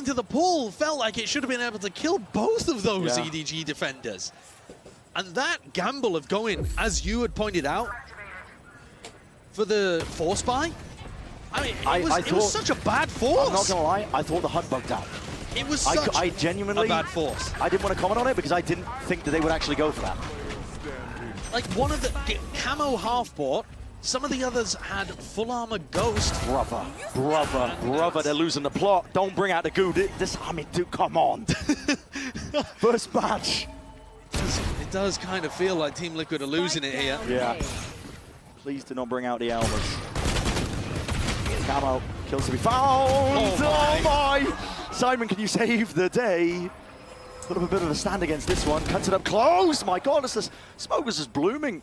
into the pool felt like it should have been able to kill both of those EDG defenders. And that gamble of going, as you had pointed out, for the force buy, I mean, it was such a bad force. I'm not gonna lie, I thought the HUD bugged out. It was such I genuinely, a bad force. I didn't want to comment on it because I didn't think that they would actually go for that. Like one of the camo half-bought, some of the others had full armor ghost. Brother, they're losing the plot. Don't bring out the goo. This, I mean, dude, come on. First match. It does kind of feel like Team Liquid are losing it here. Yeah. Please do not bring out the Elmas. Camo, kills to be found. Oh my! Simon, can you save the day? Put up a bit of a stand against this one. Cuts it up close. My God, this smoke was just blooming.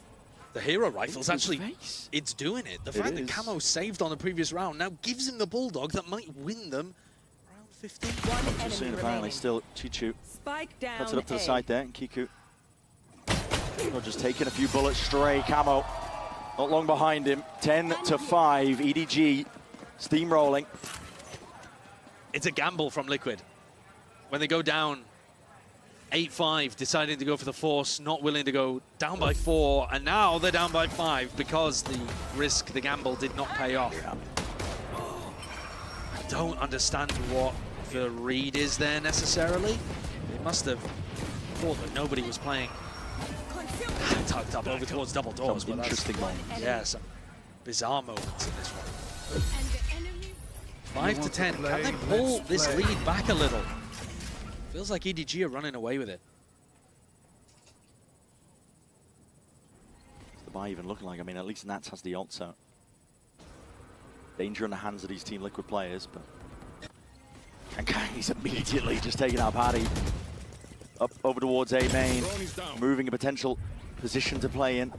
The hero rifle's actually, it's doing it. The fact that Camo saved on the previous round now gives him the Bulldog that might win them round 15. Too soon, apparently. Still, Chichu cuts it up to the side there, and Kiku just taking a few bullets stray. Camo not long behind him. 10-5. EDG steamrolling. It's a gamble from Liquid. When they go down 8-5, deciding to go for the force, not willing to go down by 4, and now they're down by 5 because the risk, the gamble did not pay off. I don't understand what the read is there necessarily. They must have thought that nobody was playing tucked up over towards double doors. Some interesting moments. Yeah, some bizarre moments in this one. 5 to 10. Can they pull this lead back a little? Feels like EDG are running away with it. What's the buy even looking like? I mean, at least Nats has the ult, so danger in the hands of these Team Liquid players, but and Kang's immediately just taking out Paddy. Up over towards A main, moving a potential position to play in.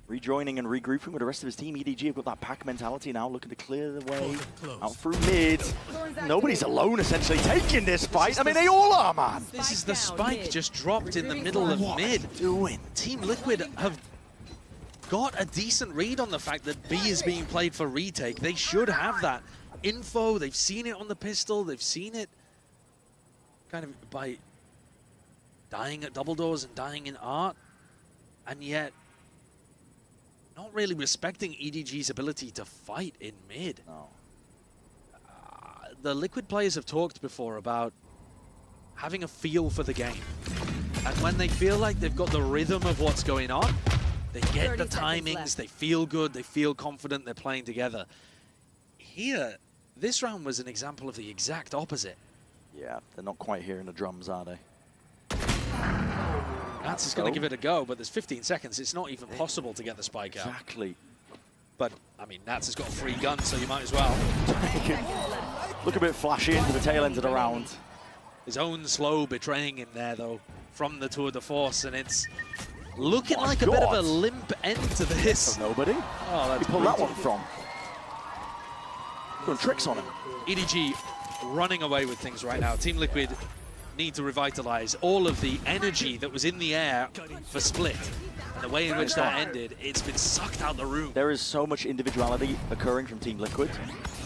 Rejoining and regrouping with the rest of his team. EDG have got that pack mentality now, looking to clear the way out through mid. Nobody's alone, essentially, taking this fight. I mean, they all are, man. This is the spike just dropped in the middle of mid. Doing? Team Liquid have got a decent read on the fact that B is being played for retake. They should have that info. They've seen it on the pistol. They've seen it kind of by dying at double doors and dying in art, and yet not really respecting EDG's ability to fight in mid. No. The Liquid players have talked before about having a feel for the game. And when they feel like they've got the rhythm of what's going on, they get the timings, they feel good, they feel confident, they're playing together. Here, this round was an example of the exact opposite. Yeah, they're not quite hearing the drums, are they? Nats is going to give it a go, but there's 15 seconds. It's not even possible to get the spike out. Exactly. But, I mean, Nats has got a free gun, so you might as well. Look a bit flashy into the tail end of the round. His own slow betraying him there, though, from the Tour de Force, and it's looking like a bit of a limp end to this. Nobody? Oh, that's he pulled that one from. Doing tricks on him. EDG running away with things right now. Team Liquid need to revitalize all of the energy that was in the air for Split. And the way in which that ended, it's been sucked out the room. There is so much individuality occurring from Team Liquid.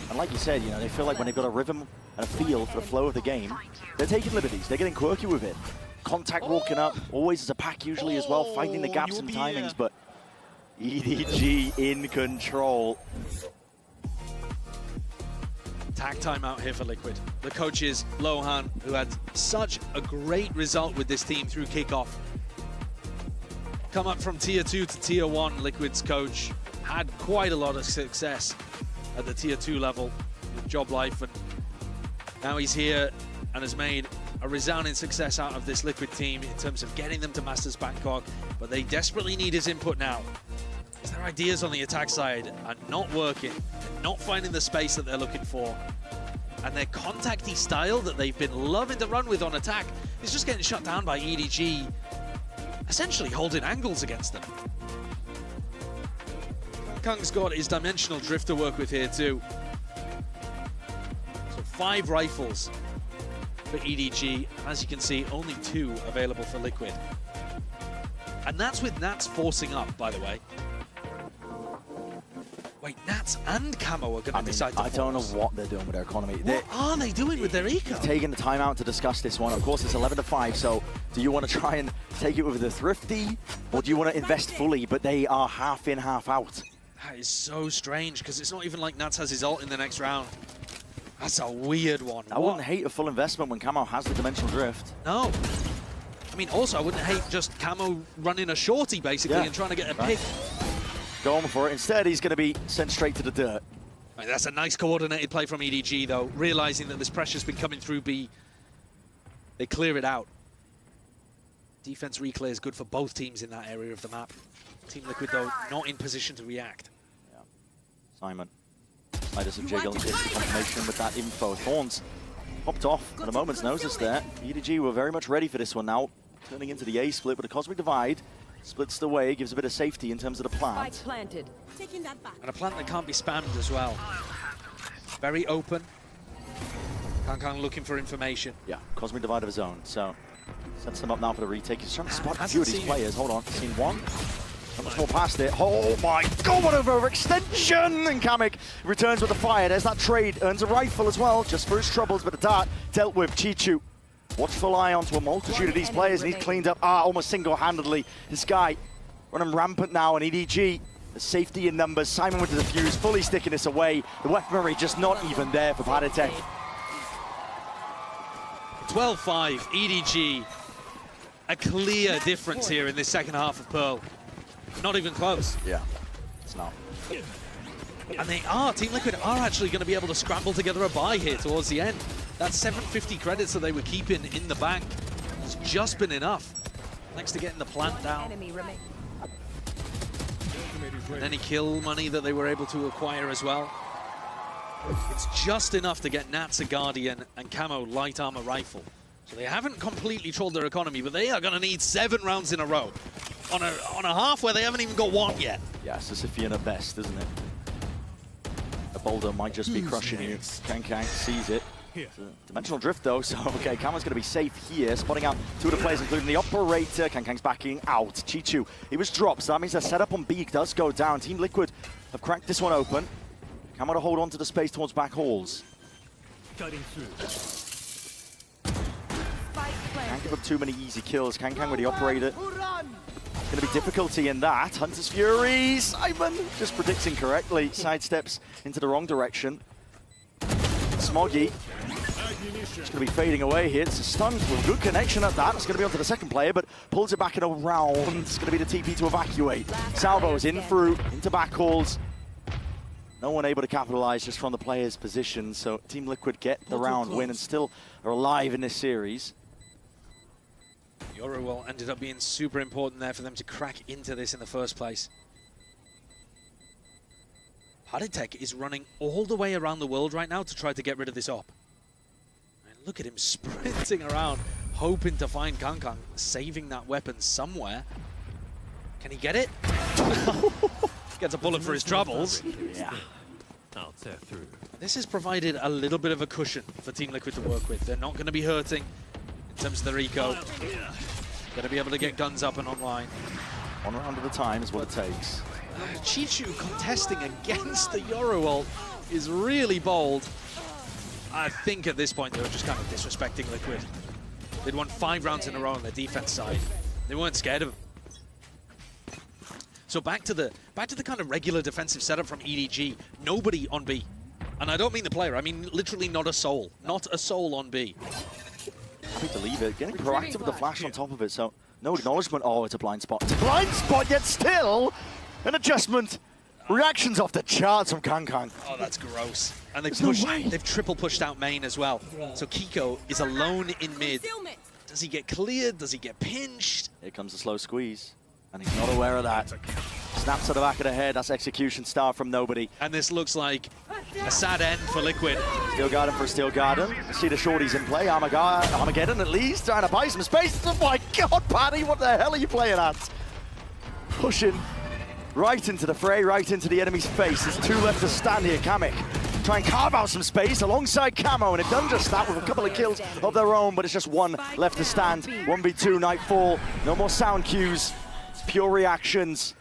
And like you said, you know, they feel like when they've got a rhythm and a feel for the flow of the game, they're taking liberties, they're getting quirky with it. Contact walking up, always as a pack usually as well, finding the gaps and timings, but EDG in control. Tag time out here for Liquid. The coaches, Lohan, who had such a great result with this team through kickoff. Come up from Tier 2 to Tier 1, Liquid's coach had quite a lot of success at the Tier 2 level with Job Life, and now he's here and has made a resounding success out of this Liquid team in terms of getting them to Masters Bangkok, but they desperately need his input now. Their ideas on the attack side are not working, not finding the space that they're looking for, and their contacty style that they've been loving to run with on attack is just getting shut down by EDG, essentially holding angles against them. Kung's got his dimensional drift to work with here too. So 5 rifles for EDG, and as you can see, only 2 available for Liquid. And that's with Nats forcing up, by the way. Wait, Nats and Camo are going to decide to I don't know what they're doing with their economy. What are they doing with their eco? Taking the time out to discuss this one. Of course, it's 11-5, so do you want to try and take it with the thrifty, or do you want to invest fully, but they are half in, half out? That is so strange, because it's not even like Nats has his ult in the next round. That's a weird one. I wouldn't hate a full investment when Camo has the dimensional drift. No. I mean, also, I wouldn't hate just Camo running a shorty, basically, and trying to get a pick. Going for it. Instead, he's going to be sent straight to the dirt. Right, that's a nice coordinated play from EDG, though, realizing that this pressure's been coming through B. They clear it out. Defense reclear is good for both teams in that area of the map. Team Liquid, though, not in position to react. Yeah. Simon. Slightest of jiggle is confirmation with that info. Thorns popped off at a moment's notice there. EDG were very much ready for this one now. Turning into the A split, but a Cosmic Divide splits the way, gives a bit of safety in terms of the plant. Planted. And a plant that can't be spammed as well. Very open. Kankan looking for information. Yeah, Cosmic Divide of his own. So sets them up now for the retake. He's trying to spot a few of these players. Hold on, seen one. Not much more past it. Oh my god, what an overextension! And Kamek returns with the fire. There's that trade. Earns a rifle as well, just for his troubles, but the dart dealt with. Chichu. Watchful eye onto a multitude of these players, and he's cleaned up almost single-handedly. This guy running rampant now, and EDG, the safety in numbers. Simon with the defuse, fully sticking this away. The weaponry just not even there for Padatek. 12-5, EDG. A clear difference here in this second half of Pearl. Not even close. Yeah, it's not. And they are, Team Liquid are actually going to be able to scramble together a buy here towards the end. That 750 credits that they were keeping in the bank has just been enough. Thanks to getting the plant down. And any kill money that they were able to acquire as well. It's just enough to get Nats a Guardian and Camo light armor rifle. So they haven't completely trolled their economy, but they are going to need 7 rounds in a row. On a half where they haven't even got one yet. Yeah, Sisyphean at best, isn't it? The boulder might just be crushing you. Kang sees it. Dimensional drift though, so okay, Camo's going to be safe here. Spotting out 2 of the players, including the operator. Kang's backing out. Chichu, he was dropped, so that means their setup on B does go down. Team Liquid have cracked this one open. Camo to hold on to the space towards back halls. Cutting through. Can't give up too many easy kills. Kang with the operator. Going to be difficulty in that. Hunter's Fury. Simon just predicts incorrectly. Sidesteps into the wrong direction. Smoggy. It's going to be fading away here. It's a stun with good connection at that. It's going to be onto the second player, but pulls it back in a round. It's going to be the TP to evacuate. Salvo's in through, into back halls. No one able to capitalize just from the player's position. So Team Liquid get the round win and still are alive in this series. Yorowell ended up being super important there for them to crack into this in the first place. Padatek is running all the way around the world right now to try to get rid of this op. And look at him sprinting around, hoping to find Kangkang, saving that weapon somewhere. Can he get it? Gets a bullet for his troubles. Yeah. I'll tear through. This has provided a little bit of a cushion for Team Liquid to work with. They're not going to be hurting in terms of their eco. Going to be able to get guns up and online. 1 round at a time is what it takes. Chichu contesting against the Yoru ult is really bold. I think at this point they were just kind of disrespecting Liquid. They'd won 5 rounds in a row on their defense side. They weren't scared of them. So back to the kind of regular defensive setup from EDG. Nobody on B. And I don't mean the player, I mean literally not a soul. Not a soul on B. Happy to leave it. Getting proactive with the flash on top of it, so no acknowledgement. Oh, it's a blind spot. It's a blind spot, yet still an adjustment. Reactions off the charts from Kangkang. Oh, that's gross. And they've triple pushed out main as well. So Kiko is alone in mid. Does he get cleared? Does he get pinched? Here comes the slow squeeze, and he's not aware of that. Snaps to the back of the head. That's execution star from nobody. And this looks like a sad end for Liquid. Steel Garden for a Steel Garden. See the shorties in play. Armageddon at least, trying to buy some space. Oh my god, Paddy, what the hell are you playing at? Pushing right into the fray, right into the enemy's face. There's 2 left to stand here. Kamek try and carve out some space alongside Camo, and they've done just that with a couple of kills of their own, but it's just 1 left to stand. 1v2, Nightfall. No more sound cues. It's pure reactions.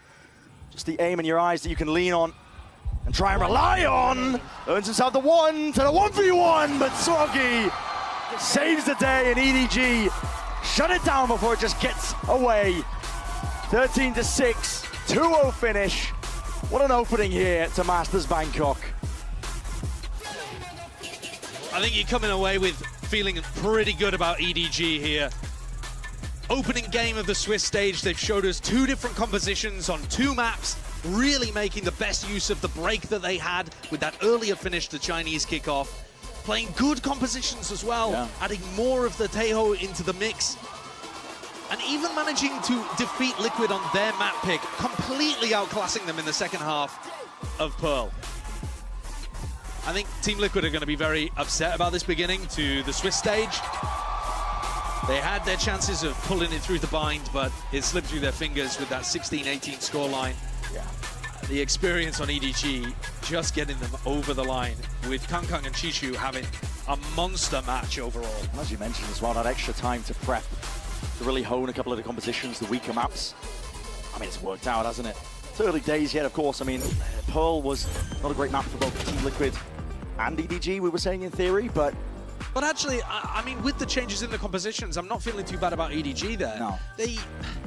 Just the aim in your eyes that you can lean on. and try and rely on. Earns himself the 1 to the 1v1, but Swoggy saves the day, and EDG shut it down before it just gets away. 13-6, 2-0 finish. What an opening here to Masters Bangkok. I think you're coming away with feeling pretty good about EDG here. Opening game of the Swiss stage, they've showed us 2 different compositions on 2 maps, really making the best use of the break that they had with that earlier finish to Chinese kickoff. Playing good compositions as well, adding more of the Taeho into the mix. And even managing to defeat Liquid on their map pick, completely outclassing them in the second half of Pearl. I think Team Liquid are going to be very upset about this beginning to the Swiss stage. They had their chances of pulling it through the bind, but it slipped through their fingers with that 16-18 scoreline. Yeah. The experience on EDG just getting them over the line, with Kangkang and Chishu having a monster match overall. As you mentioned as well, that extra time to prep, to really hone a couple of the compositions, the weaker maps. I mean, it's worked out, hasn't it? It's early days yet, of course. I mean, Pearl was not a great map for both Team Liquid and EDG, we were saying in theory, but actually, I mean, with the changes in the compositions, I'm not feeling too bad about EDG there. No.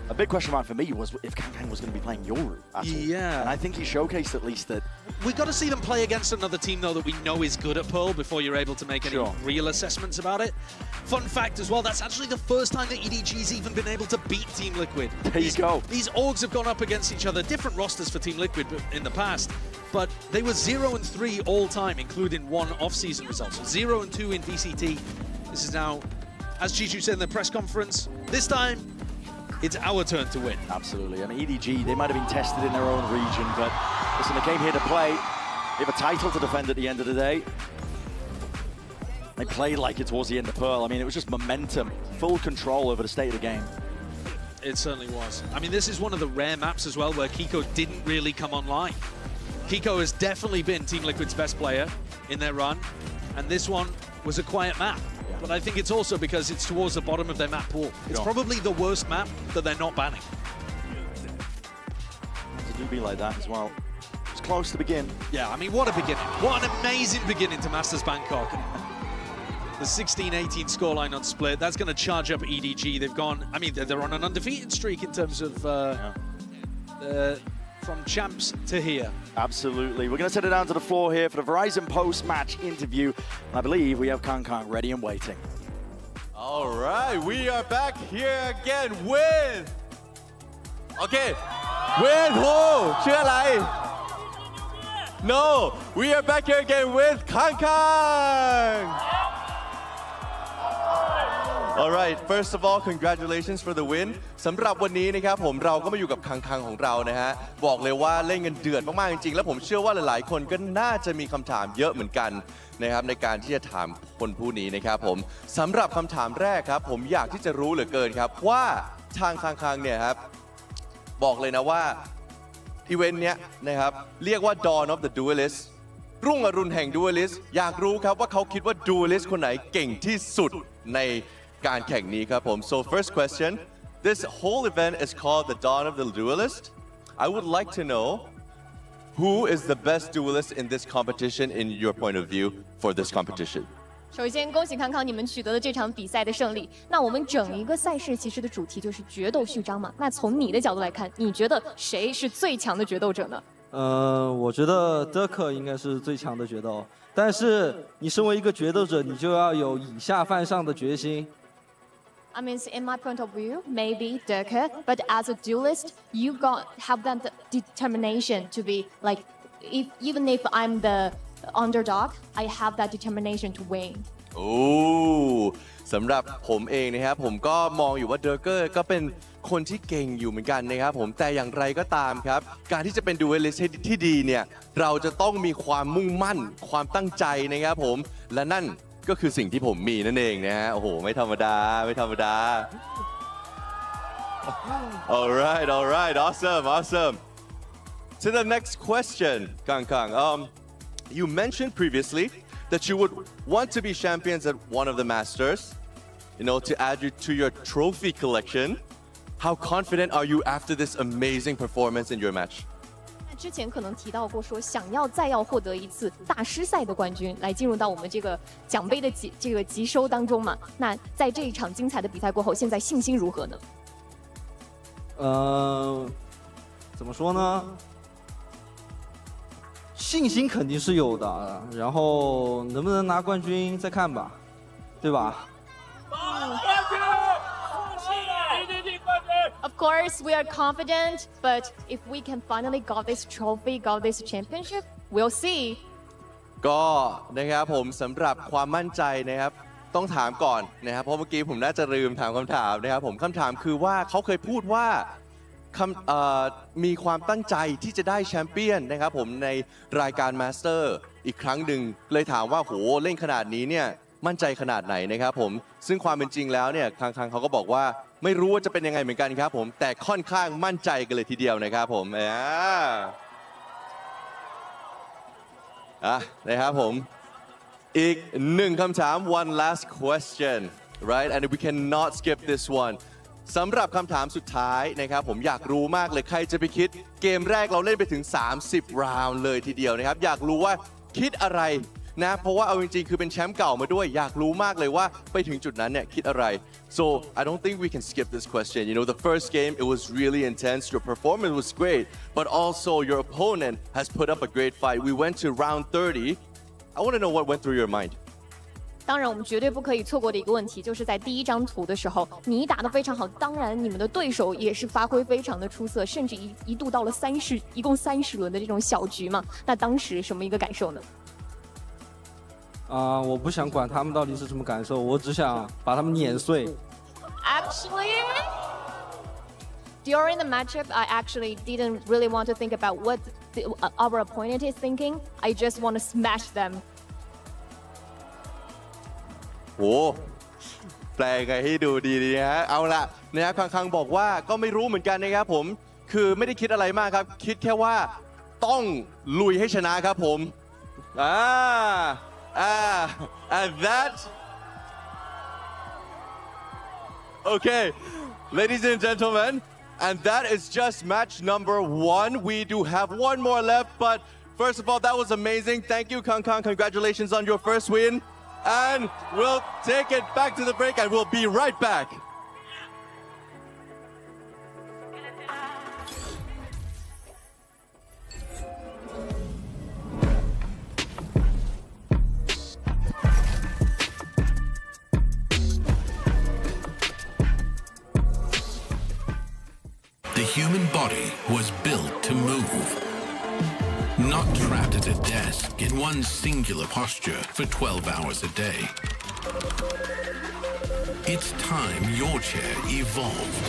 A big question mark for me was if Kangkang was going to be playing Yoru at all. Yeah. And I think he showcased at least that. We've got to see them play against another team, though, that we know is good at Pearl before you're able to make any real assessments about it. Fun fact as well, that's actually the first time that EDG's even been able to beat Team Liquid. There you go. These orgs have gone up against each other, different rosters for Team Liquid in the past, but they were 0-3 all time, including 1 off-season result. So 0-2 in VCT. This is now, as Chishu said in the press conference, this time, it's our turn to win. Absolutely. I mean, EDG, they might have been tested in their own region, but listen, they came here to play. They have a title to defend at the end of the day. They played like it towards the end of Pearl. I mean, it was just momentum, full control over the state of the game. It certainly was. I mean, this is one of the rare maps as well where Kiko didn't really come online. Kiko has definitely been Team Liquid's best player in their run, and this one was a quiet map. But I think it's also because it's towards the bottom of their map pool. It's probably the worst map that they're not banning. It do be like that as well. It's close to begin. Yeah, I mean, what a beginning. What an amazing beginning to Masters Bangkok. The 16-18 scoreline on Split, that's going to charge up EDG. They've gone, I mean, they're on an undefeated streak in terms of from champs to here. Absolutely. We're going to set it down to the floor here for the Verizon post-match interview. And I believe we have Kangkang ready and waiting. All right, we are back here again with... Okay, with who? ชื่ออะไร? No, we are back here again with Kangkang. All right, first of all, congratulations for the win. สำหรับวันนี้นะครับเราก็มาอยู่กับคังของเรานะฮะบอกเลยว่าเล่นกันเดือดมากๆจริงๆแล้วผมเชื่อว่าหลายๆคนก็น่าจะมีคำถามเยอะเหมือนกันนะครับในการที่จะถามคนผู้นี้นะครับผมสำหรับคำถามแรกครับผมอยากที่จะรู้เหลือเกินครับว่าทางคังเนี่ยครับบอกเลยนะว่าอีเวนต์เนี้ยนะครับเรียกว่า Dawn of the Duelist รุ่งอรุณแห่ง Duelist อยากรู้ครับว่าเขาคิดว่า Duelist คนไหนเก่งที่สุดในการแข่งนี้ครับผม So first question, this whole event is called the Dawn of the Duelist. I would like to know who is the best duelist in this competition in your point of view for this competition. 首先，恭喜康康你们取得了这场比赛的胜利。那我们整一个赛事其实的主题就是决斗序章嘛。那从你的角度来看，你觉得谁是最强的决斗者呢？我觉得德克应该是最强的决斗，但是你身为一个决斗者，你就要有以下犯上的决心。I mean, in my point of view, maybe Dirk, but as a duelist, you have that determination to be like, even if I'm the underdog, I have that determination to win. โอ้สำหรับผมเองนะครับผมก็มองอยู่ว่าเดอร์เกอร์ก็เป็นคนที่เก่งอยู่เหมือนกันนะครับผมแต่อย่างไรก็ตามครับการที่จะเป็นดูเอลิสต์ที่ดีเนี่ยเราจะต้องมีความมุ่งมั่นความตั้งใจนะครับผมและนั่นก็คือสิ่งที่ผมมีนั่นเองนะฮะโอ้โหไม่ธรรมดาไม่ธรรมดา Alright, awesome. To the next question, Kangkang. You mentioned previously that you would want to be champions at one of the Masters, to add you to your trophy collection. How confident are you after this amazing performance in your match? 之前可能提到过说想要再要获得一次大师赛的冠军，来进入到我们这个奖杯的集收当中嘛。那在这一场精彩的比赛过后，现在信心如何呢？怎么说呢？信心肯定是有的，然后能不能拿冠军再看吧，对吧？Of course, we are confident, but if we can finally got this trophy, got this championship, we'll see. ก็นะครับผมสำหรับความมั่นใจนะครับต้องถามก่อนนะครับเพราะเมื่อกี้ผมน่าจะลืมถามคำถามนะครับผมคำถามคือว่าเขาเคยพูดว่ามีความตั้งใจที่จะได้แชมเปี้ยนนะครับผมในรายการมาสเตอร์อีกครั้งหนึ่งเลยถามว่าโหเล่นขนาดนี้เนี่ยมั่นใจขนาดไหนนะครับผมซึ่งความเป็นจริงแล้วเนี่ยคังเขาก็บอกว่าไม่รู้ว่าจะเป็นยังไงเหมือนกันครับผมแต่ค่อนข้างมั่นใจกันเลยทีเดียวนะครับผมนะครับผมอีกหนึ่งคำถาม one last question right and we cannot skip this one สำหรับคำถามสุดท้ายนะครับผมอยากรู้มากเลยใครจะไปคิดเกมแรกเราเล่นไปถึง30 ราวน์เลยทีเดียวนะครับอยากรู้ว่าคิดอะไรนะเพราะว่าเอาจริงๆคือเป็นแชมป์เก่ามาด้วยอยากรู้มากเลยว่าไปถึงจุดนั้นเนี่ยคิดอะไร so I don't think we can skip this question you know the first game it was really intense your performance was great but also your opponent has put up a great fight we went to round 30 I want to know what went through your mind当然，我们绝对不可以错过的一个问题，就是在第一张图的时候，你打得非常好，当然你们的对手也是发挥非常的出色，甚至一度到了一共30轮的这种小局嘛。那当时什么一个感受呢？我不想管他们到底是什么感受，我只想把他们碾碎。Actually, during the matchup, I actually didn't really want to think about what our opponent is thinking. I just want to smash them. โอ้แปลไงให้ดูดีๆนะฮะเอาละนะครับคังบอกว่าก็ไม่รู้เหมือนกันนะครับผมคือไม่ได้คิดอะไรมากครับคิดแค่ว่าต้องลุยให้ชนะครับผมand that okay ladies and gentlemen and that is just match number 1 we do have one more left but first of all that was amazing thank you Kang congratulations on your first win and we'll take it back to the break and we'll be right back. The human body was built to move. Not trapped at a desk in one singular posture for 12 hours a day. It's time your chair evolved.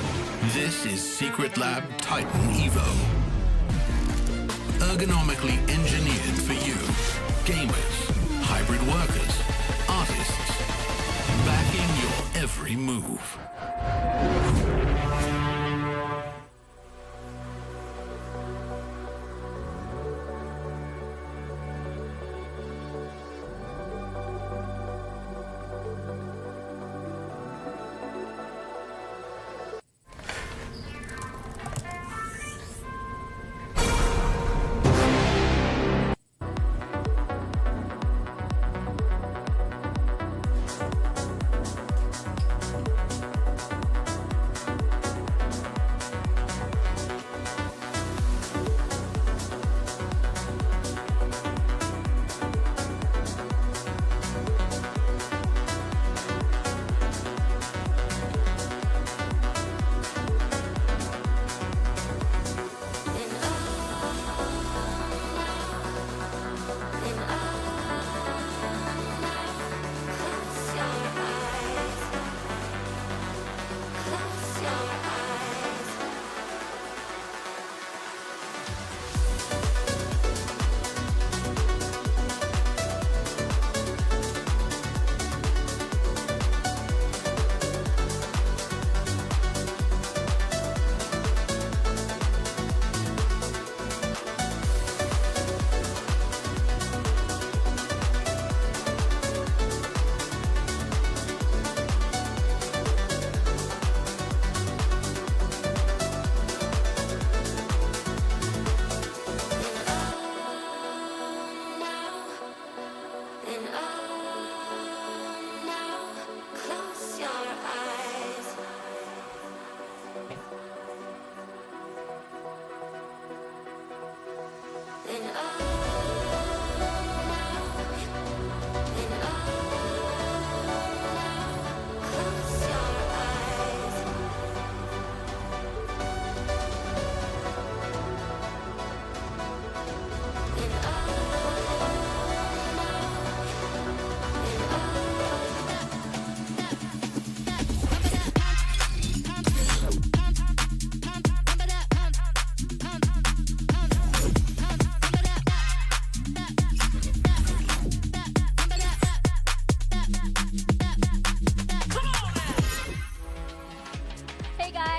This is Secret Lab Titan Evo. Ergonomically engineered for you, gamers, hybrid workers, artists, backing your every move.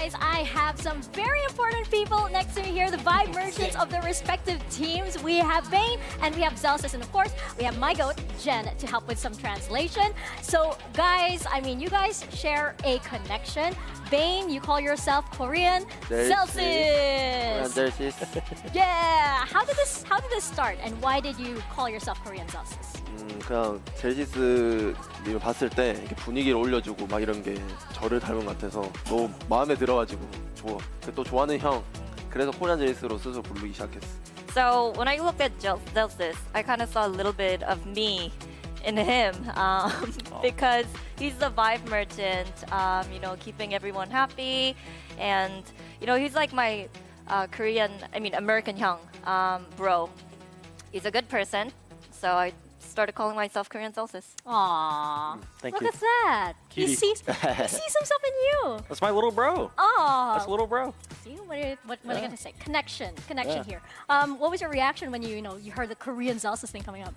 guys, I have some very important people next to me here, the vibe merchants of their respective teams. We have Bane and we have Zelsis, and of course, we have my goat, Jen, to help with some translation. So guys, I mean, you guys share a connection. Bane, you call yourself Korean. Zelsis! Yeah! How did this start, and why did you call yourself Korean Zelsis? 그냥 젤시스님을 봤을 때 이렇게 분위기를 올려주고 막 이런 게 저를 닮은 것 같아서 너무 마음에 들어가지고 또 좋아하는 형 그래서 코리안 젤시스로 스스로 부르기 시작했어. So when I looked at Zelsis, I kind of saw a little bit of me in him because he's the vibe merchant, you know, keeping everyone happy, and you know he's like my American young bro. He's a good person, so I started calling myself Korean Zelsis. Aww. Thank Look you. at that. He Cutie. sees himself in you. That's my little bro. Aww. That's little bro. See, what am I gonna say? Connection Yeah. here. What was your reaction when you heard the Korean Zelsis thing coming up?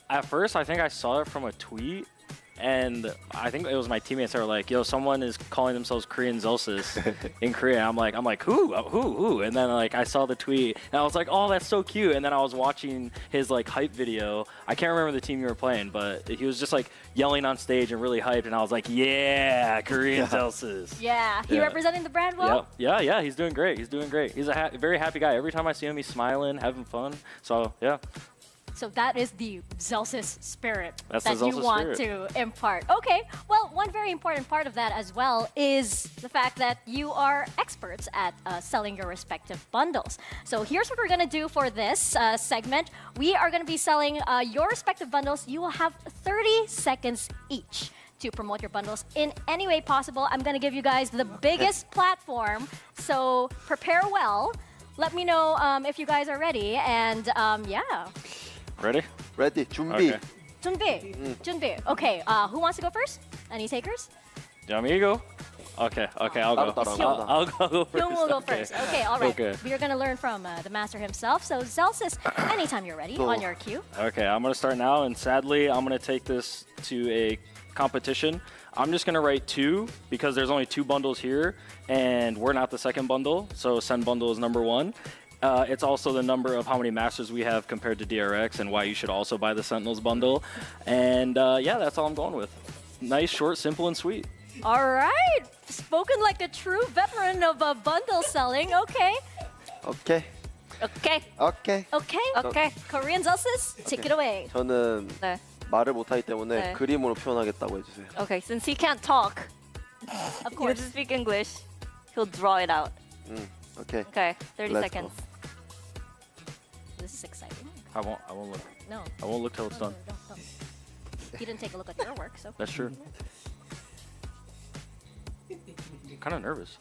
At first, I think I saw it from a tweet, and I think it was my teammates that were like, "Yo, someone is calling themselves Korean Zelsis in Korea." I'm like, who? And then like I saw the tweet, and I was like, "Oh, that's so cute." And then I was watching his like hype video. I can't remember the team you were playing, but he was just like yelling on stage and really hyped, and I was like, "Yeah, Korean Zelsis." Yeah, he Yeah. representing the brand well. Yep. Yeah. He's doing great. He's a very happy guy. Every time I see him, he's smiling, having fun. So yeah. So that is the Zelsis spirit That's that the you Zelsis want spirit. to impart. Okay, well, one very important part of that as well is the fact that you are experts at selling your respective bundles. So here's what we're going to do for this segment. We are going to be selling your respective bundles. You will have 30 seconds each to promote your bundles in any way possible. I'm going to give you guys the biggest platform, so prepare well. Let me know if you guys are ready, and yeah. Ready? Ready, 준비. Okay. 준비. Okay, who wants to go first? Any takers? Do you want me to go? Okay, I'll go. I'll go first. Hyung will go Okay. first. Okay, all right. Okay. We are going to learn from the master himself. So Zelsis, anytime you're ready, on your cue. Okay, I'm gonna start now, and sadly, I'm gonna take this to a competition. I'm just gonna write 2 because there's only 2 bundles here, and we're not the second bundle, so send bundle is number 1. It's also the number of how many masters we have compared to DRX, and why you should also buy the Sentinels bundle. And yeah, that's all I'm going with. Nice, short, simple, and sweet. All right. Spoken like a true veteran of bundle selling. Okay. 오케이. Okay. Korean Zelsis, take it away. 저는 네. 말을 못하기 때문에 네. 그림으로 표현하겠다고 해주세요. Okay, since he can't talk, Of he course. doesn't speak English, he'll draw it out. 오케이. Okay, 30 Let's seconds. This is exciting. I won't look. No. I won't look till it's done. Don't. He didn't take a look at your work, so. That's true. Kind of nervous.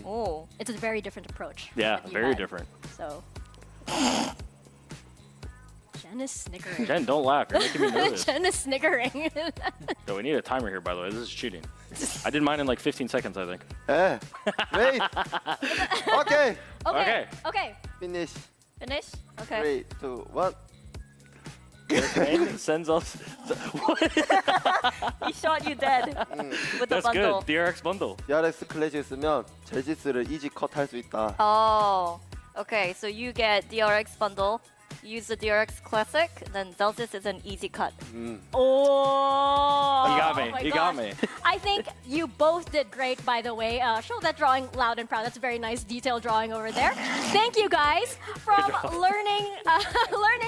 Oh. It's a very different approach. Yeah, that you very had. different. So. Jen is snickering. Jen, don't laugh. You're making me nervous. Jen is snickering. Yo, we need a timer here, by the way. This is cheating. I did mine in like 15 seconds, I think. 예. Wait. 오케이. Okay. Finish. Finish? Okay. 3, 2, 1. Bane sends us. He shot you dead with the That's bundle. good. DRX bundle. DRX 클래식 쓰면 젤시스를 이지 컷 할 수 있다. Oh. Okay, so you get DRX bundle. Use the DRX Classic, then Zelsis is an easy cut. Oh! He got me. Oh my He got gosh. me. I think you both did great, by the way. Show that drawing loud and proud. That's a very nice detailed drawing over there. Thank you guys from learning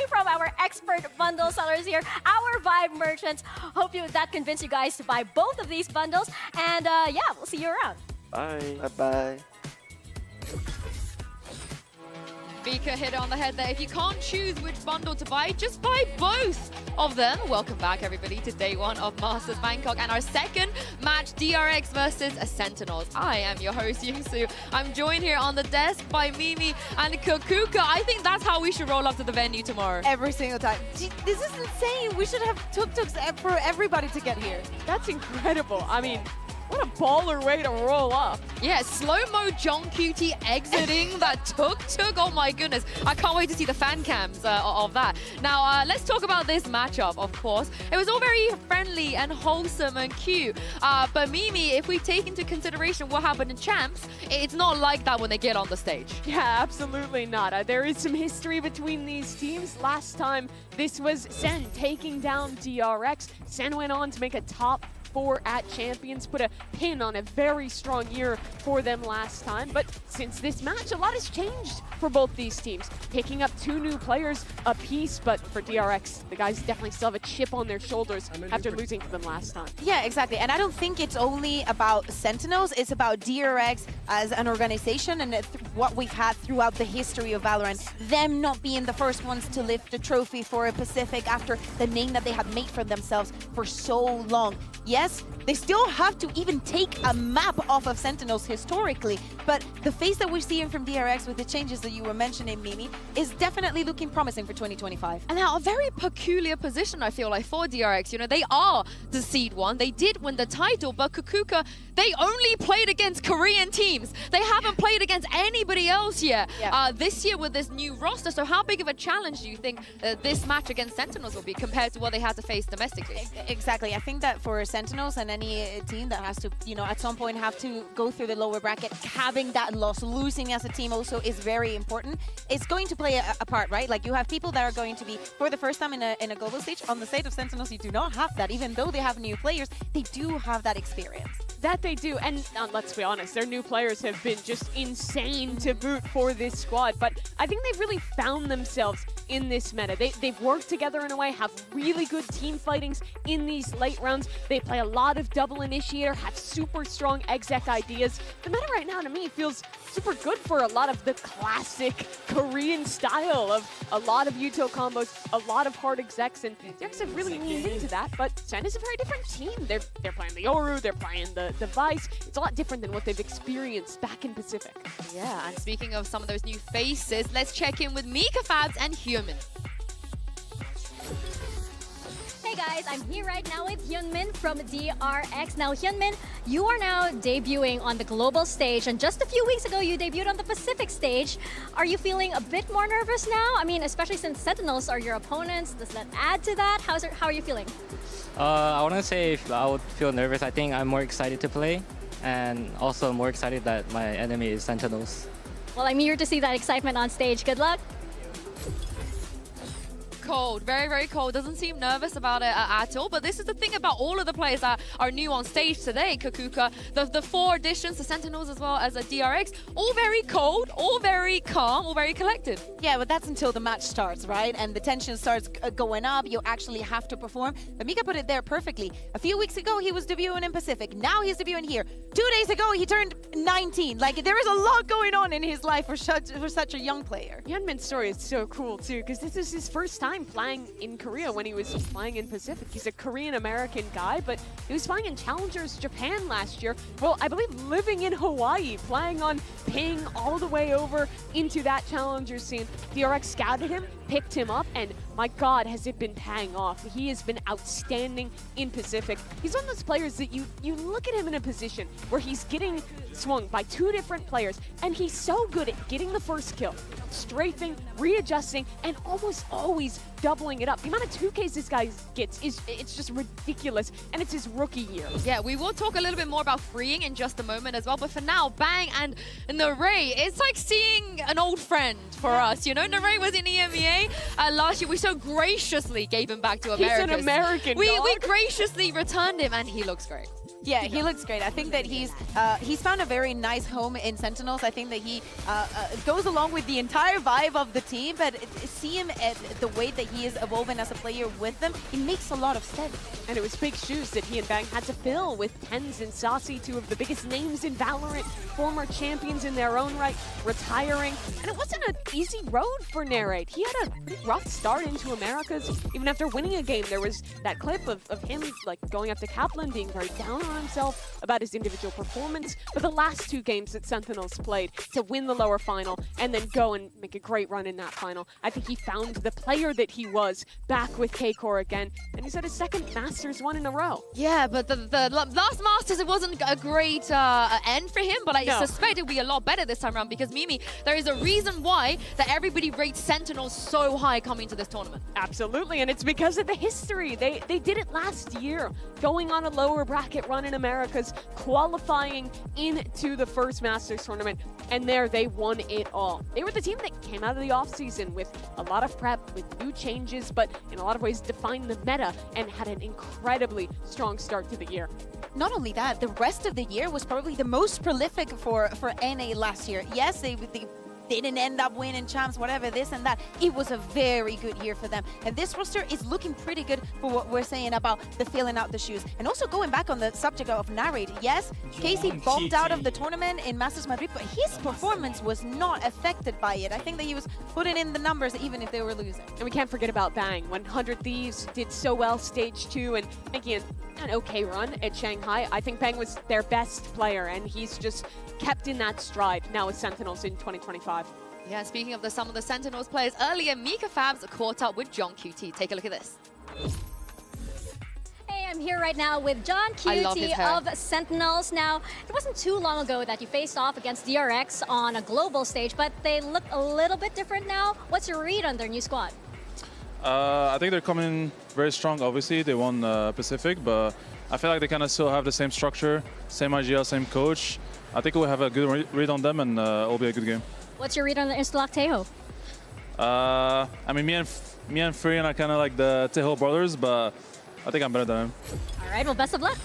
from our expert bundle sellers here, our Vibe merchants. Hope that convinced you guys to buy both of these bundles. And yeah, we'll see you around. Bye. Bye. Vika hit it on the head there. If you can't choose which bundle to buy, just buy both of them. Welcome back, everybody, to day 1 of Masters Bangkok and our second match, DRX versus Sentinels. I am your host, Yoongsu. I'm joined here on the desk by Mimi and Kokuka. I think that's how we should roll up to the venue tomorrow. Every single time. This is insane. We should have tuk-tuks for everybody to get here. That's incredible. I mean, What a baller way to roll up. Yeah, slow-mo John QT exiting that tuk-tuk. Oh my goodness. I can't wait to see the fan cams of that. Now, let's talk about this matchup, of course. It was all very friendly and wholesome and cute. But Mimi, if we take into consideration what happened in Champs, it's not like that when they get on the stage. Yeah, absolutely not. There is some history between these teams. Last time, this was Sen taking down DRX. Sen went on to make a top 4 at Champions, put a pin on a very strong year for them last time. But since this match, a lot has changed for both these teams. Picking up 2 new players apiece, but for DRX, the guys definitely still have a chip on their shoulders after losing to them last time. Yeah, exactly. And I don't think it's only about Sentinels, it's about DRX as an organization and what we've had throughout the history of Valorant. Them not being the first ones to lift a trophy for a Pacific after the name that they have made for themselves for so long. Yes, they still have to even take a map off of Sentinels historically, but the face that we're seeing from DRX with the changes that you were mentioning, Mimi, is definitely looking promising for 2025. And now a very peculiar position, I feel like, for DRX. You know, they are the seed 1. They did win the title, but Kukuka, they only played against Korean teams. They haven't played against anybody else yet this year with this new roster. So how big of a challenge do you think this match against Sentinels will be compared to what they had to face domestically? Exactly. I think that for Sentinels and any team that has to, you know, at some point have to go through the lower bracket, having that loss, losing as a team also is very important. It's going to play a part, right? Like you have people that are going to be, for the first time in a global stage, on the side of Sentinels, you do not have that. Even though they have new players, they do have that experience. That they do, and let's be honest, their new players have been just insane to boot for this squad, but I think they've really found themselves in this meta. They've worked together in a way, have really good team fightings in these late rounds. They play a lot of double initiator, have super strong exec ideas. The meta right now, to me, feels super good for a lot of the classic Korean style of a lot of Yuto combos, a lot of hard execs, and DRX have really leaned into that, but Sen is a very different team. They're playing the Yoru, they're playing the Vice. It's a lot different than what they've experienced back in Pacific. Yeah, and speaking of some of those new faces, let's check in with Mika Fabs and Hyunmin. Hey guys, I'm here right now with Hyunmin from DRX. Now Hyunmin, you are now debuting on the global stage, and just a few weeks ago you debuted on the Pacific stage. Are you feeling a bit more nervous now? I mean, especially since Sentinels are your opponents. Does that add to that? How are you feeling? I wouldn't say if I would feel nervous. I think I'm more excited to play, and also more excited that my enemy is Sentinels. Well, I'm here to see that excitement on stage. Good luck. Cold, very, very cold. Doesn't seem nervous about it at all. But this is the thing about all of the players that are new on stage today. Kukuka, the 4 additions, the Sentinels as well as a DRX, all very cold, all very calm, all very collected. Yeah, but that's until the match starts, right? And the tension starts going up. You actually have to perform. But Mika put it there perfectly. A few weeks ago, he was debuting in Pacific. Now he's debuting here. 2 days ago, he turned 19. Like, there is a lot going on in his life for such a young player. Hyunmin's story is so cool, too, because this is his first time playing in Korea when he was playing in Pacific. He's a Korean-American guy, but he was playing in Challengers Japan last year. Well, I believe living in Hawaii, playing on ping all the way over into that Challengers scene. DRX scouted him, picked him up, and my God, has it been paying off. He has been outstanding in Pacific. He's one of those players that you look at him in a position where he's getting swung by 2 different players, and he's so good at getting the first kill, strafing, readjusting, and almost always doubling it up. The amount of 2Ks this guy gets it's just ridiculous, and it's his rookie year. Yeah, we will talk a little bit more about freeing in just a moment as well, but for now, Bang and Naray, it's like seeing an old friend for us, you know? Naray was in EMEA last year. We so graciously gave him back to America. He's an American We graciously returned him, and he looks great. Yeah, he looks great. I think that he's found a very nice home in Sentinels. I think that he goes along with the entire vibe of the team, but see him at the way that he is evolving as a player with them, it makes a lot of sense. And it was big shoes that he and Bang had to fill with TenZ and Saucy, 2 of the biggest names in Valorant, former champions in their own right, retiring. And it wasn't an easy road for Narrate. He had a pretty rough start into Americas. Even after winning a game, there was that clip of him like going up to Kaplan, being very down on himself about his individual performance. But the last 2 games that Sentinels played to win the lower final and then go and make a great run in that final, I think he found the player that he was back with K-Core again. And he's at his second Masters one in a row. Yeah, but the last Masters, it wasn't a great end for him, but I suspect it'll be a lot better this time around because, Mimi, there is a reason why that everybody rates Sentinels so high coming to this tournament. Absolutely, and it's because of the history. They did it last year, going on a lower bracket run in Americas, qualifying into the first Masters tournament, and there they won it all. They were the team that came out of the offseason with a lot of prep, with new changes, but in a lot of ways defined the meta and had an incredibly strong start to the year. Not only that, the rest of the year was probably the most prolific for NA last year. Yes, they didn't end up winning champs, whatever, this and that. It was a very good year for them. And this roster is looking pretty good for what we're saying about the filling out the shoes. And also going back on the subject of Narrate, yes, Casey bombed out of the tournament in Masters Madrid, but his performance was not affected by it. I think that he was putting in the numbers even if they were losing. And we can't forget about Bang. 100 Thieves did so well stage 2 and making an okay run at Shanghai. I think Bang was their best player, and he's just kept in that stride now with Sentinels in 2025. Yeah, speaking of some of the Sentinels players, earlier Mika Fabs caught up with John QT. Take a look at this. Hey, I'm here right now with John QT of Sentinels. Now, it wasn't too long ago that you faced off against DRX on a global stage, but they look a little bit different now. What's your read on their new squad? I think they're coming very strong, obviously. They won Pacific, but I feel like they kind of still have the same structure, same IGL, same coach. I think we'll have a good read on them, and it'll be a good game. What's your read on the Instalock Tejo? I mean, me and Freyan are kind of like the Tejo brothers, but I think I'm better than him. All right, well, best of luck.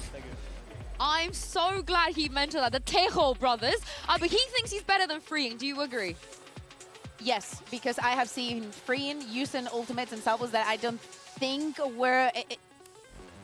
I'm so glad he mentioned that, the Tejo brothers, but he thinks he's better than Freeing. Do you agree? Yes, because I have seen Freyan using ultimates and salvos that I don't think were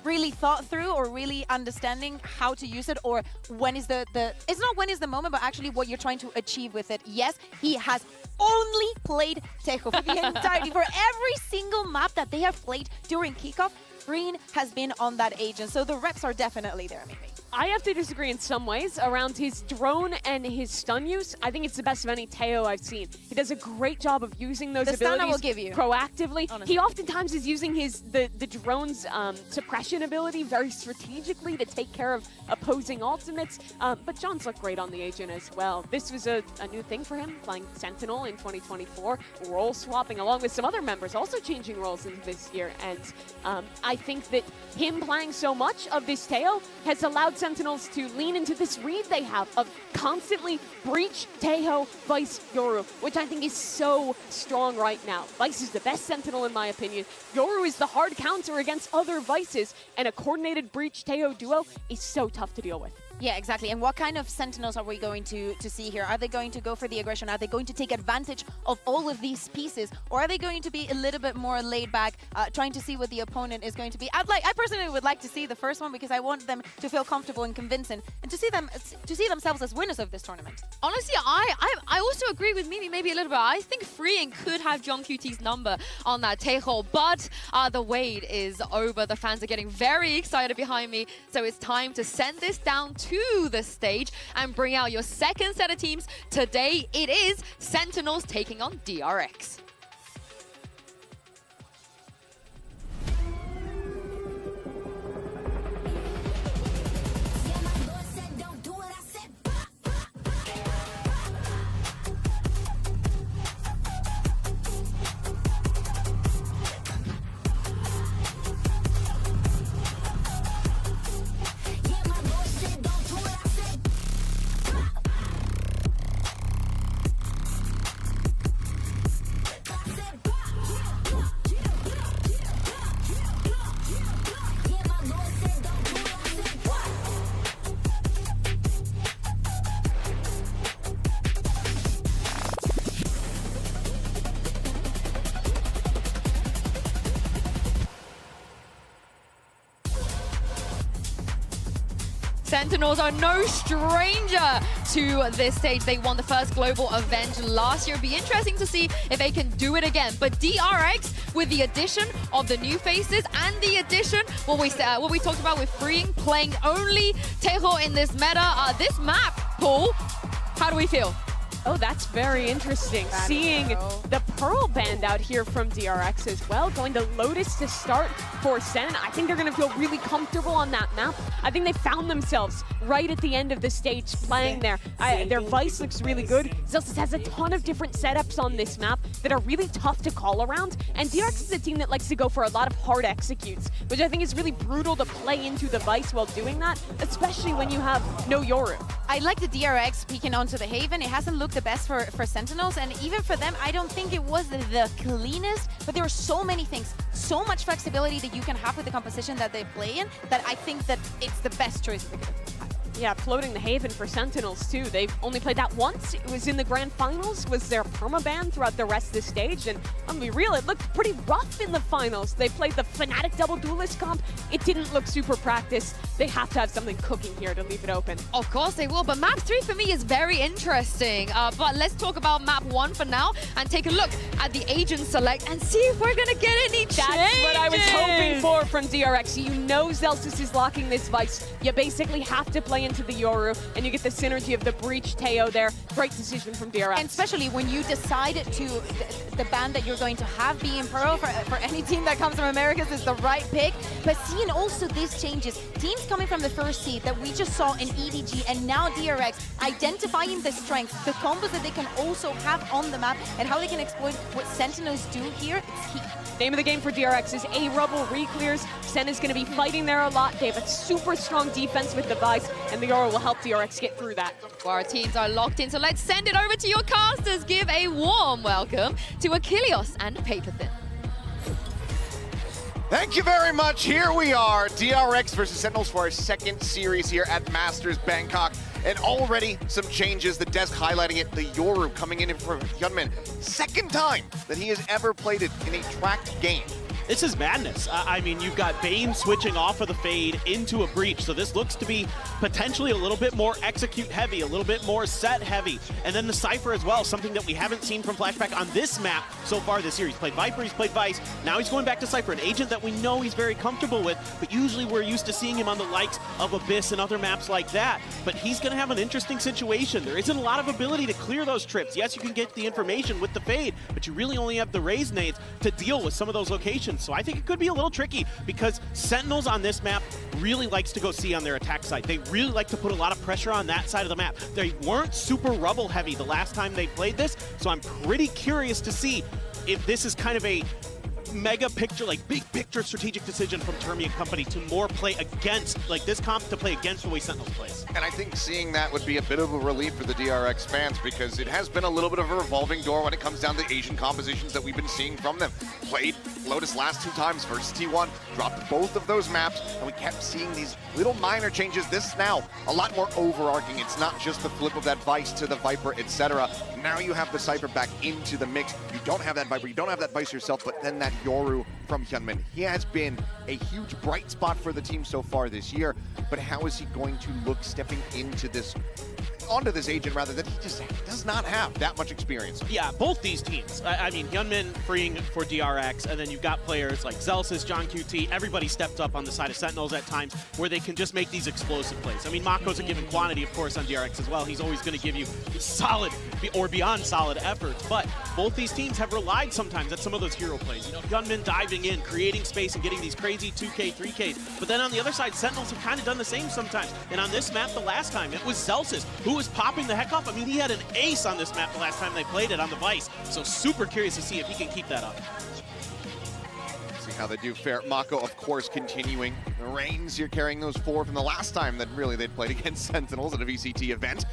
really thought through or really understanding how to use it, or when is it's not when is the moment, but actually what you're trying to achieve with it. Yes, he has only played Tejo for the entirety, for every single map that they have played during kickoff, Freyan has been on that agent, so the reps are definitely there, maybe. I have to disagree in some ways around his drone and his stun use. I think it's the best of any Tejo I've seen. He does a great job of using those abilities stun I will give you. Proactively. Honestly. He oftentimes is using the drone's suppression ability very strategically to take care of opposing ultimates. But John's looked great on the agent as well. This was a new thing for him, playing Sentinel in 2024, role swapping along with some other members, also changing roles into this year. And I think that him playing so much of this Tejo has allowed Sentinels to lean into this read they have of constantly breach, Tejo, Vice, Yoru, which I think is so strong right now. Vice is the best Sentinel in my opinion. Yoru is the hard counter against other Vices, and a coordinated breach Tejo duo is so tough to deal with. Yeah, exactly. And what kind of Sentinels are we going to see here? Are they going to go for the aggression? Are they going to take advantage of all of these pieces? Or are they going to be a little bit more laid back, trying to see what the opponent is going to be? I personally would like to see the first one because I want them to feel comfortable and convincing and to see themselves as winners of this tournament. Honestly, I also agree with Mimi maybe a little bit. I think Freeing could have John QT's number on that Tejo, but the wait is over. The fans are getting very excited behind me, so it's time to send this down to the stage and bring out your second set of teams. Today it is Sentinels taking on DRX. Sentinels are no stranger to this stage. They won the first global event last year. It'll be interesting to see if they can do it again. But DRX, with the addition of the new faces and the addition, what we talked about with Freeing, playing only Tejo in this meta, this map, Paul, how do we feel? Oh, that's very interesting. Seeing the Pearl banned out here from DRX as well, going to Lotus to start for Sen. I think they're going to feel really comfortable on that map. I think they found themselves right at the end of the stage playing there. Their Vice looks really good. Zelsis has a ton of different setups on this map that are really tough to call around, and DRX is a team that likes to go for a lot of hard executes, which I think is really brutal to play into the Vice while doing that, especially when you have no Yoru. I like the DRX peeking onto the Haven. It hasn't looked the best for Sentinels, and even for them, I don't think it was the cleanest, but there are so many things, so much flexibility that you can have with the composition that they play in, that I think that it's the best choice of the game. Yeah, floating the Haven for Sentinels too. They've only played that once. It was in the Grand Finals, was their permaban throughout the rest of the stage, and I'm gonna be real, it looked pretty rough in the finals. They played the Fnatic double duelist comp. It didn't look super practiced. They have to have something cooking here to leave it open. Of course they will, but map 3 for me is very interesting. But let's talk about map 1 for now and take a look at the agent select and see if we're gonna get any changes. That's what I was hoping for from DRX. You know Zelsis is locking this Vice. You basically have to play into the Yoru, and you get the synergy of the Breach Teo there. Great decision from DRX. And especially when you decide to, the ban that you're going to have be in Pearl for any team that comes from Americas is the right pick. But seeing also these changes, teams coming from the first seed that we just saw in EDG and now DRX, identifying the strengths, the combos that they can also have on the map, and how they can exploit what Sentinels do here, it's key. Name of the game for DRX is A Rubble reclears. Sen is going to be fighting there a lot. They have a super strong defense with the Vice, and the Yoru will help DRX get through that. Well, our teams are locked in, so let's send it over to your casters. Give a warm welcome to Achilles and Paperthin. Thank you very much. Here we are, DRX versus Sentinels for our second series here at Masters Bangkok. And already some changes, the desk highlighting it, the Yoru coming in for Hyunmin. Second time that he has ever played it in a tracked game. This is madness. I mean, you've got Bane switching off of the Fade into a Breach, so this looks to be potentially a little bit more execute heavy, a little bit more set heavy. And then the Cypher as well, something that we haven't seen from Flashback on this map so far this year. He's played Viper, he's played Vice, now he's going back to Cypher, an agent that we know he's very comfortable with, but usually we're used to seeing him on the likes of Abyss and other maps like that. But he's gonna have an interesting situation. There isn't a lot of ability to clear those trips. Yes, you can get the information with the Fade, but you really only have the Raze nades to deal with some of those locations. So I think it could be a little tricky because Sentinels on this map really likes to go C on their attack side. They really like to put a lot of pressure on that side of the map. They weren't super rubble heavy the last time they played this, so I'm pretty curious to see if this is kind of a mega picture, like big picture strategic decision from Termi and company to more play against, like this comp to play against the way Sentinels plays. And I think seeing that would be a bit of a relief for the DRX fans because it has been a little bit of a revolving door when it comes down to Asian compositions that we've been seeing from them. Played Lotus last 2 times versus T1, dropped both of those maps, and we kept seeing these little minor changes. This is now a lot more overarching. It's not just the flip of that Vice to the Viper, etc. Now you have the Cypher back into the mix. You don't have that Viper, you don't have that Vice yourself, but then that Yoru from Hyunmin. He has been a huge bright spot for the team so far this year, but how is he going to look stepping into this, onto this agent rather, that he just does not have that much experience? Yeah, both these teams. I mean, Hyunmin freeing for DRX, and then you've got players like Zelsis, John QT, everybody stepped up on the side of Sentinels at times where they can just make these explosive plays. I mean, Mako's a given quantity, of course, on DRX as well. He's always going to give you solid or beyond solid efforts, but both these teams have relied sometimes at some of those hero plays. You know, Hyunmin diving in, creating space, and getting these crazy 2K, 3Ks. But then on the other side, Sentinels have kind of done the same sometimes. And on this map, the last time, it was Zelsis who was popping the heck off. I mean, he had an ace on this map the last time they played it on the Vice. So super curious to see if he can keep that up. See how they do fare. Mako, of course, continuing the reigns here, carrying those 4 from the last time that really they'd played against Sentinels at a VCT event.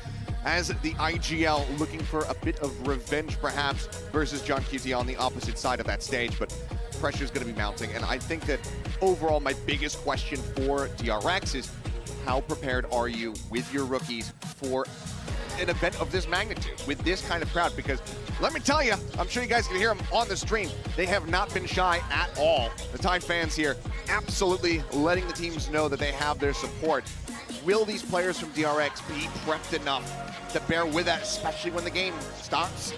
As the IGL looking for a bit of revenge, perhaps, versus John QT on the opposite side of that stage. But pressure's going to be mounting. And I think that overall, my biggest question for DRX is how prepared are you with your rookies for an event of this magnitude, with this kind of crowd? Because let me tell you, I'm sure you guys can hear them on the stream, they have not been shy at all. The Tide fans here absolutely letting the teams know that they have their support. Will these players from DRX be prepped enough to bear with that, especially when the game stops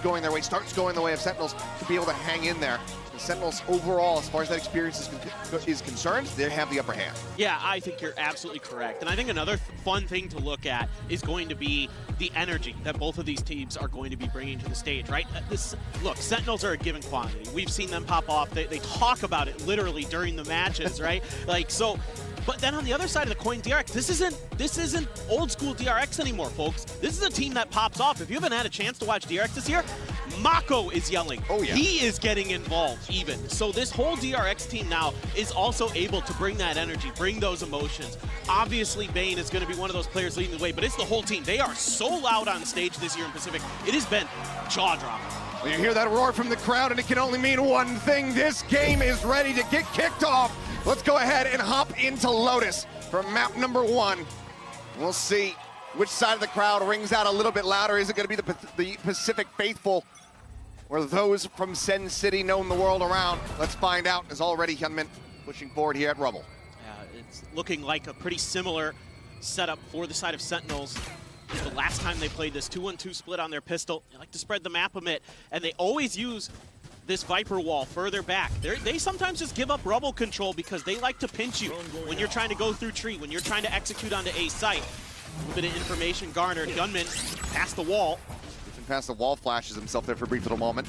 going their way, starts going the way of Sentinels, to be able to hang in there The Sentinels overall, as far as that experience is concerned, they have the upper hand. Yeah, I think you're absolutely correct. And I think another fun thing to look at is going to be the energy that both of these teams are going to be bringing to the stage, right? Look, Sentinels are a given quantity. We've seen them pop off. They talk about it literally during the matches, right? But then on the other side of the coin, DRX, this isn't old school DRX anymore, folks. This is a team that pops off. If you haven't had a chance to watch DRX this year, Mako is yelling. Oh, yeah. He is getting involved even. So this whole DRX team now is also able to bring that energy, bring those emotions. Obviously, Bane is going to be one of those players leading the way, but it's the whole team. They are so loud on stage this year in Pacific. It has been jaw-dropping. Well, you hear that roar from the crowd, and it can only mean one thing. This game is ready to get kicked off. Let's go ahead and hop into Lotus for map number 1. We'll see which side of the crowd rings out a little bit louder. Is it going to be the Pacific Faithful or those from Sen City known the world around? Let's find out, as already Hyunmin pushing forward here at Rubble. Yeah, it's looking like a pretty similar setup for the side of Sentinels. The last time they played this 2-1-2 split on their pistol, they like to spread the map a bit, and they always use this Viper wall further back. They sometimes just give up rubble control because they like to pinch you when you're trying to go through tree, when you're trying to execute onto a site. A little bit of information garnered. Hyunmin past the wall. Even past the wall, flashes himself there for a brief little moment.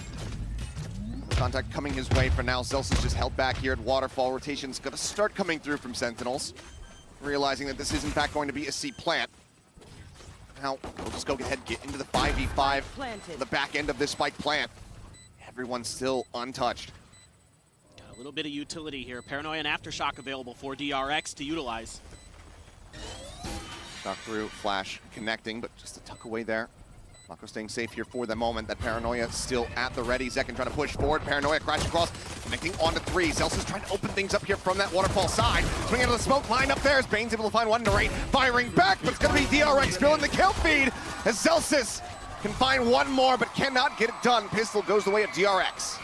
Contact coming his way for now. Zels is just held back here at Waterfall. Rotation's going to start coming through from Sentinels, realizing that this is in fact going to be a C plant. Now, we'll just go ahead and get into the 5v5, the back end of this spike plant. Everyone's still untouched. Got a little bit of utility here. Paranoia and Aftershock available for DRX to utilize. Shock through, flash connecting, but just a tuck away there. Mako staying safe here for the moment. That Paranoia still at the ready. Zekin trying to push forward. Paranoia crashing across, connecting onto 3. Zels is trying to open things up here from that waterfall side. Swinging into the smoke line up there as Bane's able to find one to rate. Firing back, but it's going to be DRX filling the kill feed as Zelsis can find one more, but cannot get it done. Pistol goes the way of DRX.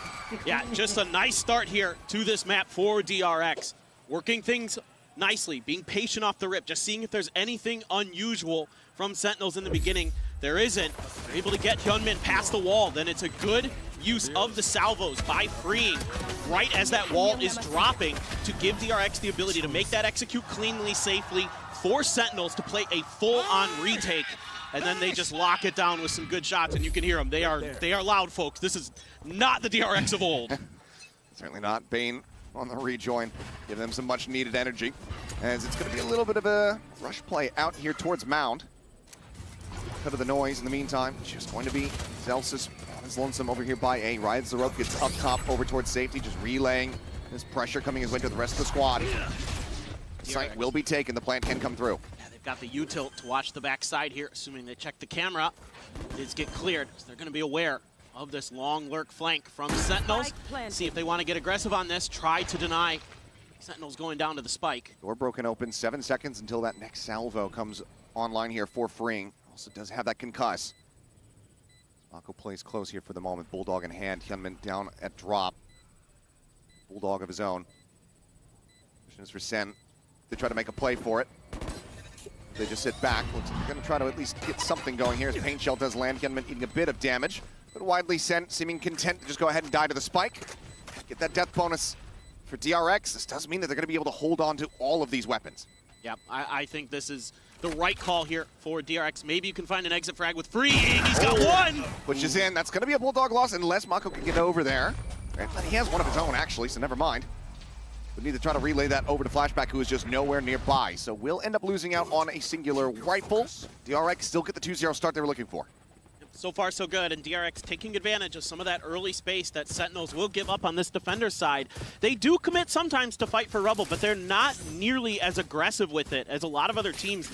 Yeah, just a nice start here to this map for DRX. Working things nicely, being patient off the rip, just seeing if there's anything unusual from Sentinels in the beginning. There isn't. They're able to get Hyunmin past the wall. Then it's a good use of the salvos by freeing right as that wall is dropping to give DRX the ability to make that execute cleanly, safely, force Sentinels to play a full-on retake. And then they just lock it down with some good shots, and you can hear them. They are loud, folks. This is not the DRX of old. Certainly not. Bane on the rejoin, giving them some much-needed energy, as it's going to be a little bit of a rush play out here towards Mound. Cut of the noise in the meantime. Just going to be Zelsis on his lonesome over here by A. Rides the rope, gets up top over towards safety, just relaying this pressure coming his way to the rest of the squad. The site will be taken. The plant can come through. Yeah, they've got the U-tilt to watch the backside here, assuming they check the camera. Bids get cleared, so they're going to be aware of this long lurk flank from Sentinels. See if they want to get aggressive on this, try to deny Sentinels going down to the spike. Door broken open, 7 seconds until that next salvo comes online here for freeing. Also does have that concuss. Mako plays close here for the moment. Bulldog in hand. Hyunmin down at drop. Bulldog of his own. Question is for Sen. They try to make a play for it. They just sit back. Looks like they're going to try to at least get something going here as Paint Shell does land. Hyunmin eating a bit of damage, but widely Sen seeming content to just go ahead and die to the spike. Get that death bonus for DRX. This does mean that they're going to be able to hold on to all of these weapons. Yeah, I think this is the right call here for DRX. Maybe you can find an exit frag with freeing. He's got one! Pushes in. That's going to be a Bulldog loss unless Mako can get over there. And he has one of his own, actually, so never mind. We need to try to relay that over to Flashback, who is just nowhere nearby. So we'll end up losing out on a singular rifle. DRX still get the 2-0 start they were looking for. So far, so good, and DRX taking advantage of some of that early space that Sentinels will give up on this defender side. They do commit sometimes to fight for rubble, but they're not nearly as aggressive with it as a lot of other teams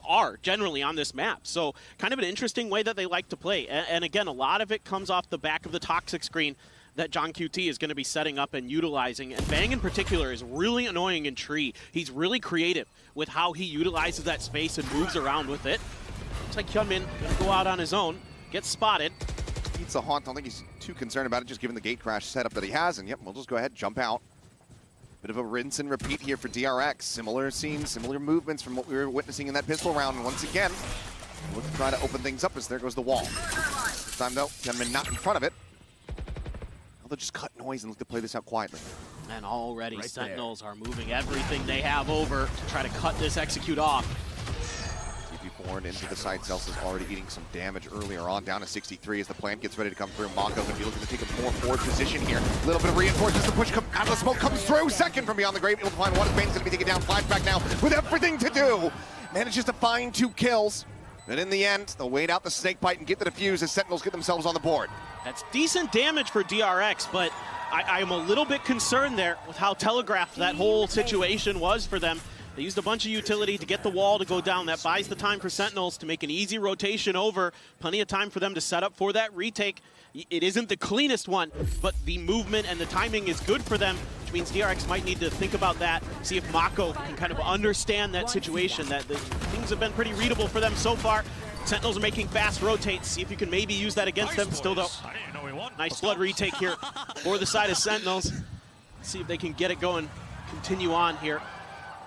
are generally on this map. So kind of an interesting way that they like to play. And again, a lot of it comes off the back of the toxic screen that John QT is going to be setting up and utilizing. And Bang in particular is really annoying in tree. He's really creative with how he utilizes that space and moves around with it. Looks like Hyunmin going to go out on his own, gets spotted. Eats a haunt. I don't think he's too concerned about it, just given the gate crash setup that he has. And yep, we'll just go ahead and jump out. Bit of a rinse and repeat here for DRX. Similar scenes, similar movements from what we were witnessing in that pistol round. And once again, we'll try to open things up as there goes the wall. This time though, Hyunmin not in front of it. they'll just cut noise and look to play this out quietly. And already Sentinels are moving everything they have over to try to cut this execute off. Born into the side. Zelsa's already eating some damage earlier on, down to 63 as the plant gets ready to come through. Mako going to be looking to take a more forward position here. A little bit of reinforcements, the push out of the smoke comes through. Second from beyond the grave, able to find one. Bane's going to be taken down. Flashback now with everything to do. Manages to find 2 kills. And in the end, they'll wait out the snake bite and get the defuse as Sentinels get themselves on the board. That's decent damage for DRX, but I am a little bit concerned there with how telegraphed that whole situation was for them. They used a bunch of utility to get the wall to go down. That buys the time for Sentinels to make an easy rotation over. Plenty of time for them to set up for that retake. It isn't the cleanest one, but the movement and the timing is good for them, which means DRX might need to think about that, see if Mako can kind of understand that situation, that things have been pretty readable for them so far. Sentinels are making fast rotates. See if you can maybe use that against them. Still though, nice blood retake here for the side of Sentinels. See if they can get it going, continue on here.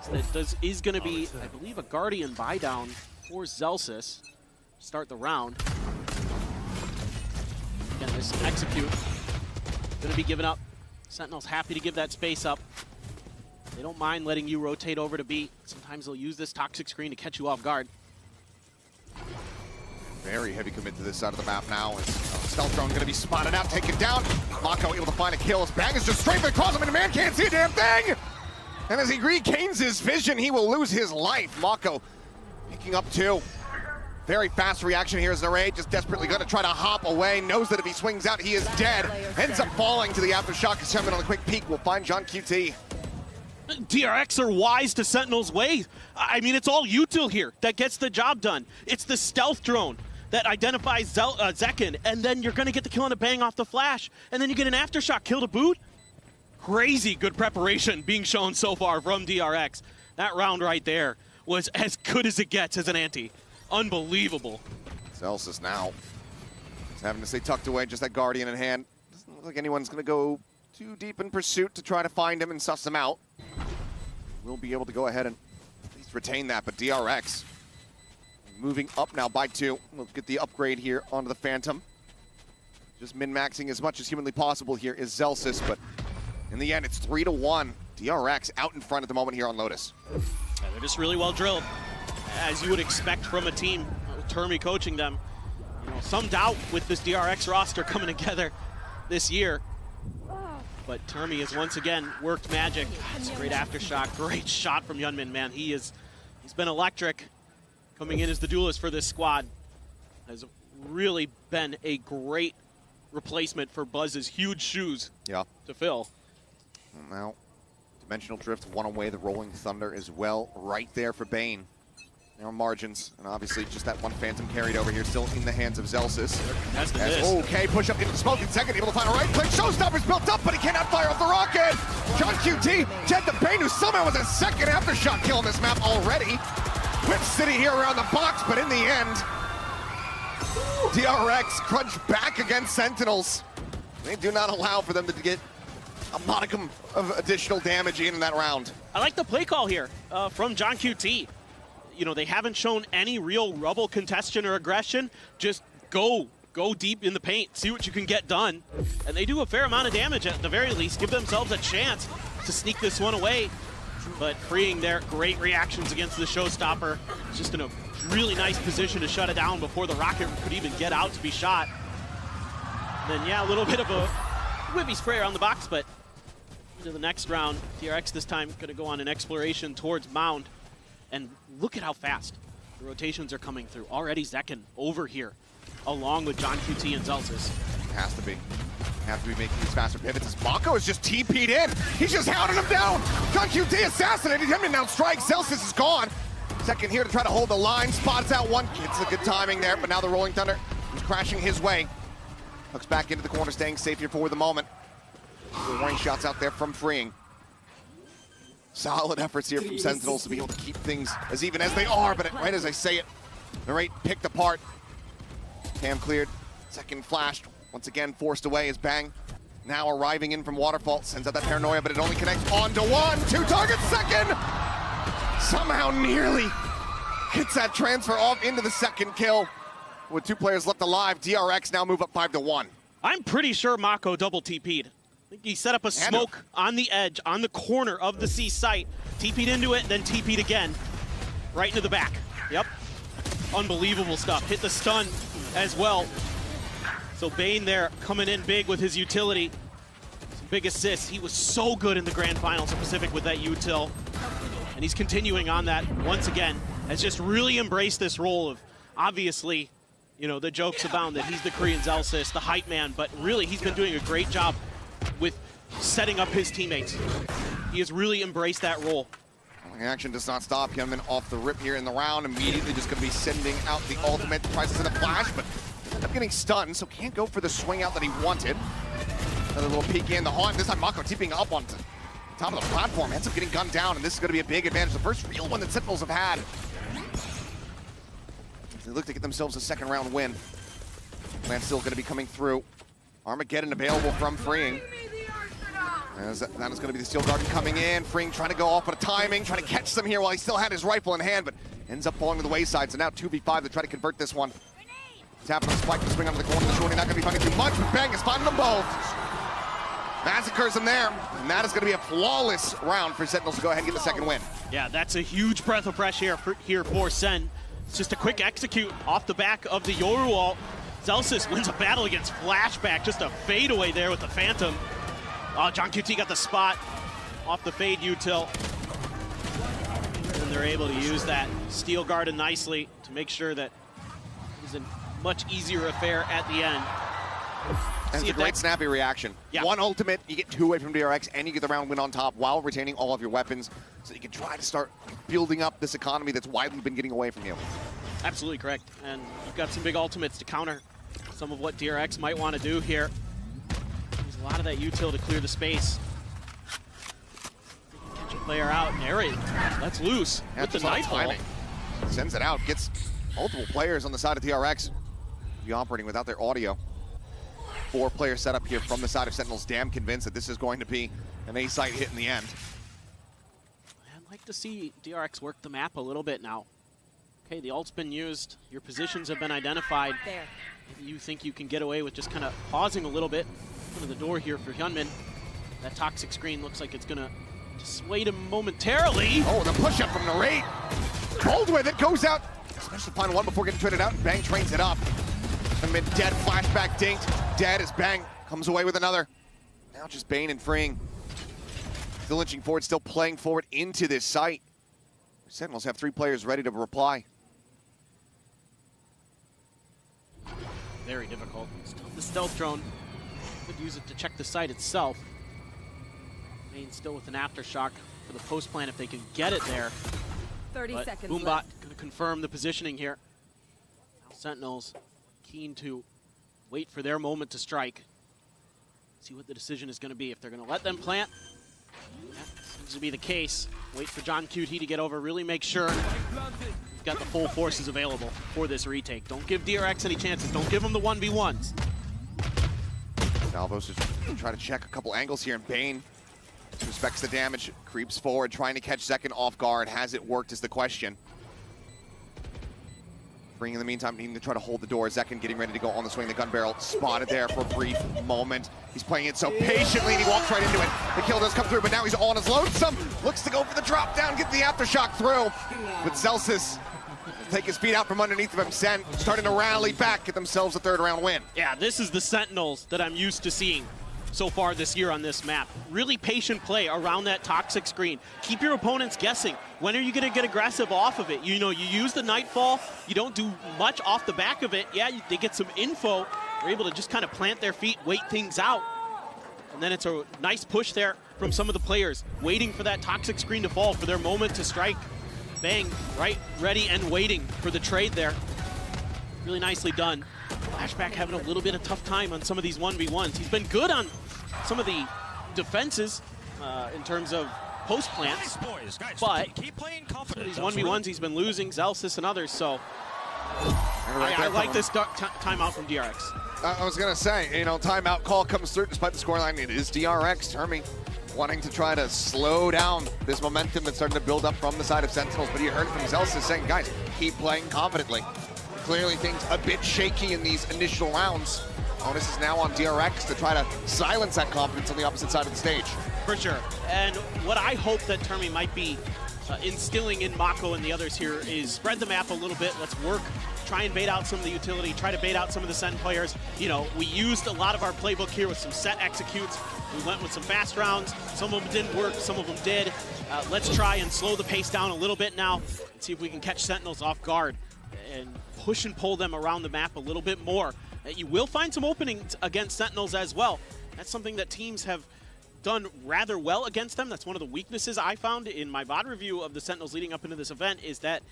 So that is going to be, I believe, a Guardian buy down for Zelsis. Start the round. Again, this execute going to be given up. Sentinels happy to give that space up. They don't mind letting you rotate over to B. Sometimes they'll use this toxic screen to catch you off guard. Very heavy commit to this side of the map now. As Stealth Drone going to be spotted out, taken down. Mako able to find a kill. His bang is just straight across him, and the man can't see a damn thing! And as he regains his vision, he will lose his life. Mako picking up 2. Very fast reaction here as Narade just desperately going to try to hop away. Knows that if he swings out, he is dead. Ends up falling to the aftershock. Assembly on a quick peek will find John QT. DRX are wise to Sentinel's way. I mean, it's all util here that gets the job done. It's the stealth drone that identifies Zekin, and then you're going to get the kill on a bang off the flash, and then you get an aftershock kill to boot. Crazy good preparation being shown so far from DRX. That round right there was as good as it gets as an ante. Unbelievable. Zelsis now is having to stay tucked away, just that Guardian in hand. Doesn't look like anyone's going to go too deep in pursuit to try to find him and suss him out. We'll be able to go ahead and at least retain that, but DRX moving up now by 2. We'll get the upgrade here onto the Phantom. Just min-maxing as much as humanly possible here is Zelsis, but in the end, it's 3-1. DRX out in front at the moment here on Lotus. Yeah, they're just really well drilled, as you would expect from a team. Termi coaching them. You know, some doubt with this DRX roster coming together this year. But Termi has once again worked magic. It's a great aftershock, great shot from Yunmin, man. He's been electric coming in as the duelist for this squad. Has really been a great replacement for Buzz's huge shoes to fill. Now, Dimensional Drift won away the Rolling Thunder as well, right there for Bane. There are margins, and obviously just that one Phantom carried over here, still in the hands of Zelsis. Okay, push up into the smoke in second, able to find a right click. Showstopper's built up, but he cannot fire off the rocket. John QT, Jed the Bane, who somehow was a second aftershock kill on this map already. Whip City here around the box, but in the end, DRX crunch back against Sentinels. They do not allow for them to get a modicum of additional damage in that round. I like the play call here from John QT. You know, they haven't shown any real rubble contention or aggression. Just go deep in the paint, see what you can get done. And they do a fair amount of damage at the very least, give themselves a chance to sneak this one away. But freeing their great reactions against the showstopper, just in a really nice position to shut it down before the rocket could even get out to be shot. And then, yeah, a little bit of a whippy spray around the box, but into the next round, DRX this time going to go on an exploration towards Mound. And look at how fast the rotations are coming through. Already Zekin over here, along with John QT and Zelsis. Has to be. Have to be making these faster pivots as Mako is just TP'd in. He's just hounding him down. John QT assassinated him and now strikes. Zelsis is gone. Second here to try to hold the line. Spots out one. Gets a good timing there, but now the Rolling Thunder is crashing his way. Hooks back into the corner, staying safe here for the moment. Good warning shots out there from Freeing. Solid efforts here from Sentinels to be able to keep things as even as they are, but right as I say it, the rate picked apart. Cam cleared, second flashed, once again forced away as Bang now arriving in from Waterfall, sends out that paranoia, but it only connects onto 1, 2 targets, second! Somehow nearly gets that transfer off into the second kill. With 2 players left alive, DRX now move up 5-1. I'm pretty sure Mako double TP'd. I think he set up a smoke on the edge, on the corner of the C site, TP'd into it, then TP'd again, right into the back. Yep. Unbelievable stuff. Hit the stun as well. So Bane there coming in big with his utility. Some big assists. He was so good in the Grand Finals of Pacific with that util. And he's continuing on that once again. Has just really embraced this role of, obviously, you know, the jokes abound that he's the Korean Zellsis, the hype man, but really he's been doing a great job with setting up his teammates. He has really embraced that role. The action does not stop. Hyunmin off the rip here in the round. Immediately just going to be sending out the ultimate. Tries to send a flash, but ends up getting stunned, so can't go for the swing out that he wanted. Another little peek in. The Haunt, this time Mako tipping up on top of the platform. Ends up getting gunned down, and this is going to be a big advantage. The first real one that Sentinels have had. They look to get themselves a second round win. Plan still going to be coming through. Armageddon available from Freeing. As that is going to be the Steel Garden coming in. Freeing trying to go off with a timing, trying to catch them here while he still had his rifle in hand, but ends up falling to the wayside. So now 2v5 to try to convert this one. Tapping on Spike to swing onto the corner. The shorty not going to be finding too much, but Bang is finding them both. Massacres them there, and that is going to be a flawless round for Sentinels to go ahead and get the second win. Yeah, that's a huge breath of fresh air here for Sen. It's just a quick execute off the back of the Yoru ult. Zellsis wins a battle against Flashback, just a fadeaway there with the Phantom. Oh, John QT got the spot off the fade util. And they're able to use that Steel Garden nicely to make sure that it was a much easier affair at the end. That's a great snappy reaction. Yeah. One ultimate, you get 2 away from DRX, and you get the round win on top while retaining all of your weapons, so you can try to start building up this economy that's widely been getting away from you. Absolutely correct. And you've got some big ultimates to counter some of what DRX might want to do here. There's a lot of that util to clear the space. Catch a player out, and there it lets loose with the nightfall. Sends it out, gets multiple players on the side of DRX. Be operating without their audio. 4-player setup here from the side of Sentinels. Damn convinced that this is going to be an A-site hit in the end. I'd like to see DRX work the map a little bit now. Okay, the ult's been used. Your positions have been identified. There. Maybe you think you can get away with just kind of pausing a little bit. Open the door here for Hyunmin. That toxic screen looks like it's going to dissuade him momentarily. Oh, the push-up from Narrate. Bold with it, goes out. Especially final one before getting traded out. Bang trains it up. Hyunmin dead, Flashback dinked. Dead as Bang comes away with another. Now just Bane and Freeing. Still inching forward, still playing forward into this site. Sentinels have 3 players ready to reply. Very difficult. Still the stealth drone. Could use it to check the site itself. Bane still with an aftershock for the post plan if they can get it there. 30 but seconds Boombot left. going to confirm the positioning here. Now Sentinels keen to wait for their moment to strike. See what the decision is going to be. If they're going to let them plant, that seems to be the case. Wait for John QT to get over, really make sure you've got the full forces available for this retake. Don't give DRX any chances. Don't give them the 1v1s. Salvos just try to check a couple angles here, and Bane respects the damage, creeps forward, trying to catch second off guard. Has it worked is the question. Freeing in the meantime, needing to try to hold the door. Zekin getting ready to go on the swing. The gun barrel spotted there for a brief moment. He's playing it so patiently, and he walks right into it. The kill does come through, but now he's on his lonesome. Looks to go for the drop down, get the aftershock through. But Zellsis will take his feet out from underneath of him. Sen starting to rally back, get themselves a 3rd round win. Yeah, this is the Sentinels that I'm used to seeing so far this year on this map. Really patient play around that toxic screen. Keep your opponents guessing. When are you going to get aggressive off of it? You know, you use the Nightfall. You don't do much off the back of it. Yeah, they get some info. They're able to just kind of plant their feet, wait things out. And then it's a nice push there from some of the players, waiting for that toxic screen to fall, for their moment to strike. Bang, right, ready and waiting for the trade there. Really nicely done. Flashback having a little bit of tough time on some of these 1v1s. He's been good on some of the defenses in terms of post plants, but these 1v1s he's been losing, Zellsis and others, so I like this timeout from DRX. I was going to say, you know, timeout call comes through despite the scoreline. It is DRX. Termi wanting to try to slow down this momentum that's starting to build up from the side of Sentinels, but you heard it from Zellsis saying, guys, keep playing confidently. Clearly things a bit shaky in these initial rounds. Onus is now on DRX to try to silence that confidence on the opposite side of the stage. For sure. And what I hope that Termi might be instilling in Mako and the others here is spread the map a little bit. Let's work, try and bait out some of the utility, try to bait out some of the Sen players. You know, we used a lot of our playbook here with some set executes. We went with some fast rounds. Some of them didn't work, some of them did. Let's try and slow the pace down a little bit now and see if we can catch Sentinels off guard and push and pull them around the map a little bit more. You will find some openings against Sentinels as well. That's something that teams have done rather well against them. That's one of the weaknesses I found in my VOD review of the Sentinels leading up into this event, is that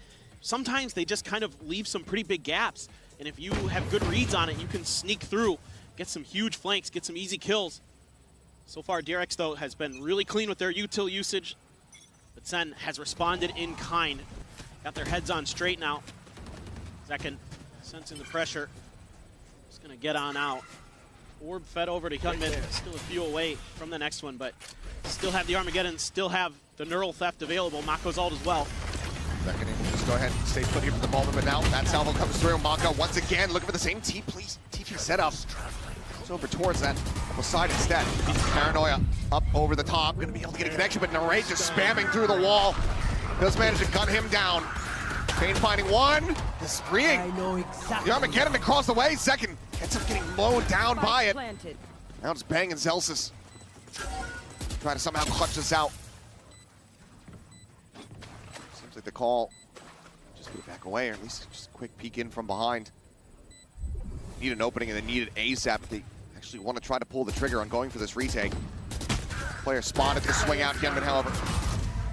sometimes they just kind of leave some pretty big gaps. And if you have good reads on it, you can sneak through, get some huge flanks, get some easy kills. So far, DRX, though, has been really clean with their util usage. But Sen has responded in kind. Got their heads on straight now. Second, sensing the pressure. Just going to get on out. Orb fed over to Hyunmin, still a few away from the next one, but still have the Armageddon, still have the Neural Theft available. Mako's ult as well. Second in, just go ahead and stay put here for the moment, but now that salvo comes through. Mako once again looking for the same TP setup. Goes over towards that side instead. Paranoia up over the top, gonna be able to get a connection, but Narray just spamming through the wall. Does manage to gun him down. Kane finding one, is freeing the Armageddon across the way. Second ends up getting mowed down by it. Now just banging Zelsis. Trying to somehow clutch this out. Seems like the call just move back away, or at least just a quick peek in from behind. Need an opening and they need it ASAP. They actually want to try to pull the trigger on going for this retake. Player spotted the swing out. Hyunmin, however,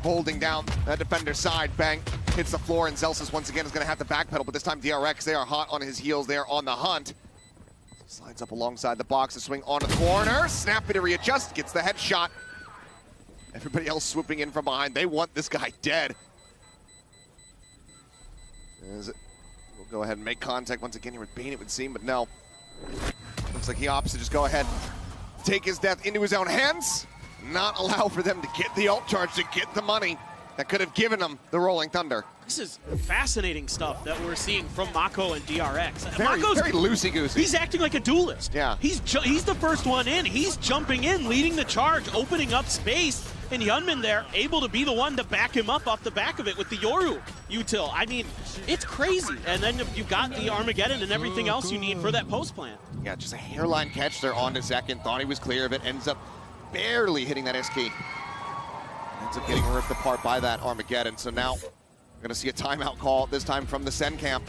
holding down that defender's side. Bang, hits the floor, and Zelsis once again is going to have to backpedal, but this time DRX, they are hot on his heels. They are on the hunt. Slides up alongside the box to swing on the corner. Snappy to readjust, gets the headshot. Everybody else swooping in from behind. They want this guy dead. We'll go ahead and make contact once again here with Bane, it would seem, but no. Looks like he opts to just go ahead, take his death into his own hands, not allow for them to get the ult charge, to get the money that could have given him the Rolling Thunder. This is fascinating stuff that we're seeing from Mako and DRX. Very loosey-goosey. He's acting like a duelist. Yeah. He's the first one in. He's jumping in, leading the charge, opening up space. And Hyunmin there, able to be the one to back him up off the back of it with the Yoru util. I mean, it's crazy. And then you've got the Armageddon and everything else you need for that post plant. Yeah, just a hairline catch there on to second. Thought he was clear of it. Ends up barely hitting that SK. Ends up getting ripped apart by that Armageddon. So now we're going to see a timeout call, this time from the Sen camp.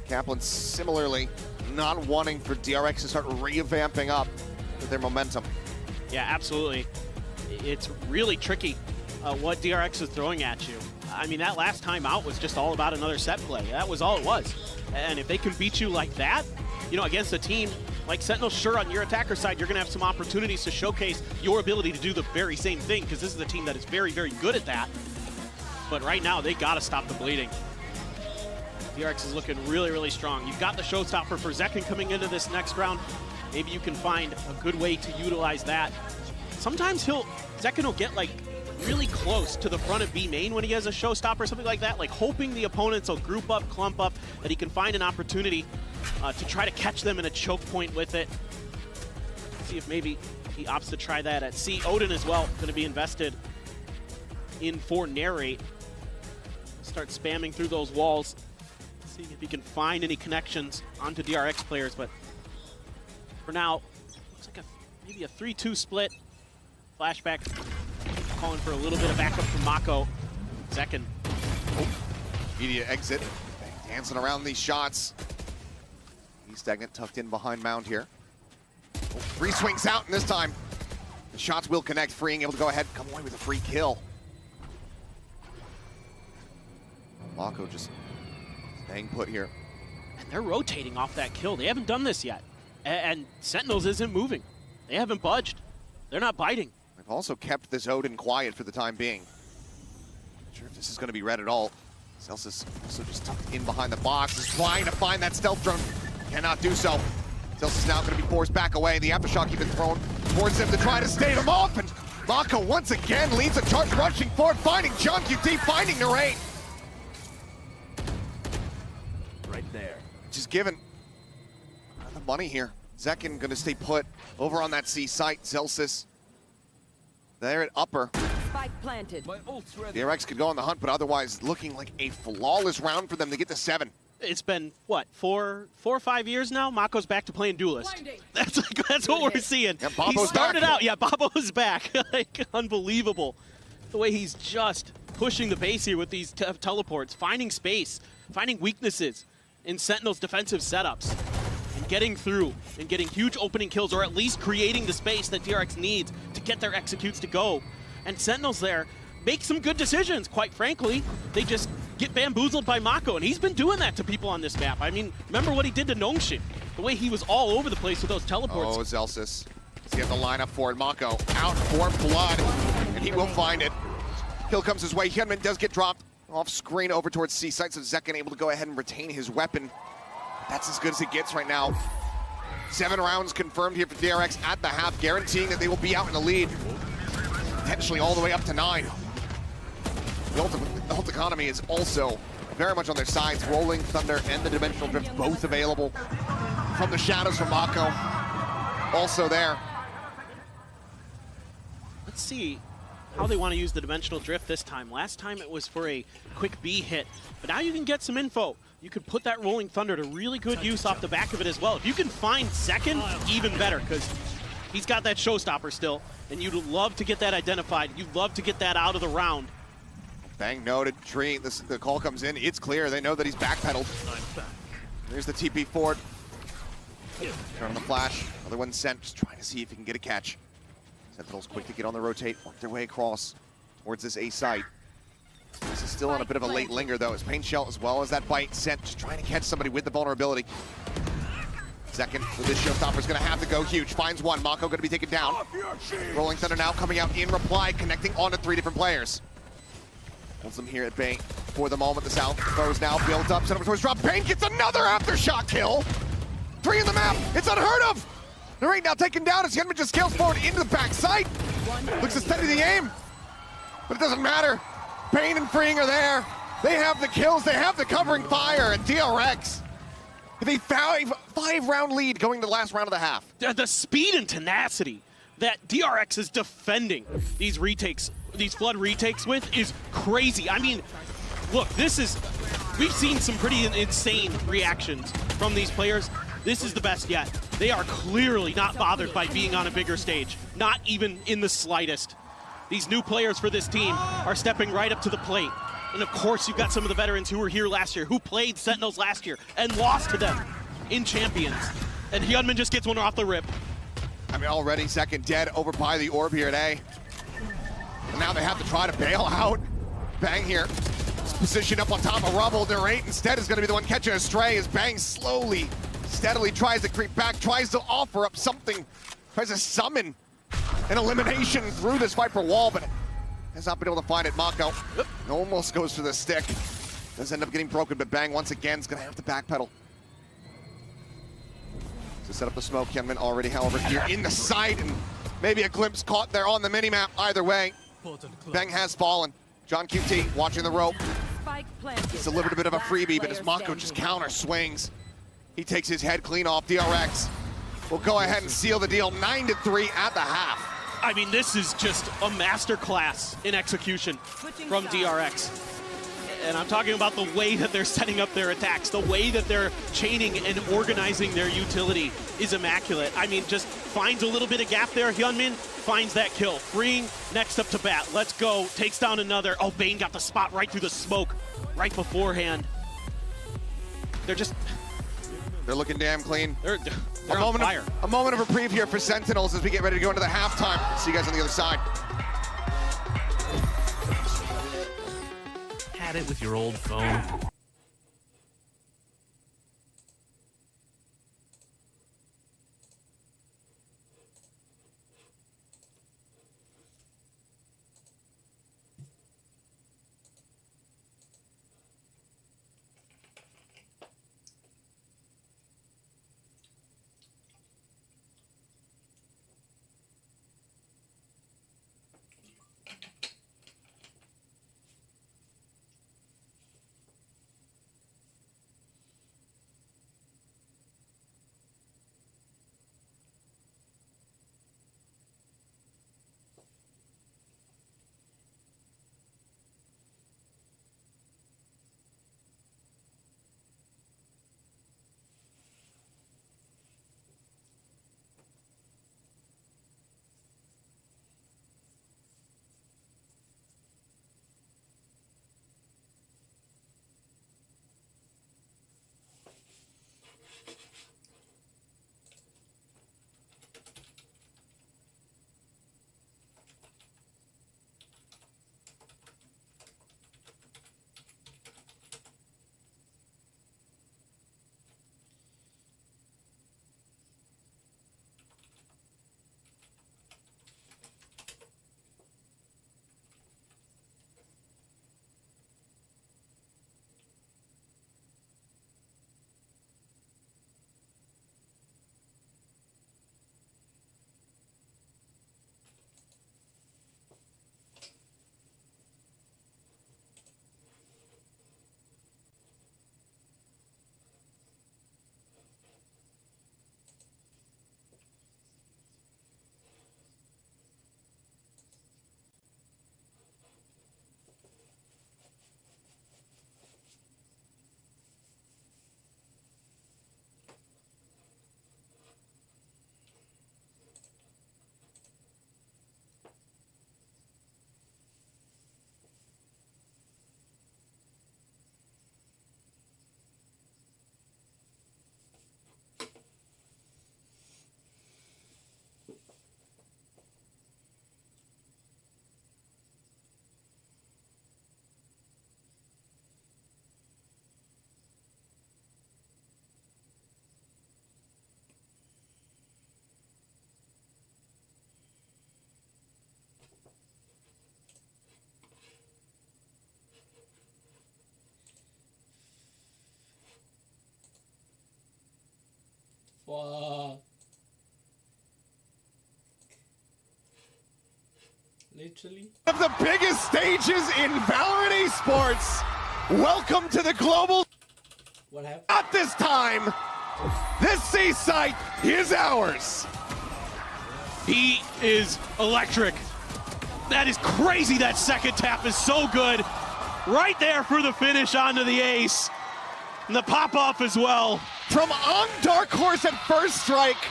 Kaplan similarly not wanting for DRX to start revamping up with their momentum. Yeah, absolutely. It's really tricky what DRX is throwing at you. I mean, that last time out was just all about another set play. That was all it was. And if they can beat you like that, you know, against a team like Sentinel, sure, on your attacker side, you're going to have some opportunities to showcase your ability to do the very same thing, because this is a team that is very, very good at that. But right now, they got to stop the bleeding. DRX is looking really, really strong. You've got the showstopper for Zekken coming into this next round. Maybe you can find a good way to utilize that. Sometimes Zekken will get like really close to the front of B main when he has a showstopper or something like that, like hoping the opponents will group up, clump up, that he can find an opportunity to try to catch them in a choke point with it. See if maybe he opts to try that at C. Odin as well, going to be invested in for Narrate. Start spamming through those walls, seeing if he can find any connections onto DRX players, but for now, looks like maybe a 3-2 split. Flashback, calling for a little bit of backup from Mako. Zekken. Media exit, dancing around these shots. He's stagnant, tucked in behind Mound here. Three swings out, and this time the shots will connect, freeing, able to go ahead, come away with a free kill. Mako just staying put here. And they're rotating off that kill. They haven't done this yet. And Sentinels isn't moving. They haven't budged. They're not biting. They've also kept this Odin quiet for the time being. Not sure if this is going to be red at all. Celsius also just tucked in behind the box, is trying to find that stealth drone. Cannot do so. Celsius now going to be forced back away. The aftershock even thrown towards him to try to stave him off. And Mako once again leads the charge, rushing forward, finding John QT, finding Narrate. Right there. Just given the money here. Zekken going to stay put over on that C site. Zelsis there at upper. Spike planted. DRX could go on the hunt, but otherwise looking like a flawless round for them to get to 7. It's been, what, four or 5 years now? Mako's back to playing Duelist. That's what we're seeing. Yeah, Bobo's he started back. out, yeah, Bobo's back. Like, unbelievable. The way he's just pushing the base here with these teleports, finding space, finding weaknesses in Sentinel's defensive setups, and getting through and getting huge opening kills, or at least creating the space that DRX needs to get their executes to go. And Sentinels there make some good decisions, quite frankly. They just get bamboozled by Mako, and he's been doing that to people on this map. I mean, remember what he did to Nongxin? The way he was all over the place with those teleports. Oh, Zelsis. Does he have the lineup for it? Mako out for blood, and he will find it. Kill comes his way. Hyunmin does get dropped off screen over towards C site, so Zekken able to go ahead and retain his weapon. That's as good as it gets right now. 7 rounds confirmed here for DRX at the half, guaranteeing that they will be out in the lead. Potentially all the way up to 9. The ult economy is also very much on their sides. Rolling Thunder and the Dimensional Drift both available from the shadows from Mako. Also there. Let's see how they want to use the Dimensional Drift this time. Last time it was for a quick B hit, but now you can get some info. You could put that Rolling Thunder to really good use off the back of it as well. If you can find Zekken, even better, because he's got that showstopper still, and you'd love to get that identified. You'd love to get that out of the round. Bang noted. Tree, the call comes in. It's clear. They know that he's backpedaled. There's the TP forward. Turn on the flash. Other one sent. Just trying to see if he can get a catch. Sentinels quick to get on the rotate. Work their way across towards this A site. This is still on a bit of a late linger, though. As Pain Shell, as well as that bite sent. Just trying to catch somebody with the vulnerability. Second for this showstopper is going to have to go huge. Finds one. Mako going to be taken down. Rolling Thunder now coming out in reply, connecting onto 3 different players. Holds them here at bay for the moment. The South throws now built up. Set up towards drop. Pain gets another aftershock kill. 3 in the map. It's unheard of. Narrate now taken down as Hyunmin just scales forward into the back side. Looks to steady the aim, but it doesn't matter. Pain and Freeing are there. They have the kills. They have the covering fire. And DRX with a 5-round lead going to the last round of the half. The speed and tenacity that DRX is defending these retakes, these flood retakes with is crazy. I mean, look, we've seen some pretty insane reactions from these players. This is the best yet. They are clearly not bothered by being on a bigger stage, not even in the slightest. These new players for this team are stepping right up to the plate. And of course, you've got some of the veterans who were here last year, who played Sentinels last year and lost to them in Champions. And Hyunmin just gets one off the rip. I mean, already second dead over by the orb here at A. And now they have to try to bail out. Bang here. Positioned up on top of rubble. Narrate instead is going to be the one catching a stray as Bang slowly, steadily tries to creep back, tries to offer up something, tries to summon an elimination through this Viper wall, but has not been able to find it. Mako almost goes for the stick. Does end up getting broken, but Bang once again is going to have to backpedal. To set up the smoke, Hyunmin already, however, here in the side, and maybe a glimpse caught there on the minimap. Either way, Bang has fallen. John QT watching the rope. He's delivered a bit of a freebie, but as Mako just counter swings, he takes his head clean off. DRX will go ahead and seal the deal, 9-3 at the half. I mean, this is just a masterclass in execution from DRX. And I'm talking about the way that they're setting up their attacks, the way that they're chaining and organizing their utility is immaculate. I mean, just finds a little bit of gap there. Hyunmin finds that kill. Freeing next up to bat. Let's go. Takes down another. Oh, Bane got the spot right through the smoke right beforehand. They're looking damn clean. They're on fire. A moment of reprieve here for Sentinels as we get ready to go into the halftime. See you guys on the other side. Had it with your old phone. 와. Literally. One of the biggest stages in Valorant esports. Welcome to the global. What happened? At this time, this C site is ours. He is electric. That is crazy. That second tap is so good. Right there for the finish onto the ace. And the pop-off as well. From on Dark Horse at first strike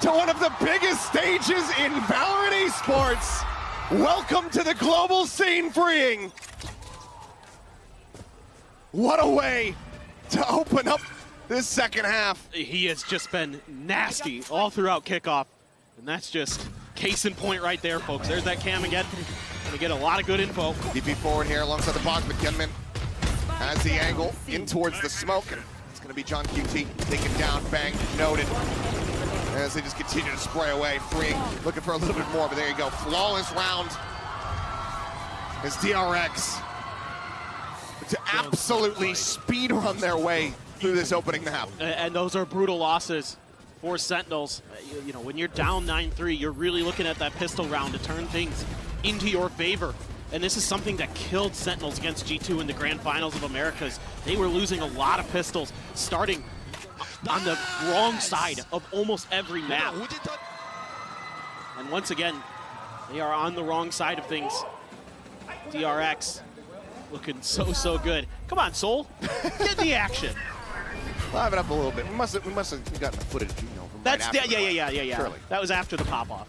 to one of the biggest stages in Valorant esports. Welcome to the global scene, Freeing. What a way to open up this second half. He has just been nasty all throughout kickoff. And that's just case in point right there, folks. There's that cam again. Gonna get a lot of good info. DP forward here alongside the box, but Gunman has the angle in towards the smoke. It's gonna be John QT taken down, bang, noted. As they just continue to spray away, Freeing, looking for a little bit more, but there you go. Flawless round as DRX to absolutely speed run their way through this opening map. And those are brutal losses for Sentinels. You know, when you're down 9-3, you're really looking at that pistol round to turn things into your favor. And this is something that killed Sentinels against G2 in the Grand Finals of Americas. They were losing a lot of pistols, starting on the wrong side of almost every map. And once again, they are on the wrong side of things. DRX looking so good. Come on, Soul, get in the action. Live it up a little bit. We must have gotten the footage, you know, from That's right after yeah. Surely. That was after the pop-off.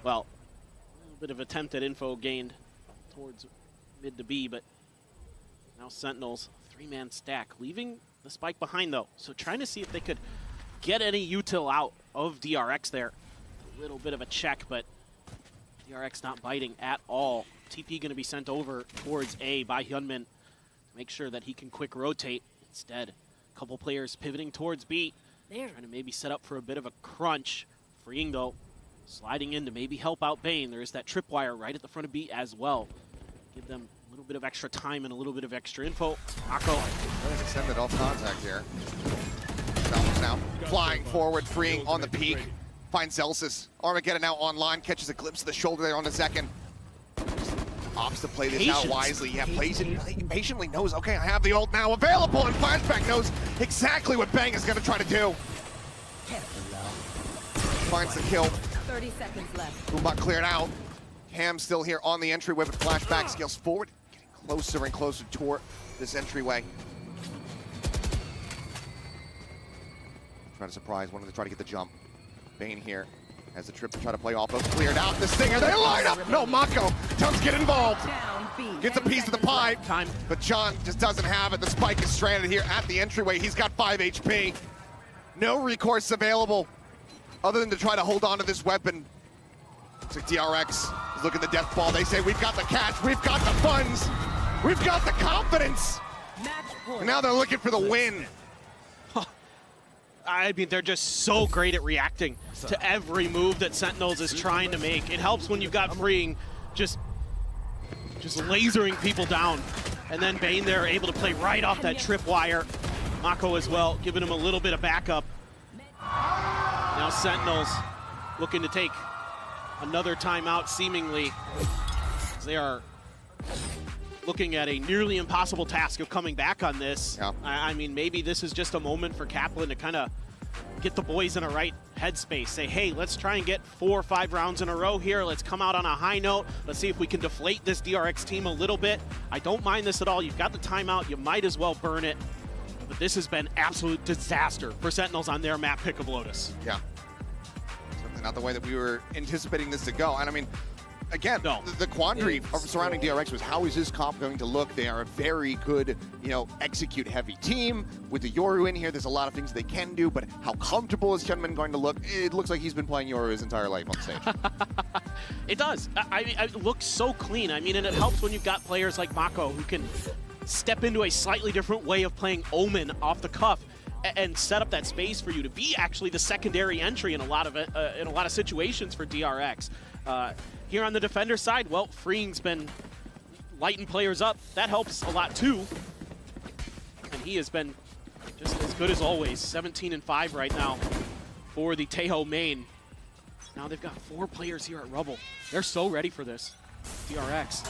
Well, a little bit of attempted info gained towards mid to B, but now Sentinels, three-man stack, leaving the spike behind though. So trying to see if they could get any util out of DRX there. A little bit of a check, but DRX not biting at all. TP going to be sent over towards A by Hyunmin to make sure that he can quick rotate. Instead, a couple players pivoting towards B, trying to maybe set up for a bit of a crunch. Freeing though, sliding in to maybe help out Bane. There is that tripwire right at the front of B as well. Give them a little bit of extra time and a little bit of extra info. Mako. Extended off contact here. Balance now. Flying forward, Freeing on the peak. Finds Zelsis. Armageddon now online. Catches a glimpse of the shoulder there on the second. Opts to play this out wisely. Yeah, plays it patiently. Knows, okay, I have the ult now available. And Flashback knows exactly what Bang is going to try to do. Finds the kill. 30 seconds left. Boombot cleared out. Ham still here on the entryway, but Flashback scales forward, getting closer and closer toward this entryway. Trying to surprise, wanted to try to get the jump. Bane here has the trip to try to play off of. Cleared out the Stinger. They line up. No, Mako does get involved. Gets a piece of the pie. Time. But John just doesn't have it. The spike is stranded here at the entryway. He's got 5 HP. No recourse available other than to try to hold on to this weapon. Looks like DRX is looking at the death ball. They say, we've got the cash, we've got the funds, we've got the confidence. And now they're looking for the win. I mean, they're just so great at reacting to every move that Sentinels is trying to make. It helps when you've got Freeing just lasering people down. And then Bane there able to play right off that tripwire. Mako as well, giving him a little bit of backup. Now Sentinels looking to take another timeout, seemingly. They are looking at a nearly impossible task of coming back on this. Yeah. I mean, maybe this is just a moment for Kaplan to kind of get the boys in a right headspace. Say, hey, let's try and get 4 or 5 rounds in a row here. Let's come out on a high note. Let's see if we can deflate this DRX team a little bit. I don't mind this at all. You've got the timeout. You might as well burn it. But this has been absolute disaster for Sentinels on their map pick of Lotus. Yeah. Certainly not the way that we were anticipating this to go. And I mean, again, the quandary surrounding DRX was, how is this comp going to look? They are a very good, you know, execute-heavy team. With the Yoru in here, there's a lot of things they can do, but how comfortable is Hyunmin going to look? It looks like he's been playing Yoru his entire life on stage. It does. It looks so clean. I mean, and it helps when you've got players like Mako who can step into a slightly different way of playing Omen off the cuff and set up that space for you to be actually the secondary entry in a lot of situations for DRX. Here on the defender side, well, Freeing's been lighting players up. That helps a lot too. And he has been just as good as always. 17-5 right now for the Tejo main. Now they've got 4 players here at Rubble. They're so ready for this. DRX.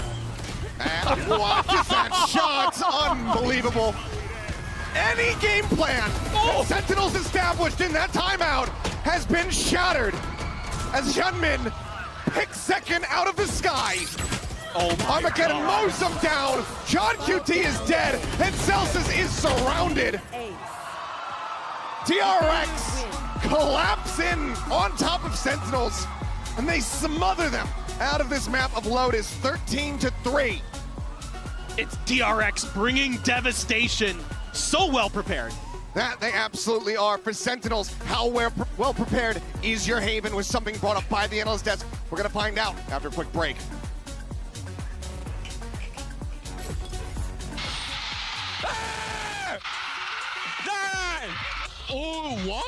And watches that shot. Unbelievable. Any game plan that Sentinels established in that timeout has been shattered as Hyunmin picks second out of the sky. Armageddon mows him down. John QT is dead, and Celsius is surrounded. TRX collapse in on top of Sentinels, and they smother them out of this map of Lotus, 13-3. It's DRX bringing devastation. So well prepared. That they absolutely are for Sentinels. How well prepared is your Haven was something brought up by the analyst desk. We're going to find out after a quick break. Oh, what?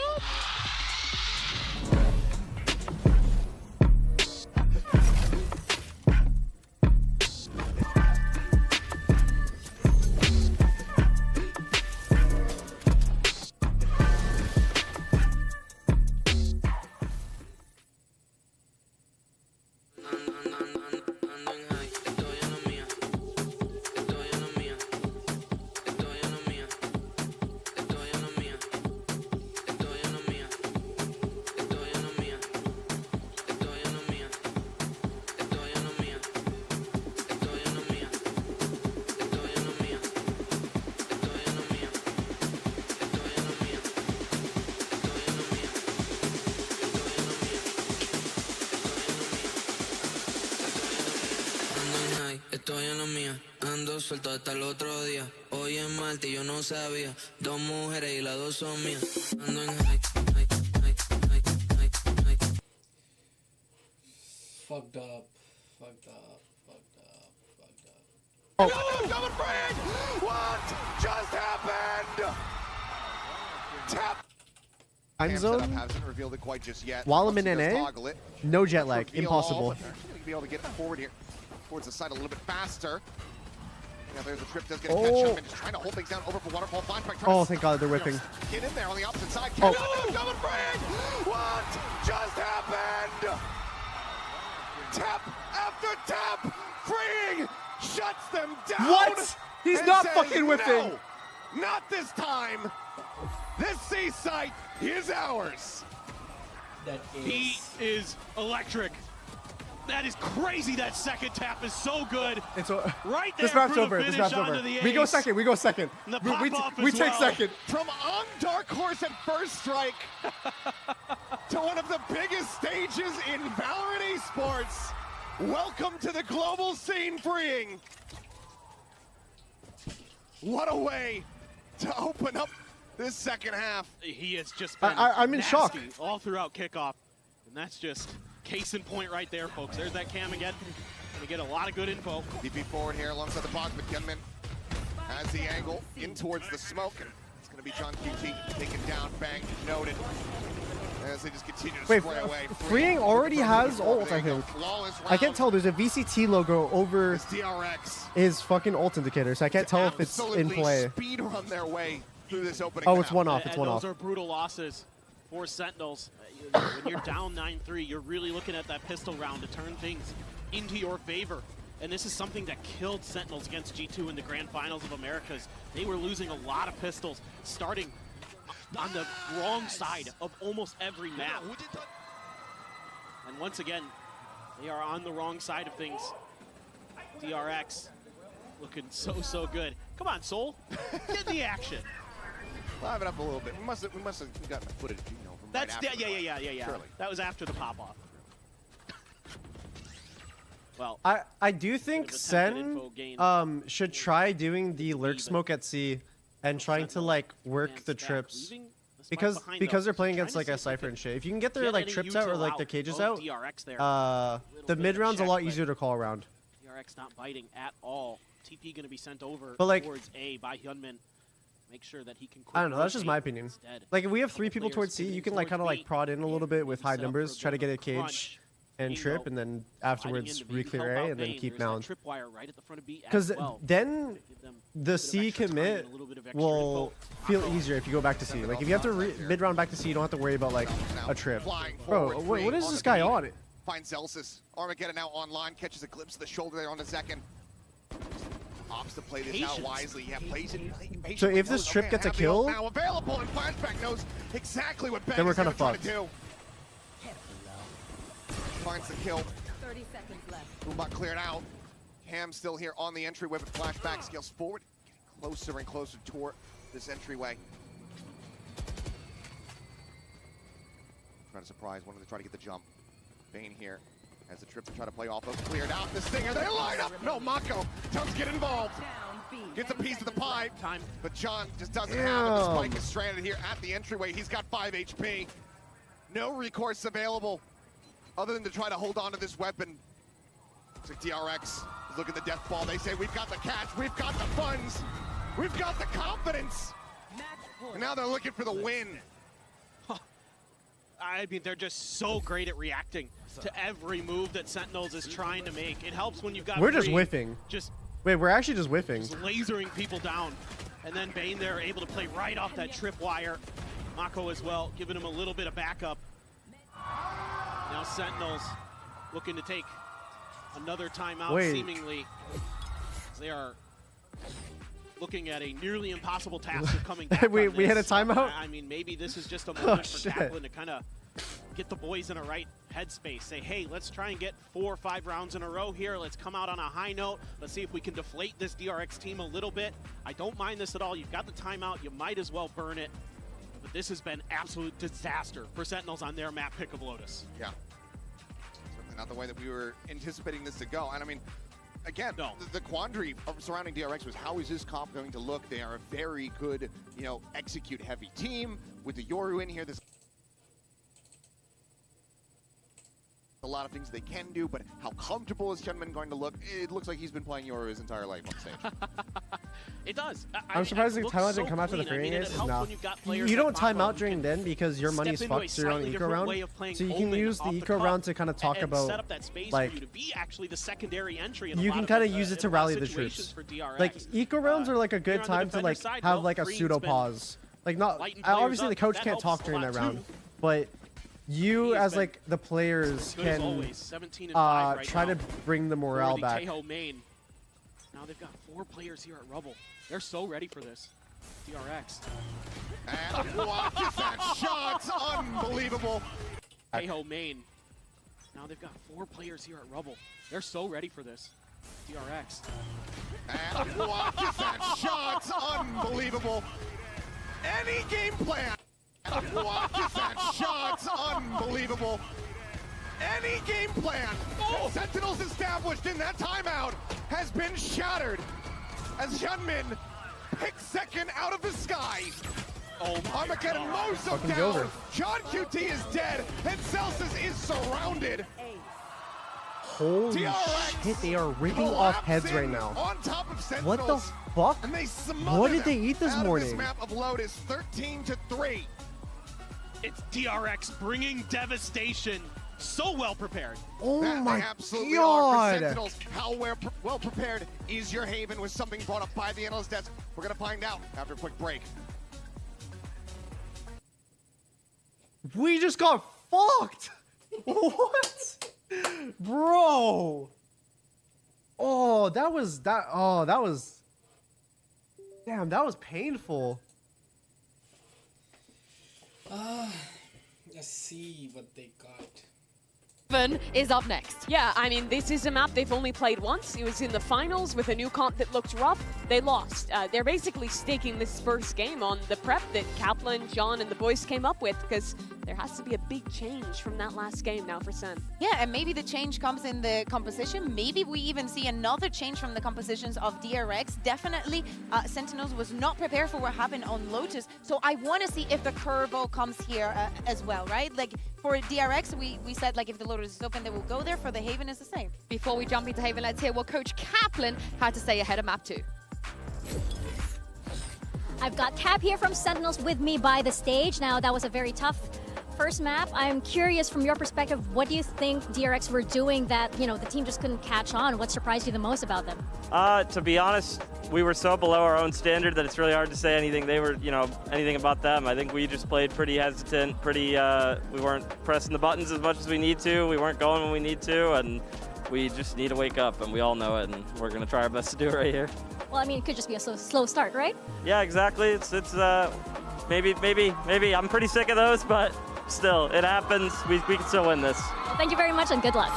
Estoy en la mía, ando suelto hasta el otro día. Hoy es martes y yo no sabía. 2 mujeres y las 2 son mías. Ando en high. Fucked up. Double frag! What just happened? Tap. Time zone. Hasn't revealed it quite just yet. While I'm in Once he does NA, toggle it, no jet lag, reveal impossible. all, but they're gonna be able to get forward here towards the side a little bit faster. Now there's a trip, does get a catch up, and just trying to hold things down over for Waterfall. Flashback Oh, thank God, they're whipping. Get in there on the opposite side. Oh. Double frag! What just happened? Tap after tap, freeing shuts them down. What? He's and not says, fucking whipping. No, not this time. This C site is ours. He is electric. That is crazy. That second tap is so good. It's right there. This map's for the over. This finish map's onto over. the We go ace. second. We go second. And the We pop-off we as take well. second. From on Dark Horse at first strike to one of the biggest stages in Valorant esports. Welcome to the global scene, freeing. What a way to open up this second half. He has just been I'm in shock. nasty all throughout kickoff. And that's just case in point right there, folks. There's that cam again. Gonna get a lot of good info. DP forward here alongside the box, but Gunman has the angle in towards the smoke. And it's gonna be John QT taken down, bang, noted. As they just continue to Wait, spray away. Freeing already has ult, I think. I can't tell. There's a VCT logo over DRX. his fucking ult indicator, so I can't tell if it's in play. Speed run their way through this opening. Oh, it's map. one off. It's And one those off. are brutal losses for Sentinels. When you're down 9-3, you're really looking at that pistol round to turn things into your favor. And this is something that killed Sentinels against G2 in the Grand Finals of Americas. They were losing a lot of pistols, starting on the wrong side of almost every map. And once again, they are on the wrong side of things. DRX looking so good. Come on, Soul, get the action. Live it up a little bit. We must have gotten the footage, you know, from That's right after the yeah. fight. Surely. That was after the pop off. Well, I do think Sen should try doing the lurk smoke at C and trying to like work the trips because they're playing against like a Cypher and shit. If you can get their like trips out or like their cages out, the mid round's a lot easier to call around. DRX not biting at all. TP going to be sent over But, like, towards A by Hyunmin. Make sure that he can. I don't know. That's just my opinion. Instead. Like if we have 3 people towards C, you can like kind of like prod in a little bit with high numbers, try to get a cage and trip, and then afterwards re-clear A, and then keep mound. Because Because then the C commit will feel easier if you go back to C. Like if you have to mid-round back to C, you don't have to worry about like a trip. Bro, what is this guy on? Finds Zelsis. Armageddon now online, catches a glimpse of the shoulder there on the second. Opts to play this out wisely. Yeah, plays it patiently. So if this trip gets a kill, now available, and Flashback knows exactly what Ben then we're is kind gonna of try to fucked. do. Finds the kill. 30 seconds left. Boombot cleared out. Ham still here on the entryway, but Flashback scales forward, getting closer and closer toward this entryway. Trying to surprise, wanted to try to get the jump. Bane here has the trip to try to play off of, cleared out the Stinger, they line up! No, Mako does get involved. Gets a piece of the pie, but John just doesn't have it. The spike is stranded here at the entryway. He's got 5 HP. No recourse available other than to try to hold on to this weapon. Looks like DRX is looking at the death ball. They say, we've got the catch, we've got the funds, we've got the confidence. And now they're looking for the win. I mean, they're just so great at reacting to every move that Sentinels is trying to make. It helps when you've got We're just three whiffing. Just Wait, we're actually just whiffing. Just lasering people down. And then Bane there able to play right off that tripwire. Mako as well, giving him a little bit of backup. Now Sentinels looking to take another timeout, seemingly. They are looking at a nearly impossible task of coming back. we had a timeout? I mean, maybe this is just a moment for Kaplan to kind of get the boys in a right headspace. Say, hey, let's try and get 4 or 5 rounds in a row here. Let's come out on a high note. Let's see if we can deflate this DRX team a little bit. I don't mind this at all. You've got the timeout. You might as well burn it. But this has been absolute disaster for Sentinels on their map pick of Lotus. Yeah. Certainly not the way that we were anticipating this to go. And I mean, again, the quandary surrounding DRX was how is this comp going to look? They are a very good, execute-heavy team. With the Yoru in here, there's a lot of things they can do, but how comfortable is Hyunmin going to look? It looks like he's been playing Yoru his entire life on stage. It does. I'm surprised the timeout didn't come after the framing is. No. You don't time out during then because your money's fucked, so you're on eco round. So you can use the eco round to kind of talk about, like, you can kind of use it to rally the troops. Like, eco rounds are like a good time to like have like a pseudo pause. Like, not obviously the coach can't talk during that round, but you as like the players can try to bring the morale back. Now they've got 4 players here at Rubble. They're so ready for this. DRX. And what is that shot? Unbelievable. Teho main. Now they've got 4 players here at Rubble. They're so ready for this. DRX. And what is that shot? Unbelievable. Any game plan. What is that shot? Unbelievable. Any game plan that Sentinels established in that timeout has been shattered as Hyunmin picks second out of the sky. Armageddon mows him down. John QT is dead, and Celsius is surrounded. Holy shit, they are ripping off heads right now. On top of Sentinels, what the fuck? And they what did they eat this out morning? Of this map of Lotus, 13-3. It's DRX bringing devastation. So well prepared. Oh my they absolutely god! Are for Sentinels. How well prepared is your Haven was something brought up by the analyst desk. We're gonna find out after a quick break. We just got fucked. What, bro? Oh, that was that. Oh, that was. Damn, that was painful. Let's see what they got. Is up next. Yeah, I mean, this is a map they've only played once. It was in the finals with a new comp that looked rough. They lost. They're basically staking this first game on the prep that Kaplan, John, and the boys came up with, because there has to be a big change from that last game now for Sen. Yeah, and maybe the change comes in the composition. Maybe we even see another change from the compositions of DRX. Definitely, Sentinels was not prepared for what happened on Lotus. So I want to see if the curveball comes here as well, right? Like, for DRX, we said, like, if the Lotus is open, they will go there. For the Haven, it's the same. Before we jump into Haven, let's hear what Coach Kaplan had to say ahead of Map 2. I've got Cap here from Sentinels with me by the stage. Now, that was a very tough first map. I'm curious from your perspective, what do you think DRX were doing that, the team just couldn't catch on? What surprised you the most about them? To be honest, we were so below our own standard that it's really hard to say anything. They were, anything about them. I think we just played pretty hesitant, we weren't pressing the buttons as much as we need to. We weren't going when we need to, and we just need to wake up, and we all know it, and we're going to try our best to do it right here. Well, I mean, it could just be a slow start, right? Yeah, exactly. It's maybe I'm pretty sick of those, but still, it happens. We can still win this. Well, thank you very much and good luck.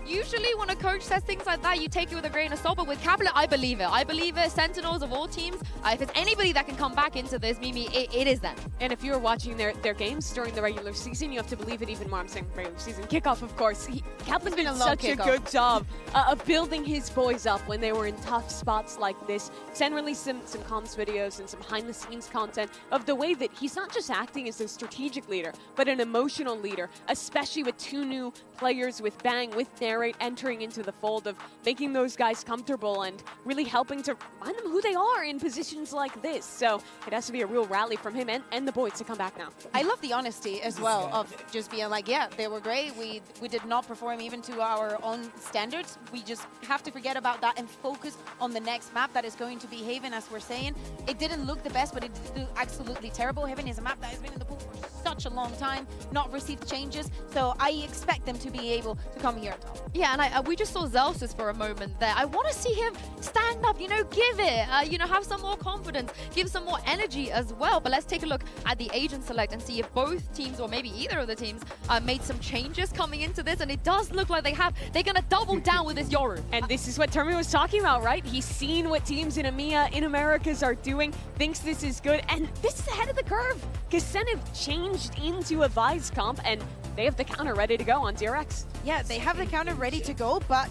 Usually when a coach says things like that, you take it with a grain of salt, but with Capital, I believe it. I believe it. Sentinels of all teams, if it's anybody that can come back into this, Mimi, it is them. And if you were watching their games during the regular season, you have to believe it even more. I'm saying regular season kickoff, of course. Kaplan's been such a good job of building his boys up when they were in tough spots like this. Sen released some comms videos and some behind-the-scenes content of the way that he's not just acting as a strategic leader, but an emotional leader, especially with 2 new players, with Bang, with Narrate, entering into the fold of making those guys comfortable and really helping to remind them who they are in positions like this. So it has to be a real rally from him and the boys to come back now. I love the honesty as well of just being like, yeah, they were great. We did not perform even to our own standards. We just have to forget about that and focus on the next map that is going to be Haven, as we're saying. It didn't look the best, but it did look absolutely terrible. Haven is a map that has been in the pool for such a long time, not received changes. So I expect them to be able to come here at top. Yeah, and we just saw Zelsis for a moment there. I want to see him stand up, give it, have some more confidence, give some more energy as well. But let's take a look at the agent select and see if both teams, or maybe either of the teams, made some changes coming into this. And it does look like they're going to double down with this Yoru. And this is what Termi was talking about, right? He's seen what teams in EMEA, in Americas are doing, thinks this is good. And this is ahead of the curve, because Sen have changed into a Vise comp, and they have the counter ready to go on DRX. Yeah, they have the counter ready to go, but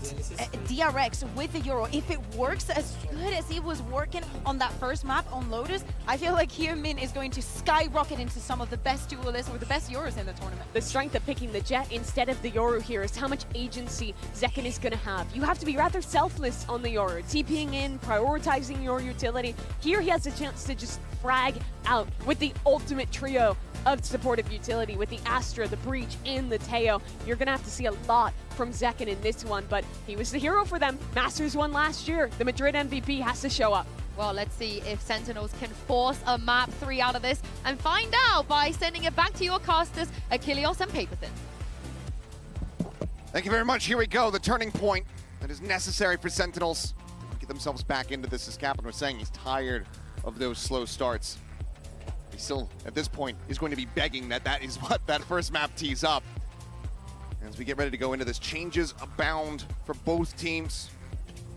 DRX with the Euro, if it works as good as he was working on that first map on Lotus, I feel like Hyunmin is going to skyrocket into some of the best duelists or the best Euros in the tournament. The strength of picking the Jet instead of the Yoru here is how much agency Zekken is going to have. You have to be rather selfless on the Yoru, TPing in, prioritizing your utility. Here he has a chance to just frag out with the ultimate trio of supportive utility with the Astra, the Breach, and the Teo. You're going to have to see a lot from Zekken in this one, but he was the hero for them. Masters won last year. The Madrid MVP has to show up. Well, let's see if Sentinels can force a map 3 out of this and find out by sending it back to your casters, Achilles and Paperthin. Thank you very much. Here we go. The turning point that is necessary for Sentinels to get themselves back into this. As Kaplan was saying, he's tired of those slow starts. He still, at this point, is going to be begging that is what that first map tees up. As we get ready to go into this, changes abound for both teams.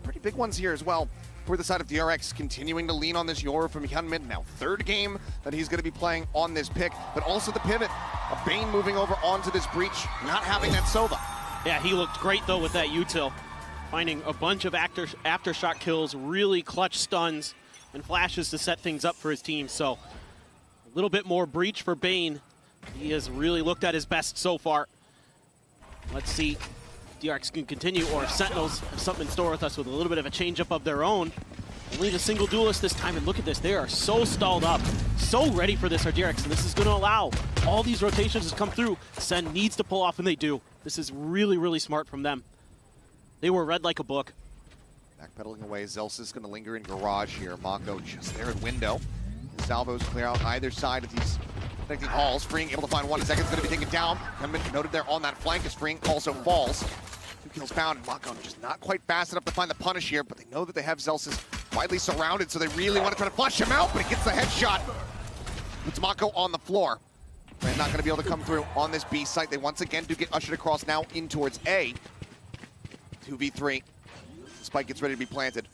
Pretty big ones here as well. For the side of DRX, continuing to lean on this Yoru from Hyunmin. Now 3rd game that he's going to be playing on this pick, but also the pivot of Bane moving over onto this Breach, not having that Sova. Yeah, he looked great though with that util. Finding a bunch of aftershock kills, really clutch stuns and flashes to set things up for his team. So a little bit more Breach for Bane. He has really looked at his best so far. Let's see if DRX can continue, or if Sentinels have something in store with us with a little bit of a change-up of their own. Only the single duelist this time, and look at this. They are so stalled up, so ready for this DRX, and this is going to allow all these rotations to come through. Sen needs to pull off, and they do. This is really, really smart from them. They were read like a book. Backpedaling away, Zelsis is going to linger in garage here. Mako just there at window. The salvos clear out either side of these connecting halls. Freeing able to find one. Zeken's going to be taken down. Hyunmin noted there on that flank as Freeing also falls. 2 kills found, and Mako just not quite fast enough to find the punish here, but they know that they have Zelsis widely surrounded, so they really want to try to flush him out, but he gets the headshot. Puts Mako on the floor. They're not going to be able to come through on this B site. They once again do get ushered across now in towards A. 2v3. Spike gets ready to be planted.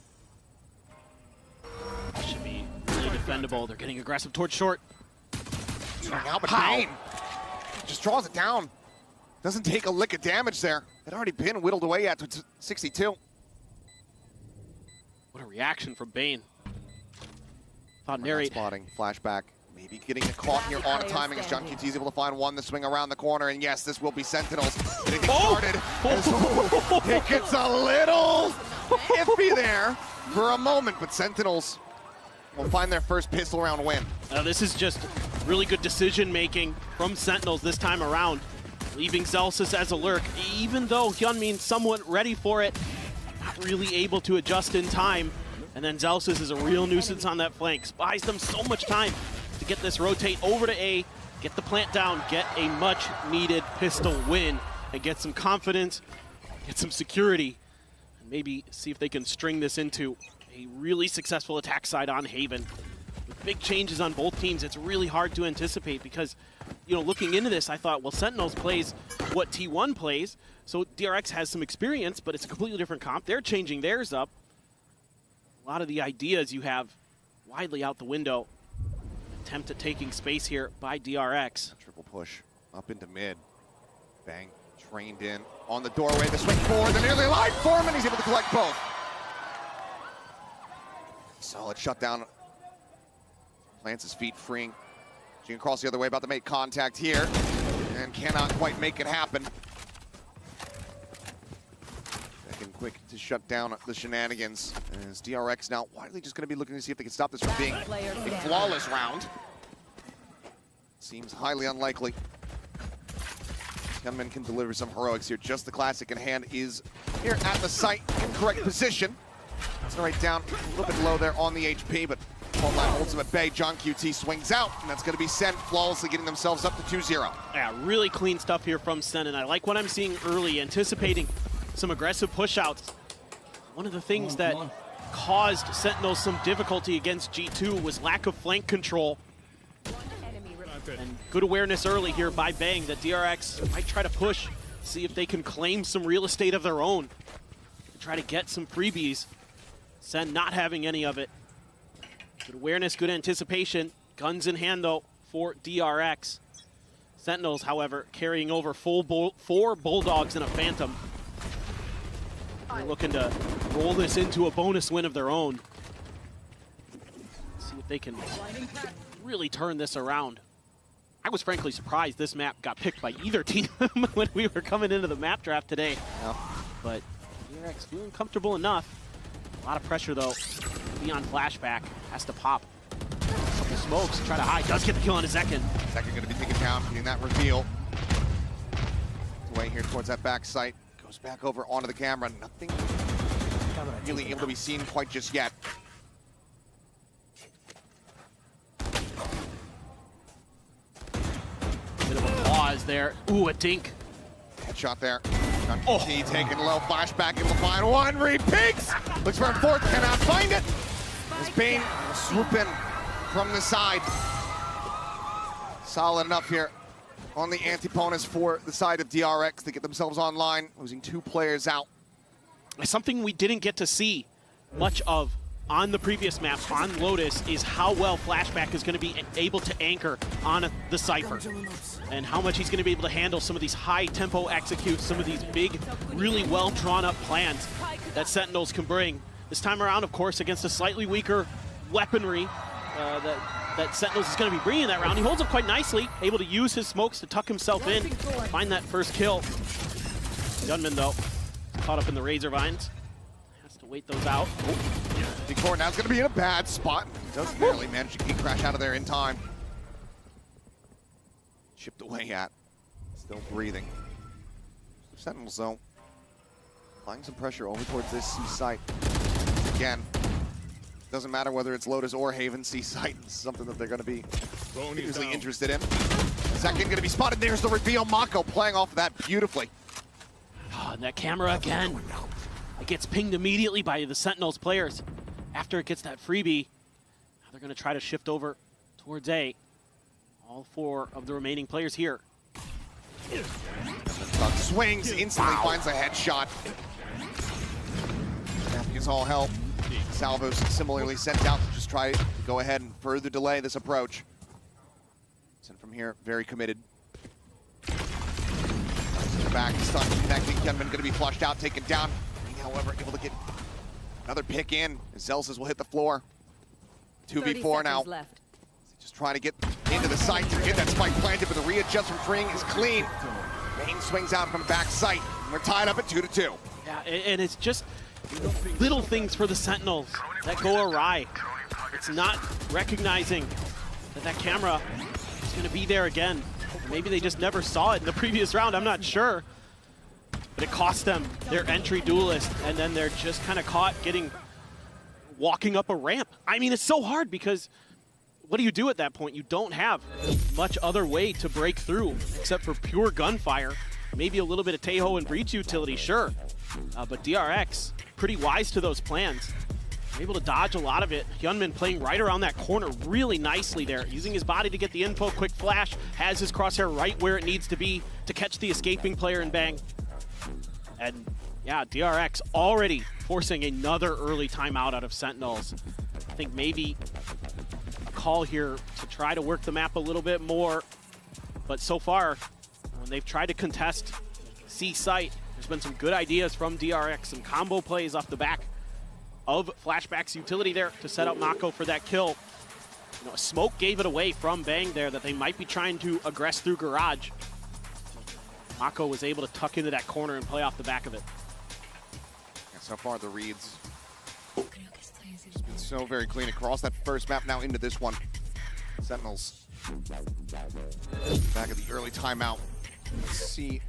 Should be really defendable. They're getting aggressive towards short. Out, but Bane just draws it down. Doesn't take a lick of damage there. It already been whittled away at 62. What a reaction from Bane. Thought Narrate. Spotting, flashback. Maybe getting caught here on timing as John Keats able to find one. The swing around the corner, and yes, this will be Sentinels. Getting started. It gets a little iffy there for a moment, but Sentinels will find their first pistol round win. This is just really good decision making from Sentinels this time around, leaving Zelsis as a lurk, even though Hyunmin somewhat ready for it, not really able to adjust in time. And then Zelsis is a real nuisance on that flank, buys them so much time to get this rotate over to A, get the plant down, get a much needed pistol win, and get some confidence, get some security, and maybe see if they can string this into a really successful attack side on Haven. With big changes on both teams, it's really hard to anticipate because, you know, looking into this, I thought, well, Sentinels plays what T1 plays, so DRX has some experience, but it's a completely different comp. They're changing theirs up. A lot of the ideas you have widely out the window. Attempt at taking space here by DRX. Triple push up into mid. Bang, trained in on the doorway. The swing forward, the nearly alive Foreman. He's able to collect both. Solid shutdown. Plants his feet, freeing. Jing across the other way, about to make contact here. And cannot quite make it happen. Second quick to shut down the shenanigans. As DRX now widely just going to be looking to see if they can stop this from being a flawless round. Seems highly unlikely. Hyunmin can deliver some heroics here. Just the classic in hand is here at the site in correct position. It's right down a little bit low there on the HP, but Frontline holds him at bay. John QT swings out, and that's going to be Sen flawlessly getting themselves up to 2-0. Yeah, really clean stuff here from Sen, and I like what I'm seeing early, anticipating some aggressive push-outs. One of the things that caused Sentinels some difficulty against G2 was lack of flank control. And good awareness early here by Bang that DRX might try to push, see if they can claim some real estate of their own, and try to get some freebies. Sen not having any of it. Good awareness, good anticipation. Guns in hand, though, for DRX. Sentinels, however, carrying over 4 Bulldogs and a Phantom. They're looking to roll this into a bonus win of their own. See if they can really turn this around. I was frankly surprised this map got picked by either team when we were coming into the map draft today. Yeah. But DRX feeling comfortable enough. A lot of pressure, though. Beyond flashback, has to pop. A couple smokes, try to hide. Does get the kill on his second. Second going to be taken down, getting that reveal. Away here towards that back site. Goes back over onto the camera. Nothing really able to be seen quite just yet. Bit of a pause there. Ooh, a dink. Headshot there. He taking low, flashback, able to find one. Repeats. Looks for a fourth, cannot find it. As Bane swooping from the side. Solid enough here on the antiponus for the side of DRX to get themselves online, losing 2 players out. Something we didn't get to see much of on the previous map on Lotus is how well Flashback is going to be able to anchor on the Cypher and how much he's going to be able to handle some of these high-tempo executes, some of these big, really well-drawn-up plans that Sentinels can bring. This time around, of course, against a slightly weaker weaponry that Sentinels is going to be bringing that round. He holds up quite nicely, able to use his smokes to tuck himself in, find that first kill. Gunman, though, caught up in the Razor Vines. Has to wait those out. D4 now is going to be in a bad spot. Does barely manage to get crash out of there in time. Chipped away at. Still breathing. Sentinels, though, applying some pressure over towards this C site. Again, doesn't matter whether it's Lotus or Haven, C site is something that they're going to be usually interested in. Second going to be spotted. There's the reveal. Mako playing off of that beautifully. Oh, and that camera again. It gets pinged immediately by the Sentinels players. After it gets that freebie, now they're going to try to shift over towards A. All 4 of the remaining players here. Swings, instantly finds a headshot. Champions all help. Salvo's similarly sent out to just try to go ahead and further delay this approach. Sent from here, very committed. Back, stuck, connecting. Hyunmin going to be flushed out, taken down. However, able to get another pick in. Zelsis will hit the floor. 2v4 now. Left. Just trying to get into the site to get that spike planted, but the readjust from freeing is clean. Bane swings out from the back site. We're tied up at 2-2. Yeah, and it's just little things for the Sentinels that go awry. It's not recognizing that that camera is going to be there again. Or maybe they just never saw it in the previous round, I'm not sure. But it cost them their entry duelist, and then they're just kind of caught walking up a ramp. I mean, it's so hard because what do you do at that point? You don't have much other way to break through except for pure gunfire. Maybe a little bit of Taeho and breach utility, sure. But DRX, pretty wise to those plans. Able to dodge a lot of it. Hyunmin playing right around that corner really nicely there, using his body to get the info, quick flash, has his crosshair right where it needs to be to catch the escaping player and bang. And yeah, DRX already forcing another early timeout out of Sentinels. I think maybe a call here to try to work the map a little bit more. But so far, when they've tried to contest C site, there's been some good ideas from DRX, some combo plays off the back of Flashback's utility there to set up Mako for that kill. You know, a smoke gave it away from Bang there that they might be trying to aggress through Garage. Mako was able to tuck into that corner and play off the back of it. And so far the reads just been so very clean across that first map, now into this one. Sentinels back at the early timeout. Let's see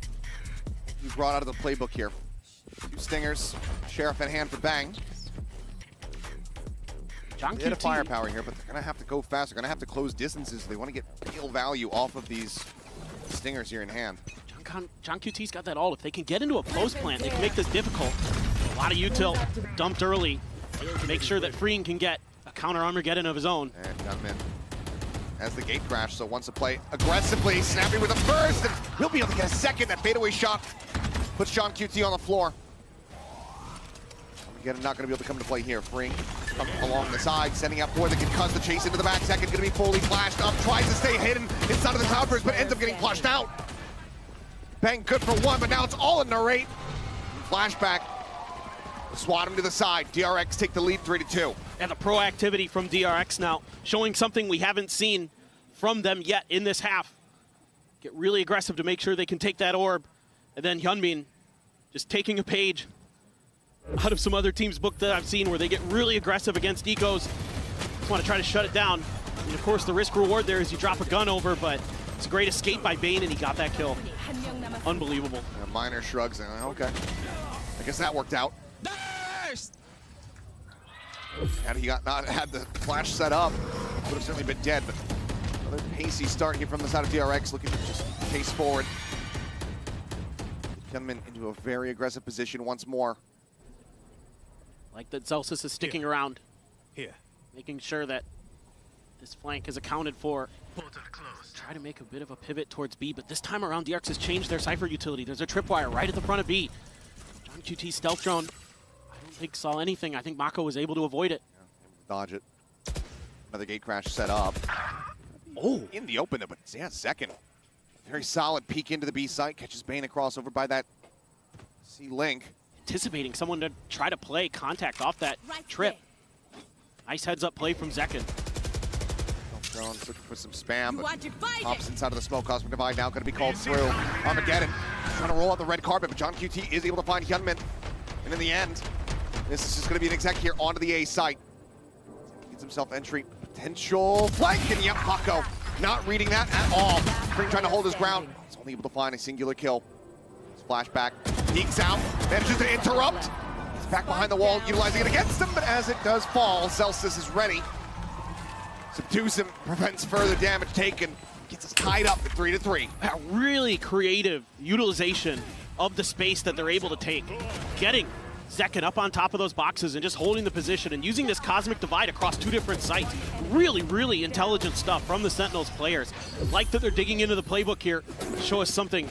what we brought out of the playbook here. 2 stingers, Sheriff in hand for Bang. John Bit of firepower here, but they're gonna have to go fast. They're gonna have to close distances. They want to get real value off of these stingers here in hand. John QT's got that ult. If they can get into a post plant, they can make this difficult. A lot of util dumped early to make sure that Freeing can get a counter Armageddon of his own. And Gunman has the gate crash, so wants to play aggressively. Snappy with a first, and he'll be able to get a second. That fadeaway shot puts John QT on the floor. Armageddon not going to be able to come into play here. Freeing along the side, sending out four that can cause the chase into the back. Second going to be fully flashed up, tries to stay hidden inside of the towers, but ends up getting flushed out. Bang good for one, but now it's all in narrate. Flashback. Swat him to the side. DRX take the lead 3-2. And the proactivity from DRX now, showing something we haven't seen from them yet in this half. Get really aggressive to make sure they can take that orb. And then Hyunmin just taking a page out of some other teams' book that I've seen where they get really aggressive against ecos. Just want to try to shut it down. And of course the risk reward there is you drop a gun over, but it's a great escape by Bane and he got that kill. Unbelievable. And a minor shrugs and okay. I guess that worked out. Had he not had the flash set up, would have certainly been dead. But another pacey start here from the side of DRX, looking to just pace forward. Hyunmin into a very aggressive position once more. Like that Zelsis is sticking around. Here. Making sure that this flank is accounted for. Try to make a bit of a pivot towards B, but this time around DRX has changed their Cypher utility. There's a tripwire right at the front of B. John QT stealth drone, I don't think saw anything. I think Mako was able to avoid it. Dodge it. Another gate crash set up. Oh, in the open, but yeah, second. Very solid peek into the B site. Catches Bane across over by that C-Link. Anticipating someone to try to play contact off that trip. Nice heads-up play from Zekin. Looking for some spam, but pops inside of the smoke. Cosmic Divide now going to be called through. Armageddon trying to roll out the red carpet, but John QT is able to find Hyunmin. And in the end, this is just going to be an exec here onto the A site. Gets himself entry. Potential flank, and yep, Mako not reading that at all. Spring trying to hold his ground. He's only able to find a singular kill. Flashback, peeks out, manages to interrupt. He's back behind the wall, utilizing it against him, but as it does fall, Celsius is ready. Subdues him, prevents further damage taken, gets us tied up at 3-3. A really creative utilization of the space that they're able to take. Getting Zekin up on top of those boxes and just holding the position and using this Cosmic Divide across 2 different sites. Really, really intelligent stuff from the Sentinels players. Like that they're digging into the playbook here to show us something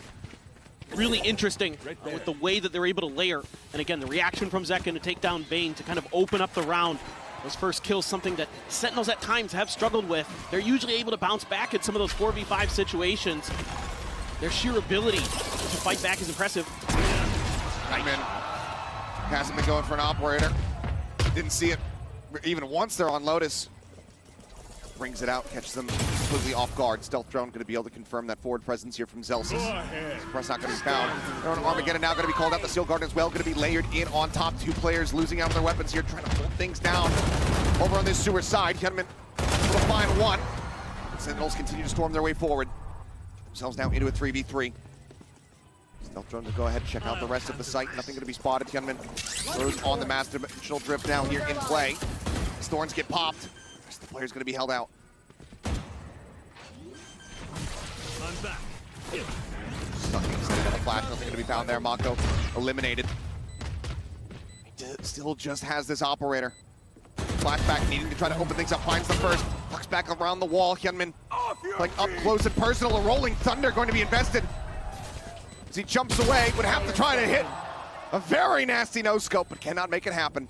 really interesting with the way that they're able to layer. And again, the reaction from Zekin to take down Bane to kind of open up the round. Those first kills, something that Sentinels at times have struggled with. They're usually able to bounce back in some of those 4v5 situations. Their sheer ability to fight back is impressive. Hyunmin hasn't been going for an operator. Didn't see it even once there on Lotus. Brings it out, catches them completely off guard. Stealth drone going to be able to confirm that forward presence here from Zelsis. Press not going to be found. Armageddon now going to be called out. The Seal Guard as well going to be layered in on top. 2 players losing out on their weapons here, trying to hold things down. over on this sewer side. Hyunmin will find one. Sentinels continue to storm their way forward. Themselves now into a 3v3. Stealth drone to go ahead and check out the rest of the site. Nothing going to be spotted. Hyunmin throws on the master dimensional drift now here in play. These thorns get popped. The rest of the player's going to be held out. I'm back. Sucking, setting up a flash. Nothing going to be found there. Mako eliminated. Still just has this operator. Flashback needing to try to open things up. Finds the first. Tucks back around the wall. Hyunmin like up close and personal. A rolling thunder going to be invested. As he jumps away, would have to try to hit a very nasty no-scope, but cannot make it happen.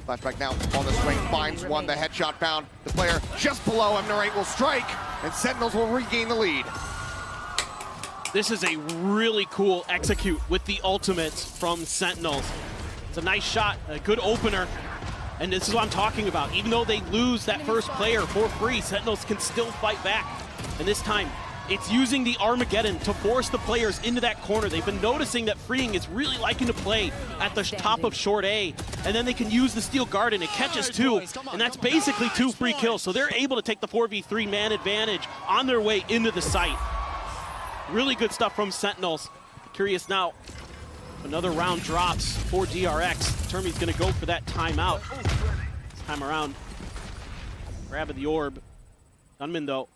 Flashback now on the swing. Finds one. The headshot found. The player just below him. Narrate will strike, and Sentinels will regain the lead. This is a really cool execute with the ultimates from Sentinels. It's a nice shot, a good opener. And this is what I'm talking about. Even though they lose that first player for free, Sentinels can still fight back. And this time, it's using the Armageddon to force the players into that corner. They've been noticing that Freeing is really liking to play at the top of short A. And then they can use the Steel Guard and it catches two. And that's basically 2 free kills. So they're able to take the 4v3 man advantage on their way into the site. Really good stuff from Sentinels. Curious now. Another round drops for DRX. Termi's gonna go for that timeout. This time around, grabbing the orb. Gunman though,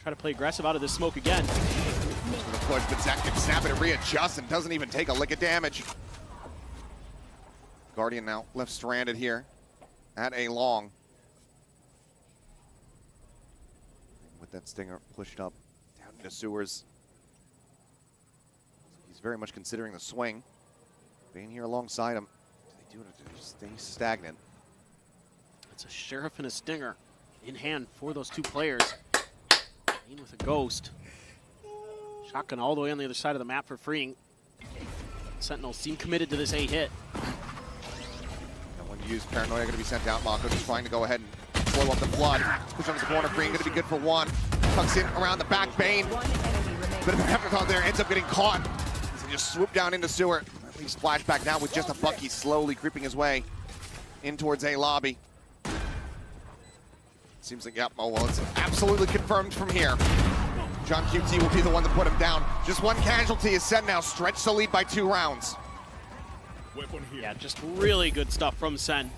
try to play aggressive out of this smoke again. The push, but Zach can snap it and readjust and doesn't even take a lick of damage. Guardian now left stranded here at a long. With that stinger pushed up down into sewers. Very much considering the swing. Being here alongside him, they do it to stay stagnant. It's a Sheriff and a Stinger in hand for those 2 players. In with a Ghost. Shotgun all the way on the other side of the map for Freeing. Sentinels seem committed to this A hit. No one used Paranoia going to be sent out. Mako just trying to go ahead and slow up the flood. Push on the corner. Freeing going to be good for 1. Tucks in around the back. Bane. Bit of an afterthought there. Ends up getting caught. Just swoop down into sewer. At least flashback now with just a Bucky slowly creeping his way in towards A lobby. Seems like, yep, oh well, it's absolutely confirmed from here. John QT will be the one to put him down. Just 1 casualty is Sen now, stretched the lead by 2 rounds. Yeah, just really good stuff from Sen.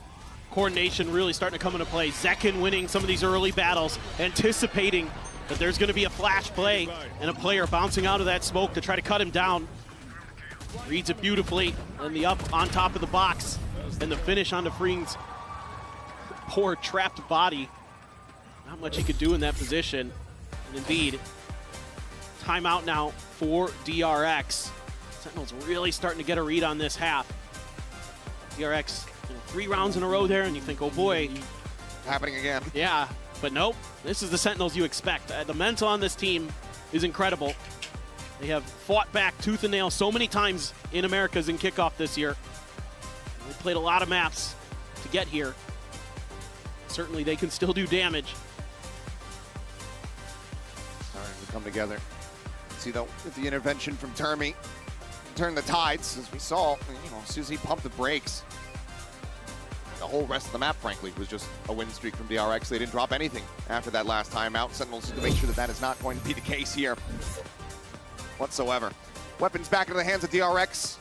Coordination really starting to come into play. Zekin winning some of these early battles, anticipating that there's going to be a flash play and a player bouncing out of that smoke to try to cut him down. Reads it beautifully, and the up on top of the box, and the finish onto Freeing's poor trapped body. Not much he could do in that position. And indeed, timeout now for DRX. Sentinels really starting to get a read on this half. DRX, 3 rounds in a row there, and you think, oh boy. Happening again. Yeah, but nope. This is the Sentinels you expect. The mental on this team is incredible. They have fought back tooth and nail so many times in Americas in kickoff this year. They played a lot of maps to get here. Certainly they can still do damage. Starting to come together. See though, with the intervention from Termi, turn the tides, as we saw, as soon as he pumped the brakes. The whole rest of the map, frankly, was just a win streak from DRX. They didn't drop anything after that last time out. Sentinels to make sure that that is not going to be the case here whatsoever. Weapons back into the hands of DRX.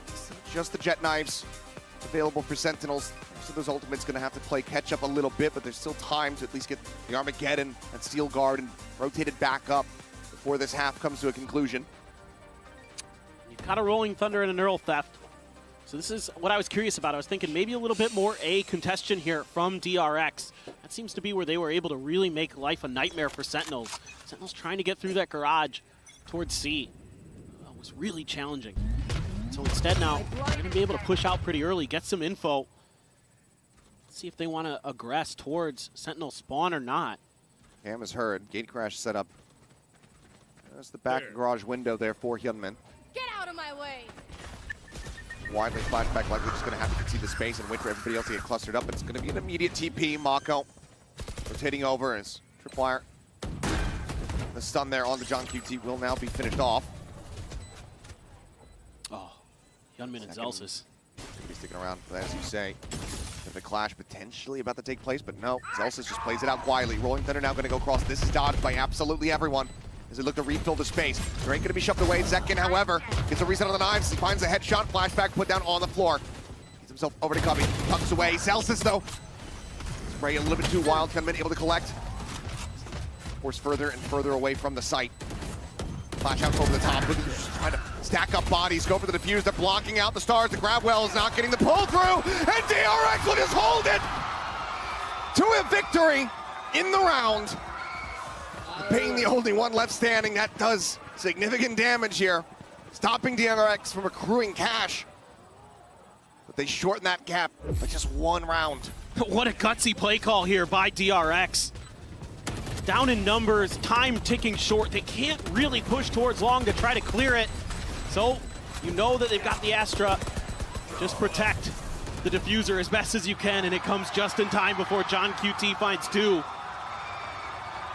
Just the jet knives available for Sentinels. So those ultimates going to have to play catch up a little bit, but there's still time to at least get the Armageddon and Steel Guard and rotated back up before this half comes to a conclusion. You've got a Rolling Thunder and a Neural Theft. So this is what I was curious about. I was thinking maybe a little bit more A congestion here from DRX. That seems to be where they were able to really make life a nightmare for Sentinels. Sentinels trying to get through that garage towards C. Was really challenging. So instead now, they're going to be able to push out pretty early, get some info. Let's see if they want to aggress towards Sentinel spawn or not. Cam is heard. Gate crash set up. There's the back garage window there for Hyunmin. Get out of my way! Widely flashback, likely just going to have to concede the space and wait for everybody else to get clustered up. It's going to be an immediate TP. Mako rotating over as Tripwire. The stun there on the John QT will now be finished off. Oh, Hyunmin and Zelsis. Gonna be sticking around, but as you say, The clash potentially about to take place, but no. Zelsis just plays it out quietly. Rolling Thunder now going to go across. This is dodged by absolutely everyone as they look to refill the space. Drake going to be shoved away. Zekin, however, gets a reset on the knives. He finds a headshot. Flashback put down on the floor. Gets himself over to Cubby. Tucks away. Zelsis, though. Spray a little bit too wild. Kunman able to collect. Forced further and further away from the site. Flash out over the top. Looking trying to stack up bodies. Go for the defuse. They're blocking out the stars. The grab well is not getting the pull through. And DRX will just hold it to a victory in the round. Being the only one left standing, that does significant damage here. Stopping DRX from accruing cash. But they shorten that gap by just one round. What a gutsy play call here by DRX. Down in numbers, time ticking short. They can't really push towards long to try to clear it. So you know that they've got the Astra. Just protect the diffuser as best as you can, and it comes just in time before John QT finds two.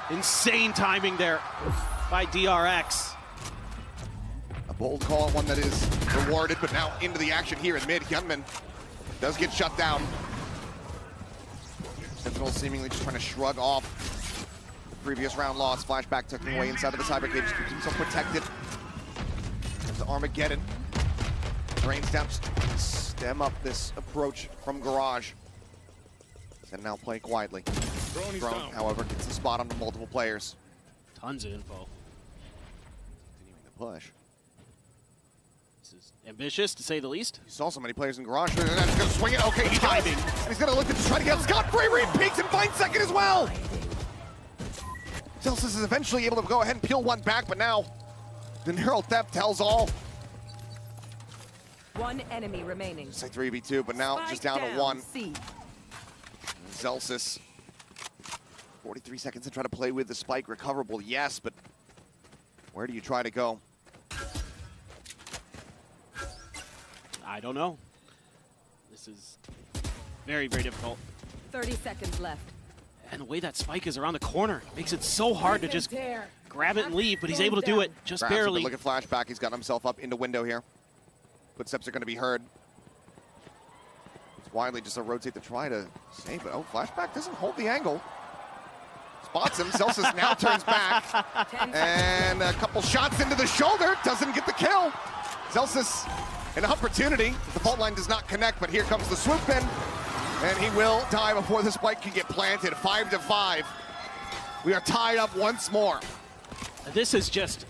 Insane timing there by DRX. A bold call, one that is rewarded, but now into the action here in mid. Hyunmin does get shut down. Sentinel seemingly just trying to shrug off previous round loss. Flashback tucking away inside of the cyber cage, keeps himself protected. The Armageddon rains down, stem up this approach from Garage. And now play quietly. Drone, however, gets the spot on multiple players. Tons of info. Continuing the push. This is ambitious, to say the least. You saw so many players in Garage. And that's going to swing it. Okay, he does. And he's going to look to try to get scot-free. Reed peeks and finds second as well. Zelsis is eventually able to go ahead and peel one back, but now the Neural Theft tells all. One enemy remaining. It's like 3v2, but now Spike just down to one. C. Zelsis, 43 seconds to try to play with the spike. Recoverable, yes, but where do you try to go? I don't know. This is very, very difficult. 30 seconds left. And the way that spike is around the corner makes it so hard to just grab it and leave, but he's able to do it just Grabs barely. It, look at Flashback. He's got himself up into window here. Footsteps are going to be heard. It's widely just a rotate to try to save it. Oh, Flashback doesn't hold the angle. Spots him. Celsius now turns back. And a couple shots into the shoulder. Doesn't get the kill. Celsius, an opportunity. The fault line does not connect, but here comes the swoop in. And he will die before the spike can get planted. 5-5. We are tied up once more. This is just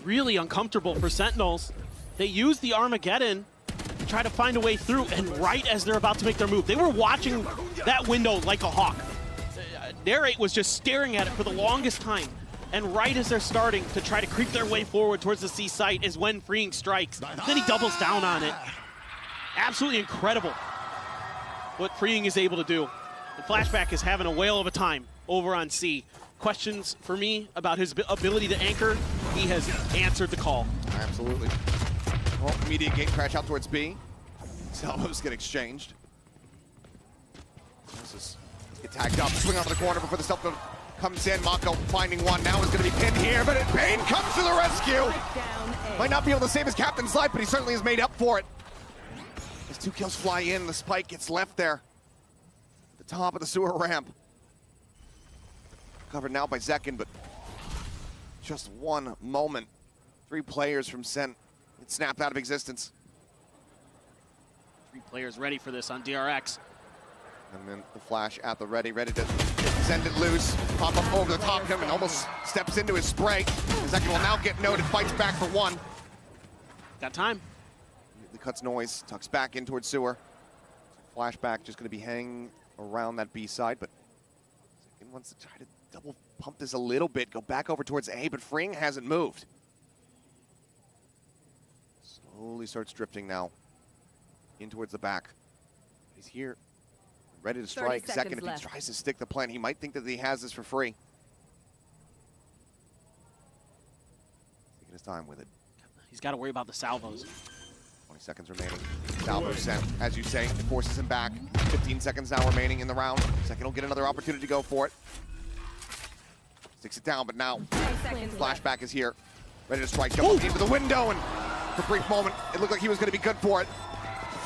really uncomfortable for Sentinels. They use the Armageddon to try to find a way through, and right as they're about to make their move, they were watching that window like a hawk. Narrate was just staring at it for the longest time, and right as they're starting to try to creep their way forward towards the C site is when Freeing strikes. Then he doubles down on it. Absolutely incredible what Freeing is able to do. And Flashback is having a whale of a time over on C. Questions for me about his ability to anchor, he has answered the call. Absolutely. Well, immediate gate crash out towards B. Salvos get exchanged. This is get tagged up, swing onto the corner before the stealth comes in. Mako finding one, now is going to be pinned here, but Payne comes to the rescue. Might not be able to save his captain's life, but he certainly has made up for it. As two kills fly in, the spike gets left there. At the top of the sewer ramp. Covered now by Zekin, but just one moment. 3 players from Sent get snapped out of existence. 3 players ready for this on DRX. And then the flash at the ready to send it loose. Pop up over the top of him and almost steps into his spray. Zekin will now get noted, fights back for one. Got time. The cuts noise, tucks back in towards sewer. Flashback just going to be hanging around that B side, but Zekin wants to try to double pump this a little bit, go back over towards A, but Freeing hasn't moved. Slowly starts drifting now in towards the back. He's here, ready to strike. Second, if he tries to stick the plan, he might think that he has this for free. Taking his time with it. He's got to worry about the salvos. 20 seconds remaining. Salvo sent, as you say, it forces him back. 15 seconds now remaining in the round. Second will get another opportunity to go for it. Sticks it down, but now Flashback is here. Ready to strike, jump into the window, and for a brief moment, it looked like he was going to be good for it.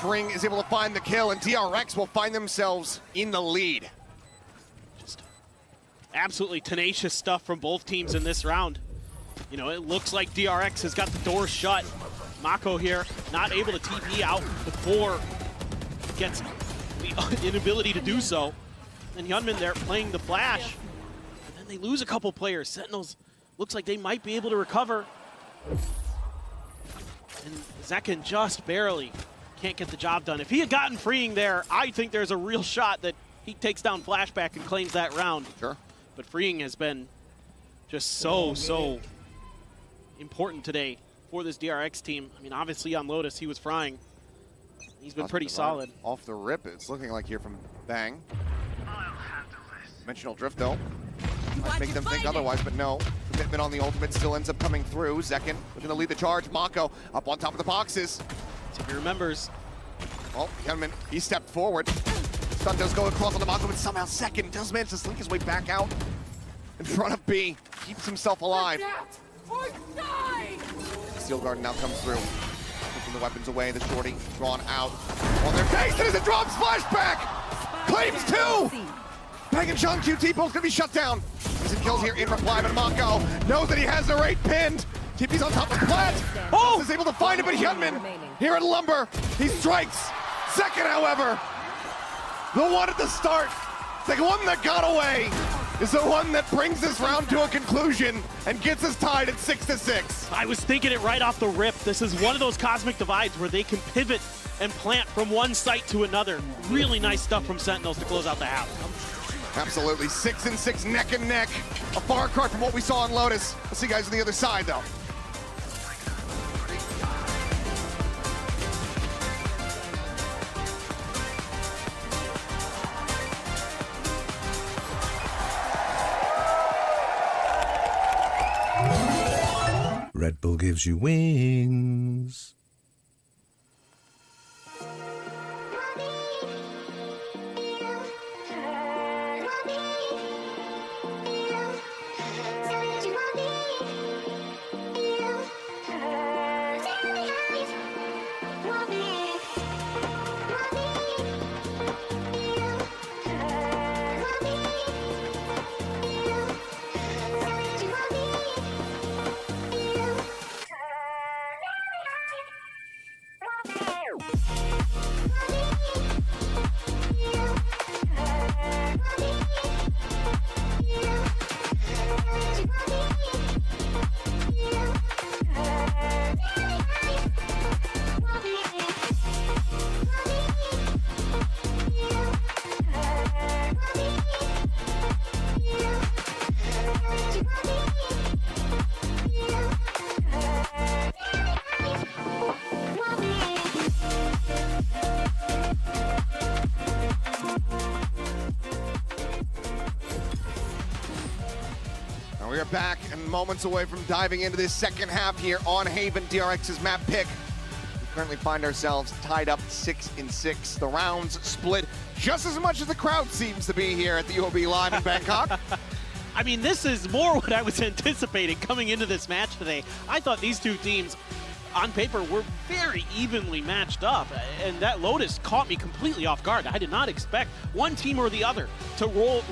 Fring is able to find the kill, and DRX will find themselves in the lead. Just absolutely tenacious stuff from both teams in this round. You know, it looks like DRX has got the door shut. Mako here, not able to TP out before gets the inability to do so. And Hyunmin there playing the flash. And then they lose a couple players. Sentinels looks like they might be able to recover. And Zekin just barely can't get the job done. If he had gotten freeing there, I think there's a real shot that he takes down Flashback and claims that round. Sure. But freeing has been just so important today for this DRX team. I mean, obviously on Lotus, he was frying. He's been pretty solid. Off the rip, it's looking like here from Bang. Dimensional drift, though. Might make them think otherwise, but no. Commitment on the ultimate still ends up coming through. Zekin looking to lead the charge. Mako up on top of the boxes. So he remembers. Oh, Hyunmin, he stepped forward. Stun does go across on the Mako, but somehow Zekin does manage to slink his way back out in front of B. Keeps himself alive. Steel Garden now comes through. Taking the weapons away, the shorty drawn out on their face. It is a drop Flashback! Claims two! Bang and Sean QT both gonna be shut down. Decent kills here in reply, but Mako knows that he has the right pinned. TP's on top of Plat. Oh! Is able to find it, but Hyunmin here at Lumber, he strikes. Zekin, however, the one at the start, the one that got away, is the one that brings this round to a conclusion and gets us tied at 6-6. I was thinking it right off the rip. This is one of those cosmic divides where they can pivot and plant from one site to another. Really nice stuff from Sentinels to close out the half. Absolutely, 6-6 neck and neck. A far cry from what we saw on Lotus. We'll see you guys on the other side, though. Red Bull gives you wings. We are back and moments away from diving into this second half here on Haven, DRX's map pick. We currently find ourselves tied up 6-6. The rounds split just as much as the crowd seems to be here at the UOB Live in Bangkok. I mean, this is more what I was anticipating coming into this match today. I thought these two teams, on paper, were very evenly matched up, and that Lotus caught me completely off guard. I did not expect one team or the other to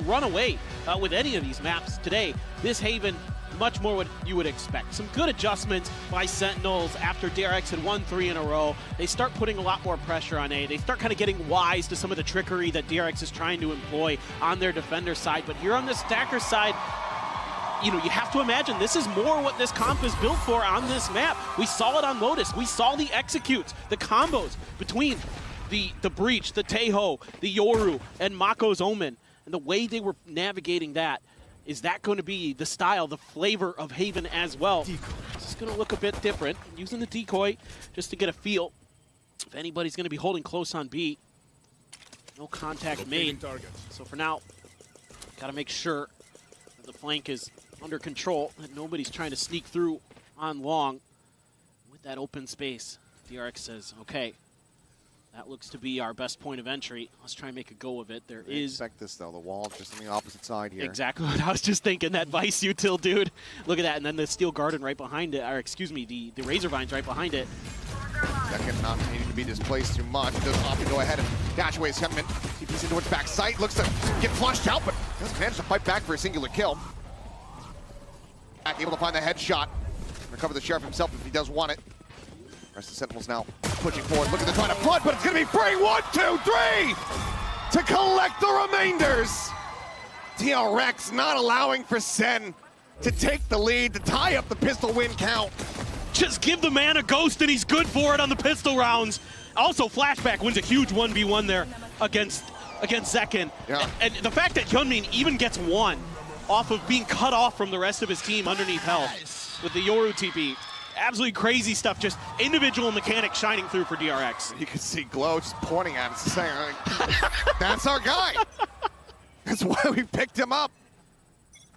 run away with any of these maps today. This Haven, much more what you would expect. Some good adjustments by Sentinels after DRX had won 3 in a row. They start putting a lot more pressure on A. They start kind of getting wise to some of the trickery that DRX is trying to employ on their defender side. But here on the Stacker side, you know, you have to imagine this is more what this comp is built for on this map. We saw it on Lotus. We saw the executes, the combos between the Breach, the Taeho, the Yoru, and Mako's Omen. And the way they were navigating that, is that going to be the style, the flavor of Haven as well? This is going to look a bit different. Using the decoy just to get a feel if anybody's going to be holding close on B. No contact made. So for now, got to make sure that the flank is under control, that nobody's trying to sneak through on long. With that open space, DRX says, okay, that looks to be our best point of entry. Let's try and make a go of it. There is... Expect this, though. The wall's just on the opposite side here. Exactly what I was just thinking. That Vice Util, dude. Look at that. And then the Steel Garden right behind it. Or, excuse me, the Razor Vines right behind it. Second not needing to be displaced too much. Does opt to go ahead and dash away his Huntman. TP's in towards back sight. Looks to get flushed out, but doesn't manage to fight back for a singular kill. Back able to find the headshot. Recover the Sheriff himself if he does want it. Rest of the Sentinels now pushing forward. Looking to try to flood, but it's going to be free. 1, 2, 3 to collect the remainders. DRX not allowing for Sen to take the lead, to tie up the pistol win count. Just give the man a ghost and he's good for it on the pistol rounds. Also, Flashback wins a huge 1v1 there against Zekin. Yeah. And the fact that Hyunmin even gets one off of being cut off from the rest of his team underneath health with the Yoru TP. Absolutely crazy stuff, just individual mechanics shining through for DRX. You can see Glow just pointing at us, saying, that's our guy. That's why we picked him up.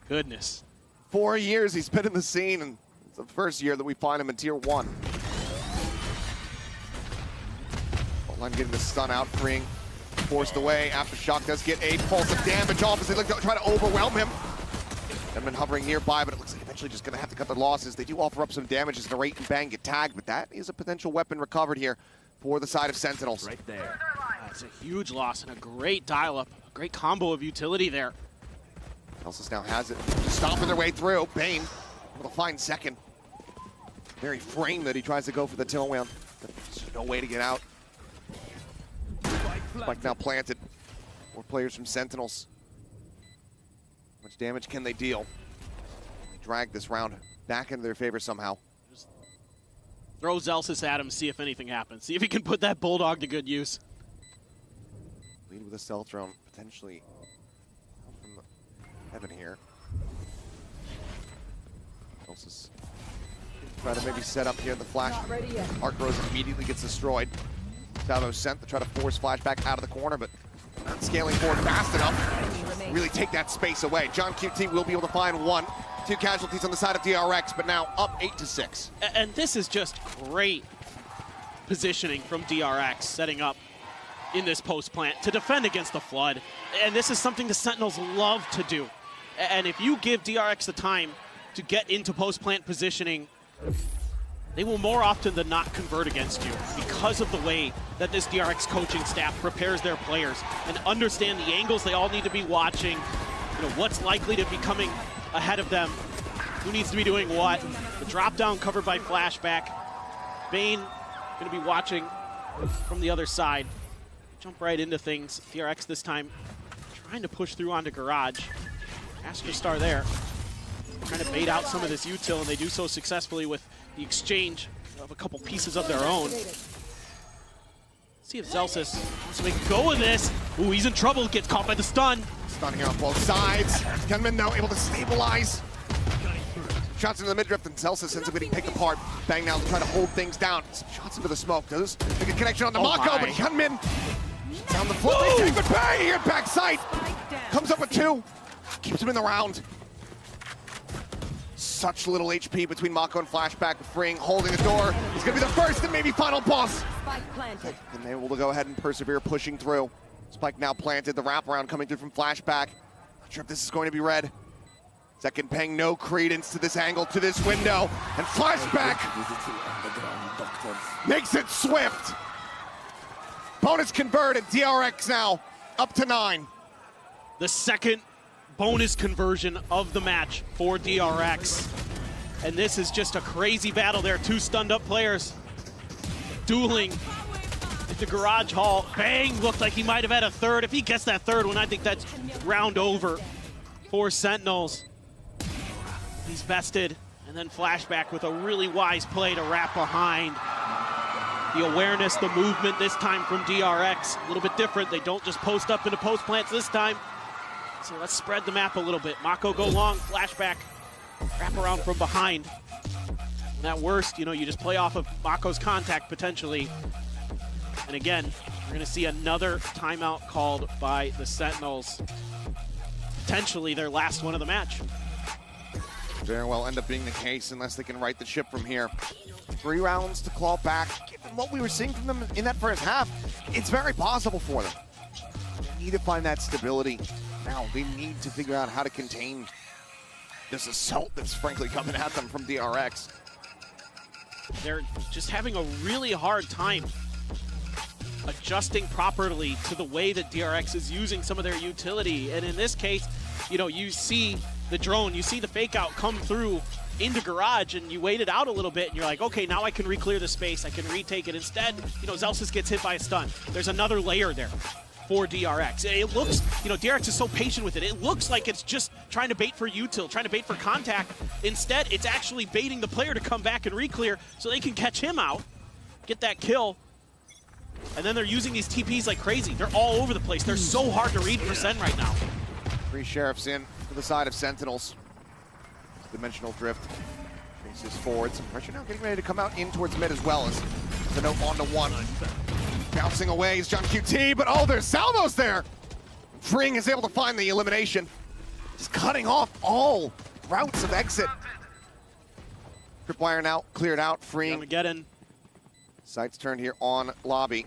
Goodness. 4 years he's been in the scene, and it's the first year that we find him in Tier 1. Line getting the stun out, freeing. Forced away. Aftershock does get a pulse of damage off as they look to try to overwhelm him. They've been hovering nearby, but it looks like eventually just going to have to cut their losses. They do offer up some damage as Narrate and Bang get tagged, but that is a potential weapon recovered here for the side of Sentinels. Right there. That's a huge loss and a great dial-up. A great combo of utility there. Elsis now has it. Just stomping their way through. Bane able to find second. Very frame that he tries to go for the tail wheel. There's no way to get out. Spike now planted. 4 players from Sentinels. How much damage can they deal? They drag this round back into their favor somehow. Just throw Zelsis at him, see if anything happens. See if he can put that Bulldog to good use. Lead with a stealth drone, potentially from heaven here. Zelsis try to maybe set up here the flash. Arc Rose immediately gets destroyed. Salvo sent to try to force Flashback out of the corner, but not scaling forward fast enough. Really take that space away. John QT will be able to find 1. 2 casualties on the side of DRX, but now up 8-6. And this is just great positioning from DRX, setting up in this post plant to defend against the Flood. And this is something the Sentinels love to do. And if you give DRX the time to get into post plant positioning, they will more often than not convert against you because of the way that this DRX coaching staff prepares their players and understand the angles they all need to be watching, you know, what's likely to be coming ahead of them, who needs to be doing what. The drop down covered by Flashback. Bane going to be watching from the other side. Jump right into things. DRX this time trying to push through onto Garage. Astrostar there. Trying to bait out some of this util, and they do so successfully with the exchange of a couple pieces of their own. See if Zelsis wants to make a go of this. Ooh, he's in trouble, gets caught by the stun. Stun here on both sides. Gunman now able to stabilize. Shots into the midriff, and Zelsis ends up getting picked apart. Bang now to try to hold things down. Some shots into the smoke. Does make a connection on the Mako, but Gunman down the floor. But Bang here at back sight. Comes up with 2. Keeps him in the round. Such little HP between Mako and Flashback, freeing, holding the door. He's gonna be the first and maybe final boss. And they will go ahead and persevere, pushing through. Spike now planted, the wraparound coming through from Flashback. Not sure if this is going to be red. Second paying no credence to this angle, to this window. And Flashback makes it swift. Bonus converted, DRX now up to 9. The second bonus conversion of the match for DRX. And this is just a crazy battle there. 2 stunned up players dueling at the Garage Hall. Bang looked like he might have had a third. If he gets that third one, I think that's round over for Sentinels. He's vested, and then Flashback with a really wise play to wrap behind. The awareness, the movement this time from DRX, a little bit different. They don't just post up into post plants this time. So let's spread the map a little bit. Mako go long, Flashback, wrap around from behind. And at worst, you know, you just play off of Mako's contact potentially. And again, we're gonna see another timeout called by the Sentinels. Potentially their last one of the match. Very well end up being the case unless they can right the ship from here. 3 rounds to claw back. Given what we were seeing from them in that first half, it's very possible for them. They need to find that stability. Now they need to figure out how to contain this assault that's frankly coming at them from DRX. they're just having a really hard time adjusting properly to the way that DRX is using some of their utility. And in this case, you know, you see the drone, you see the fake out come through into garage, and you wait it out a little bit, and you're like, okay, now I can re-clear the space, I can retake it. Instead, you know, Zelsis gets hit by a stun. There's another layer there for DRX. It looks, you know, DRX is so patient with it. It looks like it's just trying to bait for util, trying to bait for contact. Instead, it's actually baiting the player to come back and re-clear so they can catch him out, get that kill. And then they're using these TPs like crazy. They're all over the place. They're so hard to read for Sen right now. 3 Sheriffs in to the side of Sentinels. Dimensional drift faces forward. Some pressure now getting ready to come out in towards mid as well as the note on to 1. Bouncing away is John QT, but oh, there's salvos there. Fring is able to find the elimination. Just cutting off all routes of exit. Tripwire now cleared out. Fring. Armageddon. Sights turned here on lobby.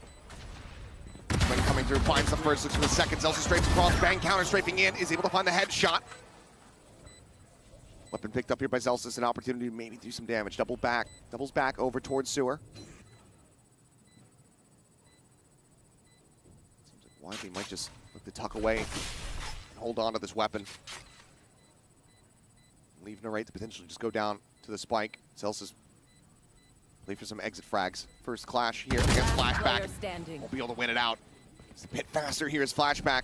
When coming through, finds the first, looks for the second. Zelsis straights across, bang counter strafing in, is able to find the headshot. Weapon picked up here by Zelsis, an opportunity to maybe do some damage. Doubles back over towards Sewer. Seems like Wiley might just look to tuck away and hold on to this weapon. Leave Narrate to potentially just go down to the spike. Zelsis leave for some exit frags. First clash here against Flashback. Won't be able to win it out. It's a bit faster here as Flashback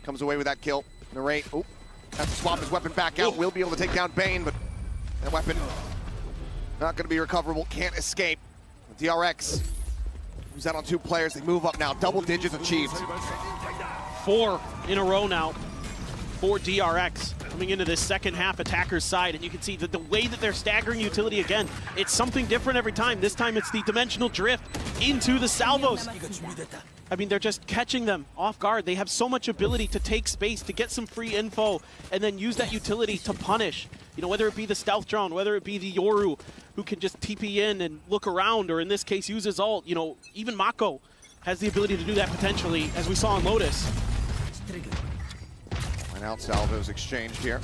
comes away with that kill. Narrate, oh, has to swap his weapon back out. Will be able to take down Bane, but that weapon not going to be recoverable. Can't escape. DRX moves out on 2 players. They move up now. Double digits achieved. 4 in a row now for DRX coming into this second half attacker's side, and you can see that the way that they're staggering utility again, it's something different every time. This time it's the dimensional drift into the salvos. I mean, they're just catching them off guard. They have so much ability to take space, to get some free info, and then use that utility to punish. You know, whether it be the stealth drone, whether it be the Yoru, who can just TP in and look around, or in this case, use his ult. You know, even Mako has the ability to do that potentially, as we saw in Lotus. And out salvos exchanged here.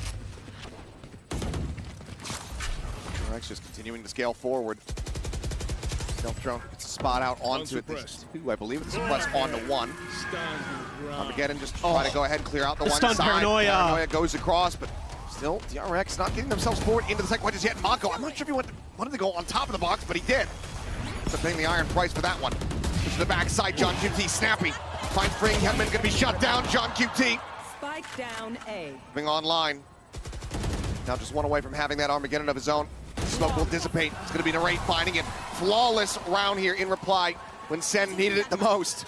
DRX just continuing to scale forward. Stealth drone gets a spot out onto it. I believe it's suppressed onto 1. Armageddon just try to go ahead and clear out the one stun side. Paranoia goes across, but still DRX not getting themselves forward into the second one just yet. Mako, I'm not sure if he wanted to go on top of the box, but he did. So paying the iron price for that one. To the backside, John QT snappy. Finds Fring, Hedman gonna be shut down. John QT. Spike down A. Moving online. Now just one away from having that Armageddon of his own. Smoke will dissipate. It's going to be Narrate finding it. Flawless round here in reply when Sen needed it the most.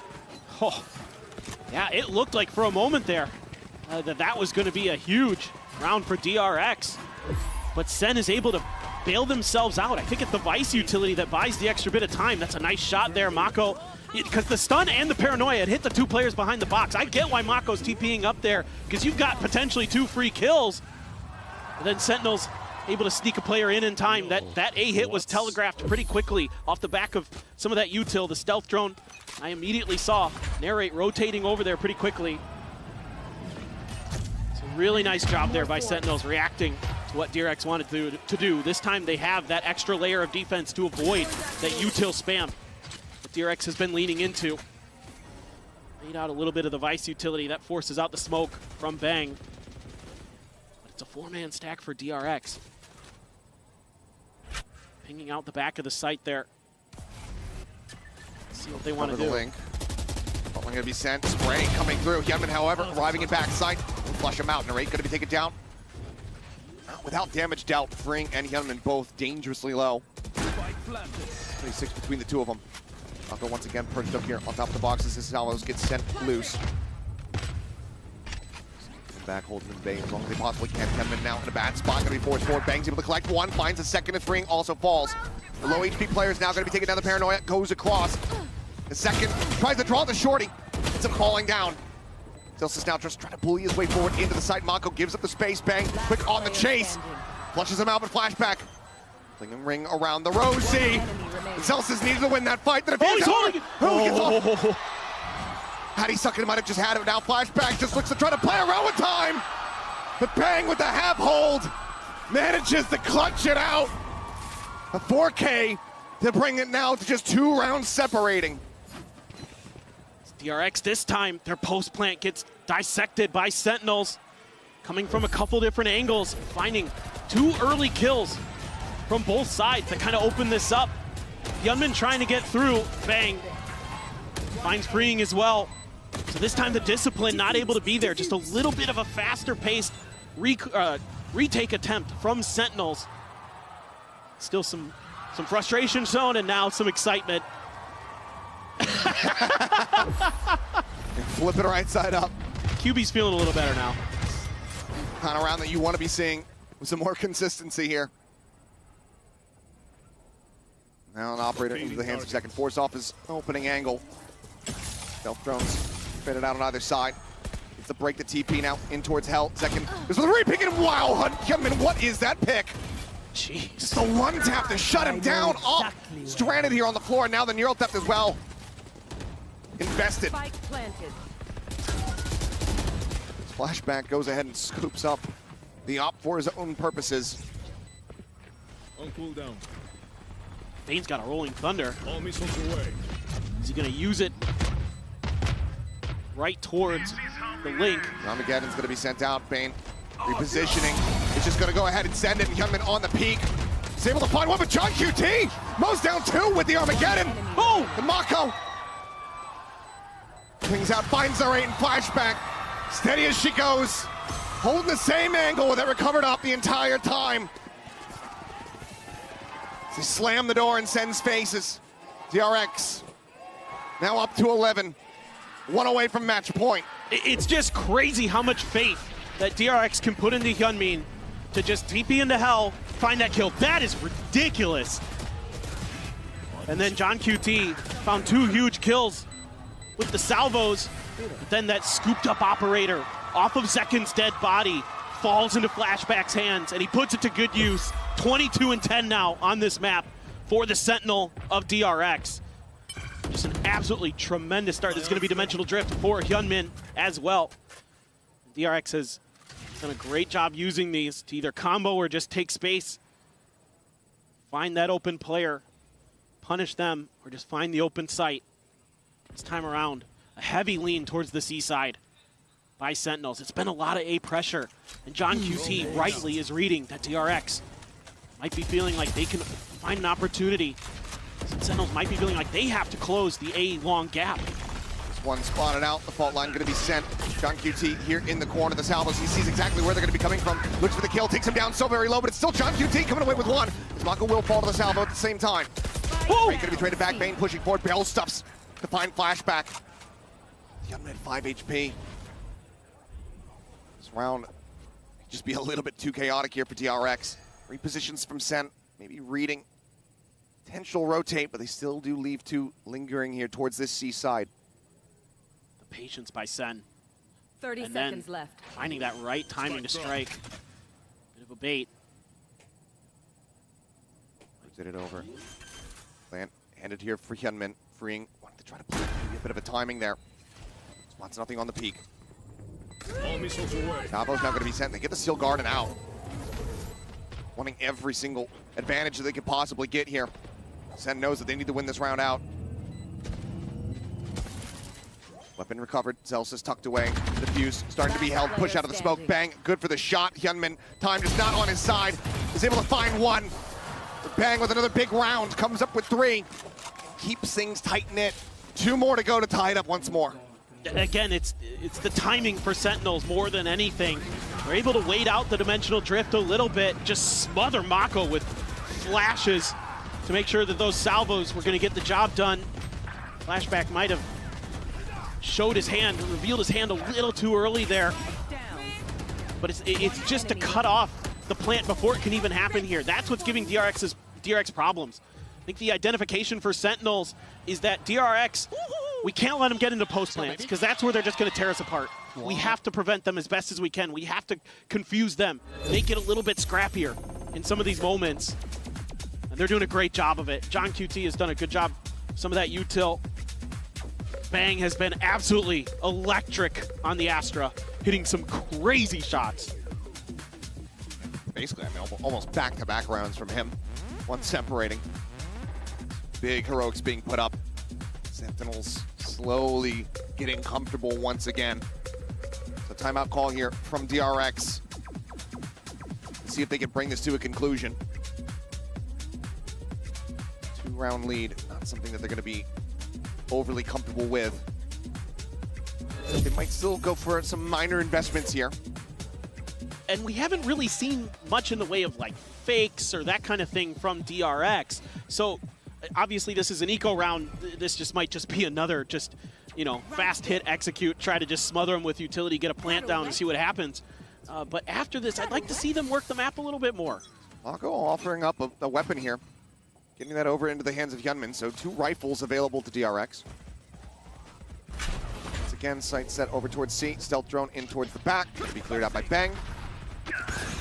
Oh, yeah, it looked like for a moment there that was going to be a huge round for DRX. But Sen is able to bail themselves out. I think it's the Vice utility that buys the extra bit of time. That's a nice shot there, Mako. Because the stun and the paranoia had hit the 2 players behind the box. I get why Mako's TPing up there, because you've got potentially 2 free kills. And then Sentinel's able to sneak a player in time. That A hit was telegraphed pretty quickly off the back of some of that util. The stealth drone, I immediately saw Narrate rotating over there pretty quickly. It's a really nice job there by Sentinels reacting to what DRX wanted to do. This time they have that extra layer of defense to avoid that util spam that DRX has been leaning into. Laid out a little bit of the Vice utility. That forces out the smoke from Bang. But it's a 4-man stack for DRX. Pinging out the back of the site there. Let's see what they want to do. Link. Only going to be sent. Spray coming through. Hedman, however, arriving in backside. We'll flush him out. Narrate going to be taken down. Without damage dealt, Fring and Hedman both dangerously low. 26 between the 2 of them. Mako once again perched up here on top of the boxes. This Salvos gets sent loose. Back holding in Bane as long as they possibly can. Hedman now in a bad spot, going to be forced forward. Bang's able to collect 1, finds a second, and Fring also falls. The low HP player is now going to be taking down the paranoia, goes across. The second tries to draw the shorty. It's him falling down. Zelsis now just trying to bully his way forward into the site. Mako gives up the space. Bang, quick on the chase. Flushes him out with flashback. Flinging ring around the Rosie. Zelsis needed to win that fight. He's holding it. Off. Hattie Suckin might have just had it. Now flashback just looks to try to play around with time. But Bang with the half hold manages to clutch it out. A 4K to bring it now to just 2 rounds separating. DRX this time, their post plant gets dissected by Sentinels, coming from a couple different angles, finding 2 early kills from both sides to kind of open this up. Hyunmin trying to get through, Bang finds freeing as well. So this time the discipline not able to be there, just a little bit of a faster paced retake attempt from Sentinels. Still some frustration shown and now some excitement. Flip it right side up. QB's feeling a little better now. Kind of round that you want to be seeing with some more consistency here. Now an operator into the hands of second. Force off his opening angle. Stealth drones fitted out on either side. It's the break the TP now in towards Hell. Second. There's a re-pick and wow, Hyunmin, what is that pick? Jeez. Just the one tap to shut him down. Up, stranded here on the floor. Now the neural theft as well. Invested. Spike planted. Flashback goes ahead and scoops up the op for his own purposes. On cooldown. Bane's got a rolling thunder. All missiles away. Is he going to use it right towards the link? Armageddon's going to be sent out. Bane repositioning. He's just going to go ahead and send it. Hyunmin on the peak. He's able to find one, but John QT mows down 2 with the Armageddon. Boom! And Mako swings out, finds the rate and flashback. Steady as she goes. Holding the same angle with it recovered up the entire time. They slam the door and sends faces. DRX now up to 11. 1 away from match point. It's just crazy how much faith that DRX can put into Hyunmin to just TP into Hell, find that kill. That is ridiculous. And then John QT found 2 huge kills with the salvos. But then that scooped up operator off of Zekin's dead body falls into Flashback's hands, and he puts it to good use. 22 and 10 now on this map for the Sentinel of DRX. Just an absolutely tremendous start. This is going to be Dimensional Drift for Hyunmin as well. DRX has done a great job using these to either combo or just take space. Find that open player, punish them, or just find the open site. This time around, a heavy lean towards the C side by Sentinels. It's been a lot of A pressure, and John QT rightly is reading that DRX might be feeling like they can find an opportunity. Sentinels might be feeling like they have to close the A long gap. This one spotted out, the fault line going to be sent. John QT here in the corner of the salvos. He sees exactly where they're going to be coming from. Looks for the kill, takes him down so very low, but it's still John QT coming away with 1. As Mako will fall to the salvo at the same time. Going to be traded back, Bane pushing forward, Bell stuffs to find Flashback. Hyunmin at 5 HP. This round may just be a little bit too chaotic here for DRX. Repositions from Sen, maybe reading. Potential rotate, but they still do leave 2 lingering here towards this C side. The patience by Sen. 30 and seconds then left. finding that right timing to strike. Bit of a bait. Did it over. Plant handed here for Hyunmin. Freeing. Wanted to try to play maybe a bit of a timing there. Spots nothing on the peak. All missiles away. Tabo's now going to be sent. They get the Steel Garden out. Wanting every single advantage that they could possibly get here. Sen knows that they need to win this round out. Weapon recovered. Zelsis tucked away. Diffuse starting to be held. Push out of the smoke. Bang. Good for the shot. Hyunmin. Time just not on his side. Is able to find 1. Bang with another big round. Comes up with 3. Keeps things tight-knit. 2 more to go to tie it up once more. Again, it's the timing for Sentinels more than anything. They're able to wait out the Dimensional Drift a little bit, just smother Mako with flashes to make sure that those salvos were going to get the job done. Flashback might have showed his hand, revealed his hand a little too early there. But it's just to cut off the plant before it can even happen here. That's what's giving DRX problems. I think the identification for Sentinels is that DRX, we can't let them get into post plants because that's where they're just going to tear us apart. We have to prevent them as best as we can. We have to confuse them, make it a little bit scrappier in some of these moments. And they're doing a great job of it. John QT has done a good job. Some of that util. Bang has been absolutely electric on the Astra, hitting some crazy shots. Basically, I mean, almost back-to-back rounds from him. 1 separating. Big heroics being put up. Sentinels slowly getting comfortable once again. So timeout call here from DRX. See if they can bring this to a conclusion. 2-round lead, not something that they're going to be overly comfortable with. They might still go for some minor investments here. And we haven't really seen much in the way of like fakes or that kind of thing from DRX. So obviously this is an eco round. This just might just be another just, you know, fast hit, execute, try to just smother them with utility, get a plant down and see what happens. But after this, I'd like to see them work the map a little bit more. Mako offering up a weapon here. Getting that over into the hands of Hyunmin. So 2 rifles available to DRX. Once again, sight set over towards C. Stealth drone in towards the back. To be cleared out by Bang.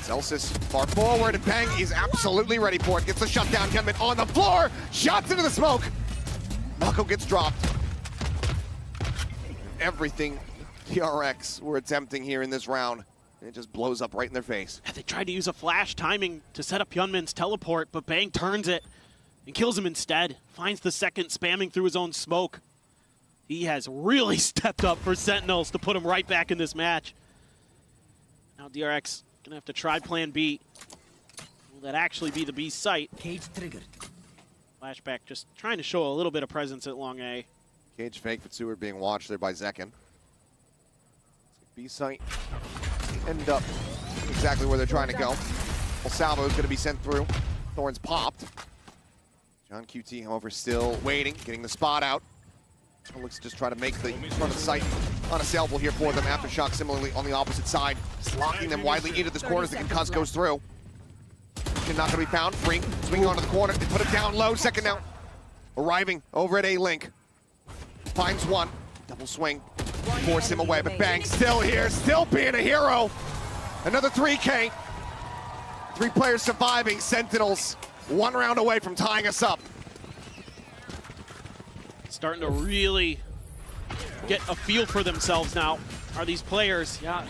Celsius far forward, and Bang is absolutely ready for it. Gets the shutdown. Hyunmin on the floor. Shots into the smoke. Mako gets dropped. Everything DRX were attempting here in this round, it just blows up right in their face. They tried to use a flash timing to set up Hyunmin's teleport, but Bang turns it and kills him instead. Finds the second, spamming through his own smoke. He has really stepped up for Sentinels to put him right back in this match. Now DRX gonna have to try plan B. Will that actually be the B site? Cage triggered. Flashback just trying to show a little bit of presence at long A. Cage fake, but Seward being watched there by Zekin. B site end up exactly where they're trying to go. Well, Salvo is going to be sent through. Thorns popped. John QT, however, still waiting, getting the spot out. Looks to just try to make the front of the site unassailable here for them. Aftershock similarly on the opposite side, just locking them widely into this corner as the concuss goes through. Not going to be found. Free, swinging onto the corner. They put it down low. Second now. Arriving over at A-Link. Finds one. Double swing. Force him away, but Bang still here, still being a hero. Another 3K. 3 players surviving. Sentinels 1 round away from tying us up. Starting to really get a feel for themselves now. Are these players? Yeah.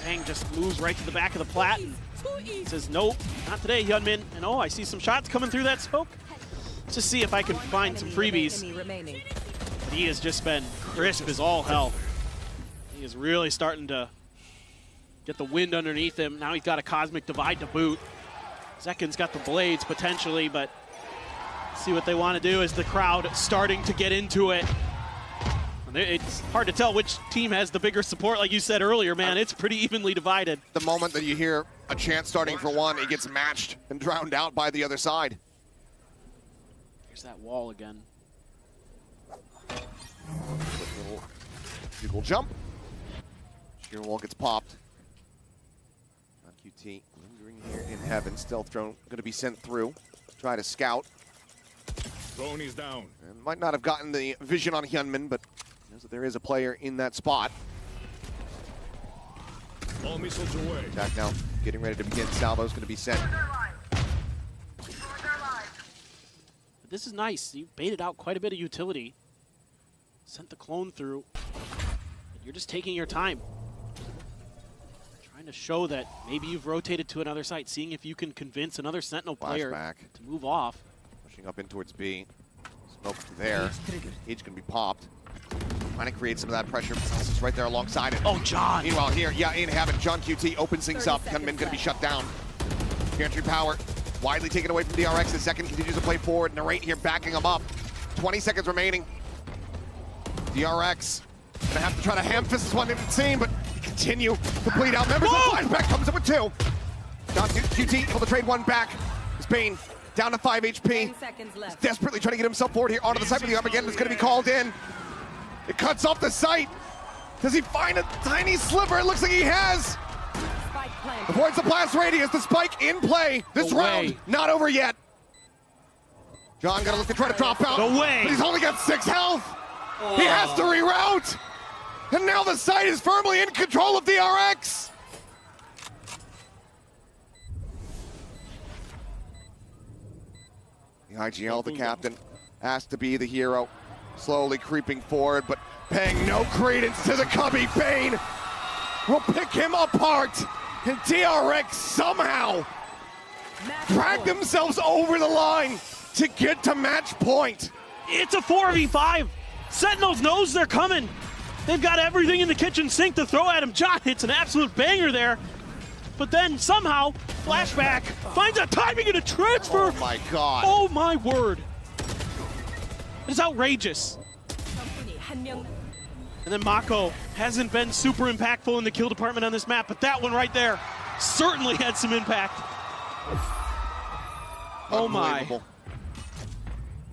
Bang just moves right to the back of the plat and says, nope, not today, Hyunmin. And oh, I see some shots coming through that smoke. Let's just see if I can find some freebies. But he has just been crisp as all hell. He is really starting to get the wind underneath him. Now he's got a Cosmic Divide to boot. Zekin's got the blades potentially, but see what they want to do is the crowd starting to get into it. It's hard to tell which team has the bigger support, like you said earlier, man. It's pretty evenly divided. The moment that you hear a chant starting for one, it gets matched and drowned out by the other side. Here's that wall again. Little bugle jump. Sheer wall gets popped. On QT lingering here in heaven. Stealth drone going to be sent through. Try to scout. Drone is down. And might not have gotten the vision on Hyunmin, but knows that there is a player in that spot. All missiles away. Attack now, getting ready to begin. Salvo's going to be sent. But this is nice. You baited out quite a bit of utility. Sent the clone through. And you're just taking your time. Trying to show that maybe you've rotated to another site, seeing if you can convince another Sentinel player to move off. Pushing up in towards B. Smoke there. Cage going to be popped. Trying to create some of that pressure. This is right there alongside it. Oh, John. Meanwhile, here, yeah, in heaven, John QT opens things up. Hyunmin going to be shut down. Gantry power widely taken away from DRX. The second continues to play forward. Narrate here backing him up. 20 seconds remaining. DRX going to have to try to ham-fist this one, it would seem, but continue to bleed out. Members of the flashback comes up with 2. John QT able to trade 1 back. It's Bane down to 5 HP. He's desperately trying to get himself forward here onto the site, but the up again is going to be called in. It cuts off the sight. Does he find a tiny sliver? It looks like he has. Avoids the blast radius. The spike in play. This round not over yet. John gonna look to try to drop out. But he's only got 6 health. He has to reroute. And now the site is firmly in control of DRX. The IGL, the captain, asked to be the hero. Slowly creeping forward, but paying no credence to the Cubby. Bane will pick him apart. And DRX somehow dragged themselves over the line to get to match point. It's a 4v5. Sentinels knows they're coming. They've got everything in the kitchen sink to throw at him. John hits an absolute banger there. But then somehow, Flashback finds a timing and a transfer. Oh my God. Oh my word. It's outrageous. And then Mako hasn't been super impactful in the kill department on this map, but that one right there certainly had some impact. Oh my.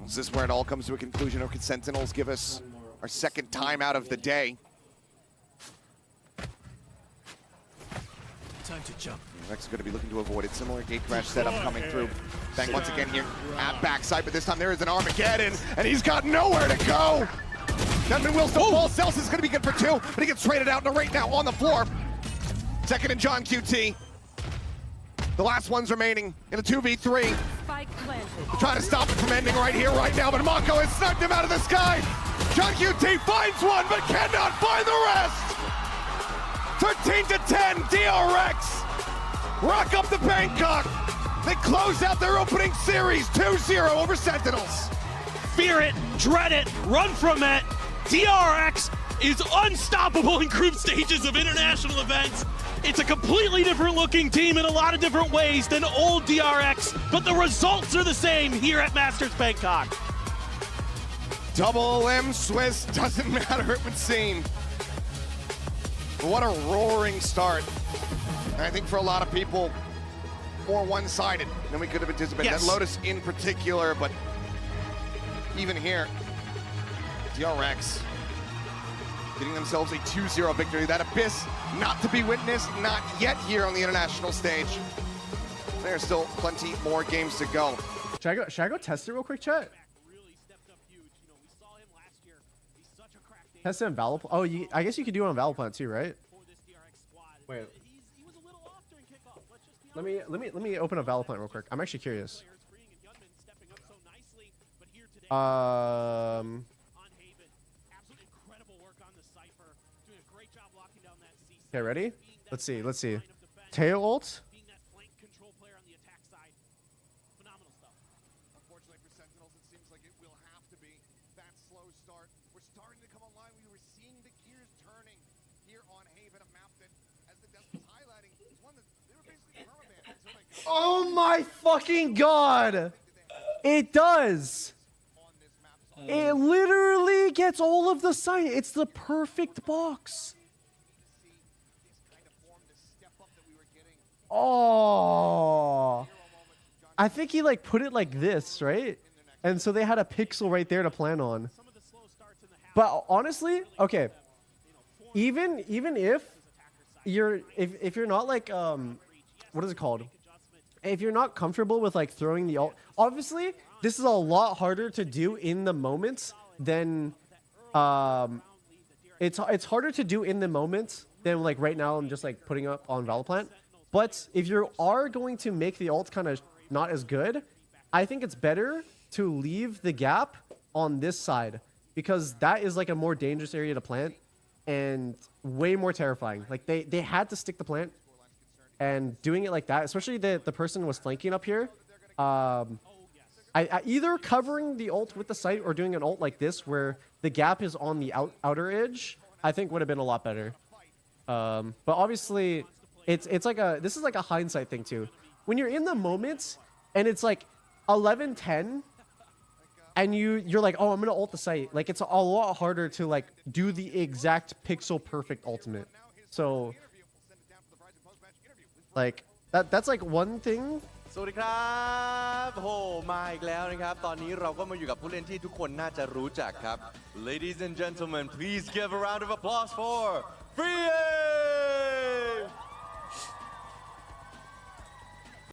Is this where it all comes to a conclusion, or can Sentinels give us our second time out of the day? Time to jump. Rex is going to be looking to avoid it. Similar gate crash setup coming through. Bang once again here at backside, but this time there is an Armageddon, and he's got nowhere to go. Gunman will still fall. Celsius is going to be good for 2, but he gets traded out right now on the floor. Second and John QT. The last one's remaining in a 2v3. We're trying to stop it from ending right here, right now, but Mako has snugged him out of the sky. John QT finds one, but cannot find the rest. 13-10, DRX rock up the Bangkok. They close out their opening series 2-0 over Sentinels. Fear it, dread it, run from it. DRX is unstoppable in group stages of international events. It's a completely different looking team in a lot of different ways than old DRX, but the results are the same here at Masters Bangkok. Double M Swiss, doesn't matter, it would seem. But what a roaring start. And I think for a lot of people, more one-sided than we could have anticipated. Yes. That Lotus in particular, but even here, DRX getting themselves a 2-0 victory. That Abyss not to be witnessed, not yet here on the international stage. There's still plenty more games to go. Should I go test it real quick, chat? Test it on Valorant. Oh, I guess you could do it on Valorant too, right? Wait. Let me open up Valorant real quick. I'm actually curious. Okay, ready? Let's see. Tail ult. Unfortunately for Sentinels, it seems like it will have to be that slow start. We're starting to come online. We were seeing the gears turning here on Haven, a map that, as the desk was highlighting, is one that they were basically permanent until they got. Oh my fucking god! It does! It literally gets all of the sign. It's the perfect box. Oh, I think he like put it like this, right? And so they had a pixel right there to plan on. But honestly, okay, even if you're not like what is it called? If you're not comfortable with like throwing the ult, obviously this is a lot harder to do in the moment than it's harder to do in the moment than like right now I'm just like putting up on Valorant. But if you are going to make the ult kind of not as good, I think it's better to leave the gap on this side because that is like a more dangerous area to plant and way more terrifying. Like they had to stick the plant, and doing it like that, especially the person was flanking up here. I either covering the ult with the sight or doing an ult like this where the gap is on the outer edge, I think would have been a lot better. But obviously, this is like a hindsight thing too. When you're in the moment and it's like 11-10 and you're like, oh, I'm gonna ult the site. Like it's a lot harder to like do the exact pixel perfect ultimate. So like that's like one thing. สวัสดีครับโหมาอีกแล้วนะครับตอนนี้เราก็มาอยู่กับผู้เล่นที่ทุกคนน่าจะรู้จักครับ Ladies and gentlemen, please give a round of applause for VA